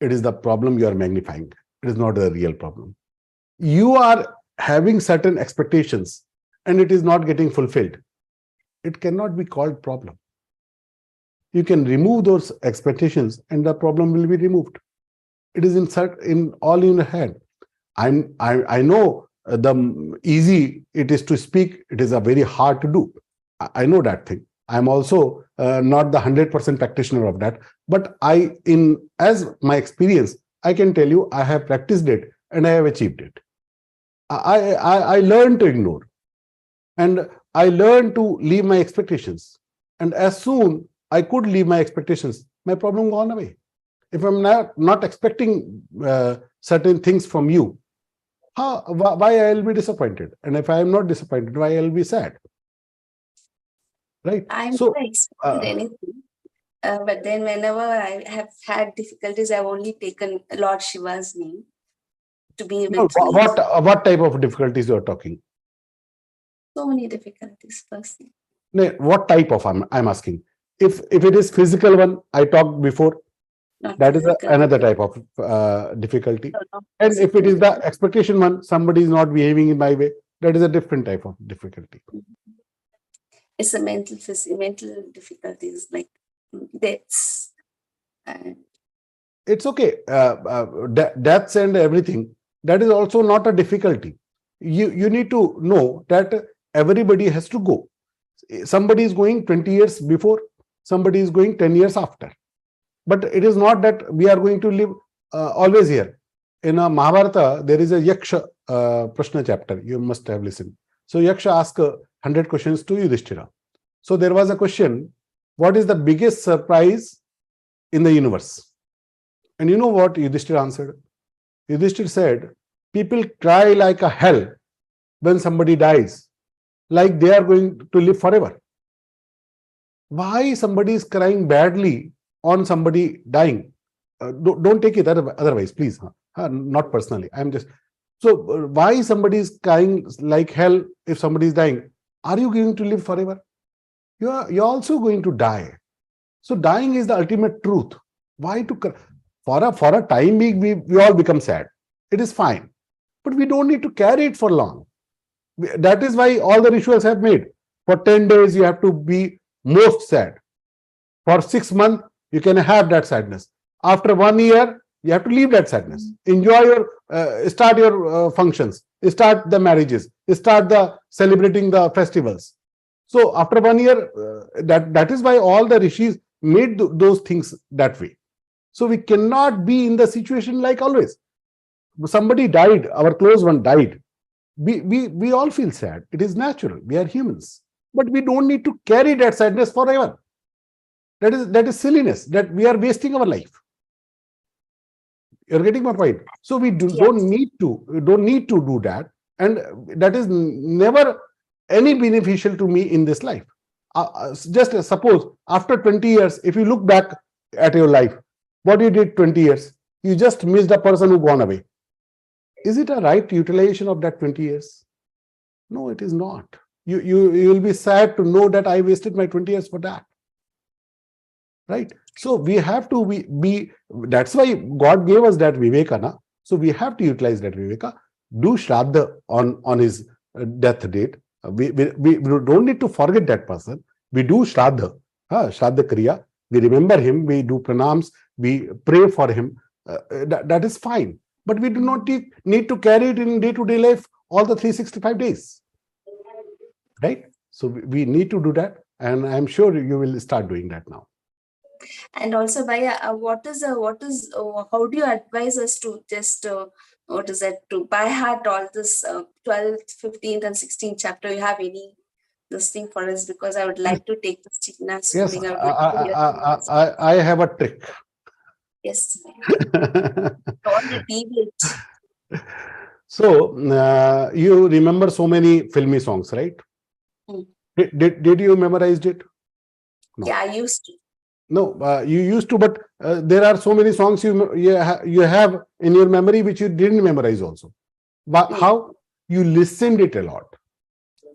It is the problem you are magnifying. It is not a real problem. You are having certain expectations and it is not getting fulfilled. It cannot be called problem. You can remove those expectations and the problem will be removed. It is in all in your head. I know the easy it is to speak, it is a very hard to do. I know that thing. I'm also not the 100% practitioner of that, but as my experience, I can tell you I have practiced it and I have achieved it. I learned to ignore, and I learned to leave my expectations. And as soon I could leave my expectations, my problem gone away. If I'm not expecting certain things from you, why I'll be disappointed? And if I am not disappointed, why I'll be sad? Right? I'm So, not expected anything. But then whenever I have had difficulties, I've only taken Lord Shiva's name to be with me. what type of difficulties you are talking? So many difficulties, personally. No, what type of I'm asking? If it is physical one, I talked before. Not That is physical. another type of difficulty. No, And if it is the expectation one, somebody is not behaving in my way, that is a different type of difficulty. It's a mental difficulties like deaths. And It's okay. Deaths and everything, that is also not a difficulty. You need to know that everybody has to go. Somebody is going 20 years before, somebody is going 10 years after. But it is not that we are going to live always here. In a Mahabharata, there is a Yaksha Prashna chapter. You must have listened. So Yaksha asked 100 questions to Yudhishthira. So there was a question, what is the biggest surprise in the universe? And you know what Yudhishthira answered? Yudhishthira said, people cry like a hell when somebody dies, like they are going to live forever. Why somebody is crying badly on somebody dying? Don't take it otherwise, please. Not personally. I'm just... So why somebody is crying like hell if somebody is dying? Are you going to live forever? You're also going to die. So dying is the ultimate truth. Why to cry? For a time being, we all become sad. It is fine. But we don't need to carry it for long. That is why all the rituals have made. For 10 days, you have to be most sad. For 6 months, you can have that sadness. After 1 year, you have to leave that sadness. Enjoy your, start your functions, start the marriages, start the celebrating the festivals. So after 1 year, that is why all the rishis made those things that way. So we cannot be in the situation like always. Somebody died, our close one died. We all feel sad. It is natural. We are humans. But we don't need to carry that sadness forever. That is silliness, that we are wasting our life. You're getting my point. So we don't need to do that. And that is never any beneficial to me in this life. Just suppose after 20 years, if you look back at your life, what you did 20 years, you just missed a person who gone away. Is it a right utilization of that 20 years? No, it is not. You will be sad to know that I wasted my 20 years for that. Right? So we have to be that's why God gave us that Viveka. Na? So we have to utilize that Viveka, do Shraddha on his death date. We don't need to forget that person. We do Shraddha, Shraddha Kriya. We remember him, we do pranams, we pray for him. That is fine. But we do not need to carry it in day-to-day life all the 365 days. Right? So we need to do that. And I'm sure you will start doing that now. And also, Bhaiya, how do you advise us to just, to by heart all this 12th, 15th and 16th chapter? You have any this thing for us? Because I would like to take this Chiknas. Yes, I have a trick. Yes. On the TV. So, you remember so many filmy songs, right? Did you memorize it? No. Yeah, I used to. No, you used to, but there are so many songs you have in your memory which you didn't memorize also. But how? You listened it a lot.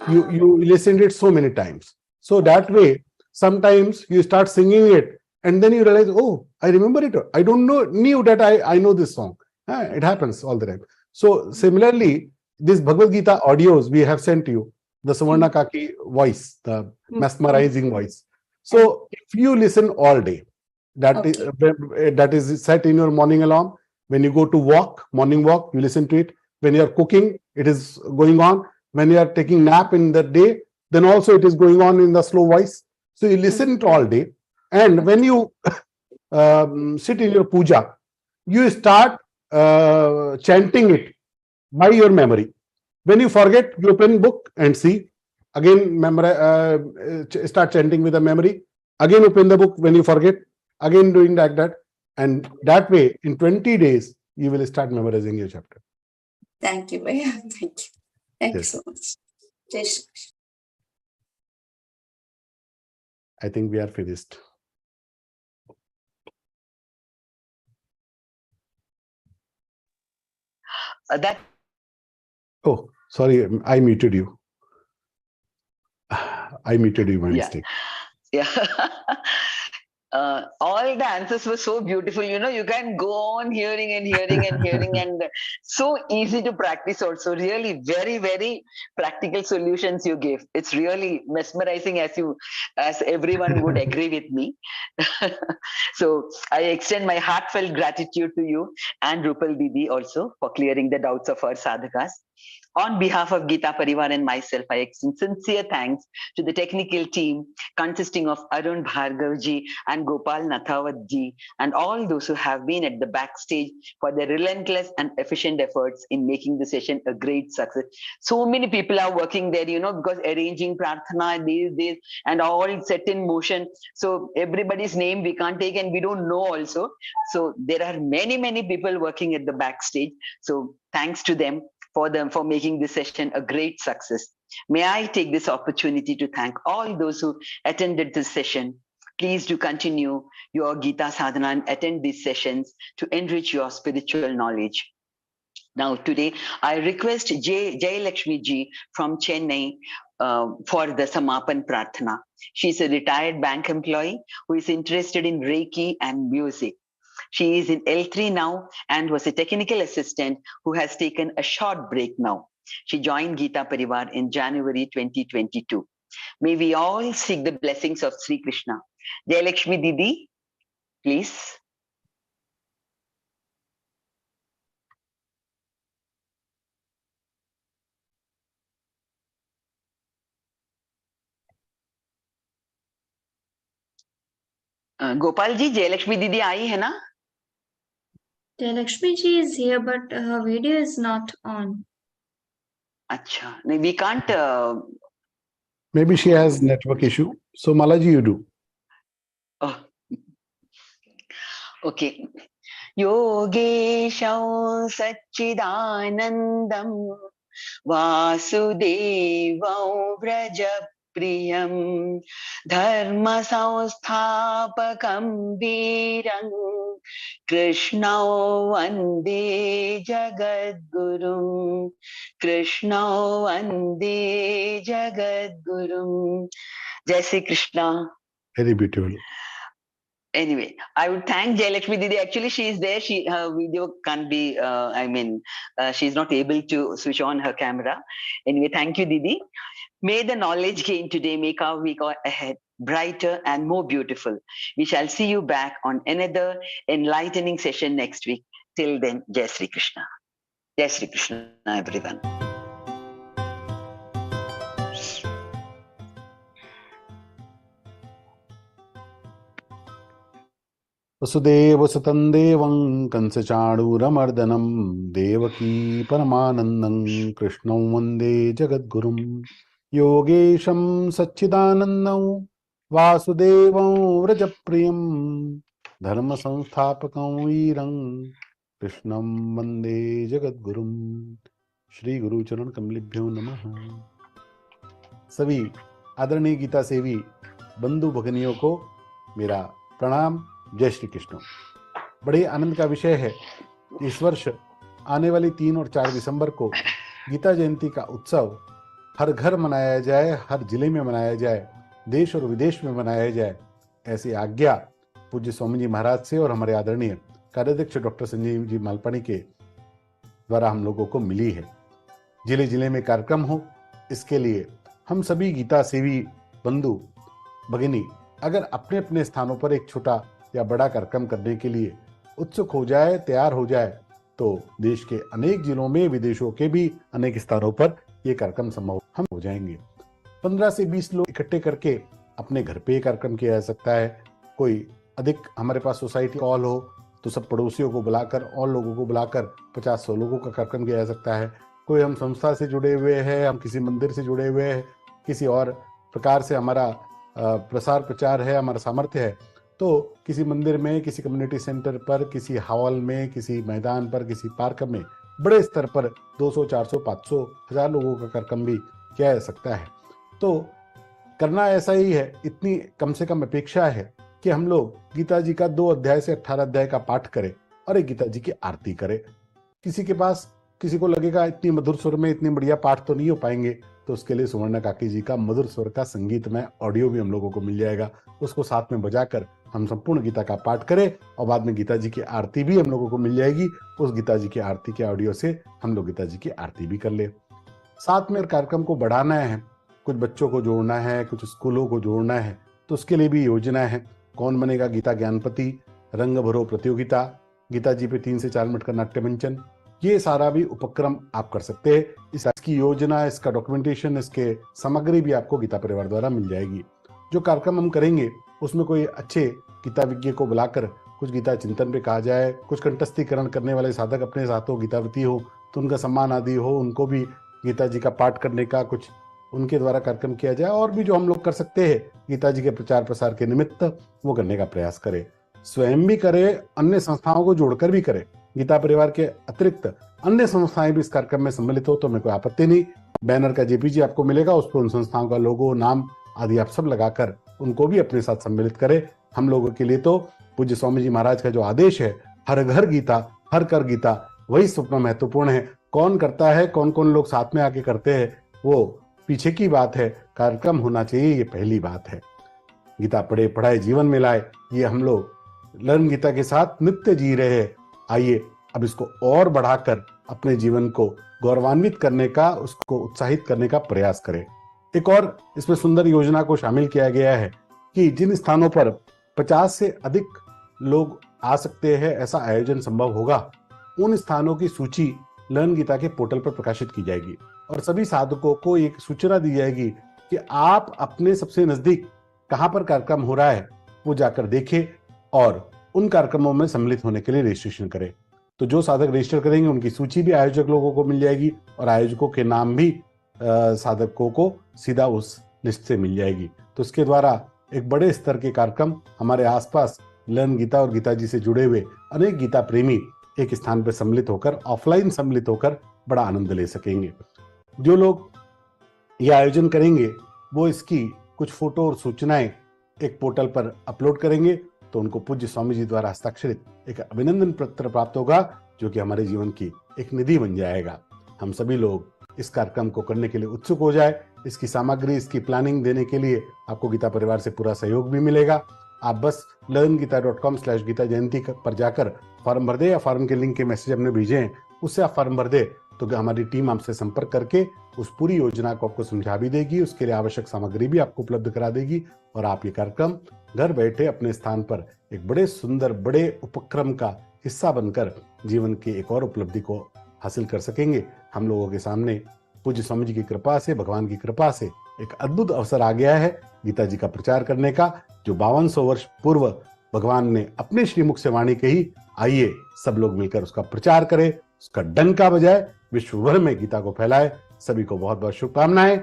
You listened it so many times. So that way, sometimes you start singing it and then you realize, oh, I remember it. I don't knew that I know this song. It happens all the time. So similarly, this Bhagavad-Gītā audios we have sent you, the Savarna Kaki voice, the mesmerizing voice. So if you listen all day, that is set in your morning alarm. When you go to walk, morning walk, you listen to it. When you are cooking, it is going on. When you are taking nap in the day, then also it is going on in the slow voice. So you listen to all day. And when you sit in your puja, you start chanting it by your memory. When you forget, you open book and see. again start chanting with the memory, again open the book when you forget, again doing like that, and that way in 20 days you will start memorizing your chapter. Thank you, Bhaiya. Thank you. Thank you Yes. so much. Jai Shri Krishna. I think we are finished. That Oh, sorry, I muted you. I muted you by Yeah. mistake. Yeah. All the answers were so beautiful. You can go on hearing and hearing and hearing, and so easy to practice also. Really, very, very practical solutions you gave. It's really mesmerizing, as everyone would agree with me. So I extend my heartfelt gratitude to you and Rupal Didi also for clearing the doubts of our sadhakas. On behalf of Geeta Parivar and myself, I extend sincere thanks to the technical team consisting of Arun Bhargavji and Gopal Nathawatji and all those who have been at the backstage for their relentless and efficient efforts in making the session a great success. So many people are working there, because arranging prarthana these days and all set in motion. So everybody's name we can't take and we don't know also. So there are many, many people working at the backstage. So thanks to them for making this session a great success. May I take this opportunity to thank all those who attended this session. Please do continue your Geeta sadhana and attend these sessions to enrich your spiritual knowledge. Now today, I request Jayalakshmi ji from Chennai for the Samapan Prarthana. She's a retired bank employee who is interested in Reiki and music. She is in L3 now and was a technical assistant who has taken a short break now. She joined Geeta Parivar in January 2022. May we all seek the blessings of Sri Krishna. Jayalakshmi Didi, please. Gopal ji, Jayalakshmi Didi aayi hai na? Jayalakshmi ji is here, but her video is not on. Acha, we can't. Maybe she has network issue. So Malaji, you do. Oh. Okay. Yogesham Satchidanandam Vasudevam Vrajapriyam Dharma Samsthapakam Veeram Krishna Vande Jagadgurum Krishna Vande Jagadgurum. Jai Shri Krishna. Very beautiful. Anyway, I would thank Jayalakshmi Didi. Actually, she is there. Her video can't be, she's not able to switch on her camera. Anyway, thank you, Didi. May the knowledge gained today make our week ahead brighter and more beautiful. We shall see you back on another enlightening session next week. Till then, Jai Shri Krishna. Jai Shri Krishna, everyone. वसुदेवसुतं देवं कंसचाणूरमर्दनं देवकी परमानन्दं कृष्णं वन्दे जगद्गुरुं योगेशं सच्चिदानन्दं वासुदेवं व्रजप्रियं धर्मसंस्थापकं वीरं कृष्णं वन्दे जगद्गुरुं। श्री गुरु चरण कमलेभ्यो नमः। सभी आदरणीय गीता सेवी बंधु भगिनियों को मेरा प्रणाम। जय श्री कृष्ण। बड़े आनंद का विषय है। इस वर्ष आने वाली 3 और 4 दिसंबर को गीता जयंती का उत्सव हर घर मनाया जाए, हर जिले में मनाया जाए, देश और विदेश में मनाया जाए, ऐसी आज्ञा पूज्य स्वामी जी महाराज से और हमारे आदरणीय कार्याध्यक्ष डॉक्टर संजीव जी मालपानी के द्वारा हम लोगों को मिली है। जिले जिले में कार्यक्रम हो, इसके लिए हम सभी गीता सेवी बंधु भगिनी अगर अपने अपने स्थानों पर एक छोटा या बड़ा कार्यक्रम करने के लिए उत्सुक हो जाए, तैयार हो जाए, तो देश के अनेक जिलों में, विदेशों के भी अनेक स्थानों पर ये कार्यक्रम संभव हम हो जाएंगे। 15 से 20 लोग इकट्ठे करके अपने घर पे कार्यक्रम किया जा सकता है। कोई अधिक हमारे पास सोसाइटी हॉल हो तो सब पड़ोसियों को बुलाकर और लोगों को बुलाकर 50-100 लोगों का कार्यक्रम किया जा सकता है। कोई हम संस्था से जुड़े हुए हैं, हम किसी मंदिर से जुड़े हुए हैं, किसी और प्रकार से हमारा प्रसार प्रचार है, हमारा सामर्थ्य है, तो किसी मंदिर में, किसी कम्युनिटी सेंटर पर, किसी हॉल में, किसी मैदान पर, किसी पार्क में बड़े स्तर पर 200, 400, 500, 1000 लोगों का कार्यक्रम भी किया जा सकता है। तो करना ऐसा ही है, इतनी कम से कम अपेक्षा है कि हम लोग गीता जी का 2 अध्याय से 18 अध्याय का पाठ करें और एक गीता जी की आरती करें। किसी के पास, किसी को लगेगा इतनी मधुर स्वर में इतनी बढ़िया पाठ तो नहीं हो पाएंगे, तो उसके लिए सुवर्ण काकी जी का मधुर स्वर का संगीतमय ऑडियो भी हम लोगों को मिल जाएगा। उसको साथ में बजाकर हम संपूर्ण गीता का पाठ करें और बाद में गीता जी की आरती भी हम लोगों को मिल जाएगी। उस गीता जी की आरती के ऑडियो से हम लोग गीता जी की आरती भी कर ले। साथ में कार्यक्रम को बढ़ाना है, कुछ बच्चों को जोड़ना है, कुछ स्कूलों को जोड़ना है, तो उसके लिए भी योजना है। कौन बनेगा गीता ज्ञानपति, रंग भरो प्रतियोगिता, गीता जी पे 3 से 4 मिनट का नाट्य मंचन, ये सारा भी उपक्रम आप कर सकते हैं। इसकी योजना, इसका डॉक्यूमेंटेशन, इसके सामग्री भी आपको गीता परिवार द्वारा मिल जाएगी। जो कार्यक्रम हम करेंगे उसमें कोई अच्छे गीता विज्ञ को बुलाकर कुछ गीता चिंतन पे कहा जाए, कुछ कंठस्थीकरण करने वाले साधक अपने साथ हो, गीतावती हो तो उनका सम्मान आदि हो, उनको भी गीता जी का पाठ करने का कुछ उनके द्वारा कार्यक्रम किया जाए। और भी जो हम लोग कर सकते हैं गीता जी के प्रचार प्रसार के निमित्त, वो करने का प्रयास करें। स्वयं भी करें, अन्य संस्थाओं को जोड़कर भी करें। गीता परिवार के अतिरिक्त अन्य संस्थाएं भी इस कार्यक्रम में सम्मिलित हो तो हमें कोई आपत्ति नहीं। बैनर का जेपीजी आपको मिलेगा, उस पर उन संस्थाओं का लोगो, नाम आदि आप सब लगाकर उनको भी अपने साथ सम्मिलित करें। हम लोगों के लिए तो पूज्य स्वामी जी महाराज का जो आदेश है, हर घर गीता, हर कर गीता, वही स्वप्न महत्वपूर्ण है। कौन करता है, कौन कौन लोग साथ में आके करते हैं, वो पीछे की बात है। कार्यक्रम होना चाहिए, ये पहली बात है। गीता पढ़े पढ़ाए जीवन में लाए, ये हम लोग लर्न गीता के साथ नित्य जी रहे हैं। आइए अब इसको और बढ़ाकर अपने जीवन को गौरवान्वित करने का, उसको उत्साहित करने का प्रयास करें। एक और इसमें सुंदर योजना को शामिल किया गया है कि जिन स्थानों पर 50 से अधिक लोग आ सकते हैं, ऐसा आयोजन संभव होगा, उन स्थानों की सूची लर्न गीता के पोर्टल पर प्रकाशित की जाएगी और सभी साधकों को एक सूचना दी जाएगी कि आप अपने सबसे नजदीक कहां पर कार्यक्रम हो रहा है वो जाकर देखें और उन कार्यक्रमों में सम्मिलित होने के लिए रजिस्ट्रेशन करें। तो जो साधक रजिस्टर करेंगे उनकी सूची भी आयोजक लोगों को मिल जाएगी और आयोजकों के नाम भी साधकों को सीधा उस लिस्ट से मिल जाएगी। तो इसके द्वारा एक बड़े स्तर के कार्यक्रम हमारे आसपास लर्न गीता और गीता जी से जुड़े हुए अनेक गीता प्रेमी एक स्थान पर सम्मिलित होकर, ऑफलाइन सम्मिलित होकर बड़ा आनंद ले सकेंगे। जो लोग ये आयोजन करेंगे वो इसकी कुछ फोटो और सूचनाएं एक पोर्टल पर अपलोड करेंगे तो उनको पूज्य स्वामी जी द्वारा हस्ताक्षरित एक अभिनंदन पत्र प्राप्त होगा, जो कि हमारे जीवन की एक निधि बन जाएगा। हम सभी लोग इस कार्यक्रम को करने के लिए उत्सुक हो जाए। इसकी सामग्री, इसकी प्लानिंग देने के लिए आपको गीता परिवार से पूरा सहयोग भी मिलेगा। आप बस learngita.com/गीता जयंती पर जाकर फॉर्म भर दे, या फॉर्म के लिंक के मैसेज हमने भेजे हैं उससे आप फॉर्म भर दे तो हमारी टीम आपसे संपर्क करके उस पूरी योजना को आपको समझा भी देगी, उसके लिए आवश्यक सामग्री भी आपको उपलब्ध करा देगी और आप ये कार्यक्रम घर बैठे अपने स्थान पर एक बड़े सुंदर, बड़े उपक्रम का हिस्सा बनकर जीवन की एक और उपलब्धि को हासिल कर सकेंगे। हम लोगों के सामने पूज्य स्वामी जी की कृपा से, भगवान की कृपा से एक अद्भुत अवसर आ गया है गीता जी का प्रचार करने का, जो 5200 वर्ष पूर्व भगवान ने अपने श्रीमुख से वाणी कही। आइए सब लोग मिलकर उसका प्रचार करें, उसका डंका बजाए, विश्व भर में गीता को फैलाए। सभी को बहुत बहुत शुभकामनाएं।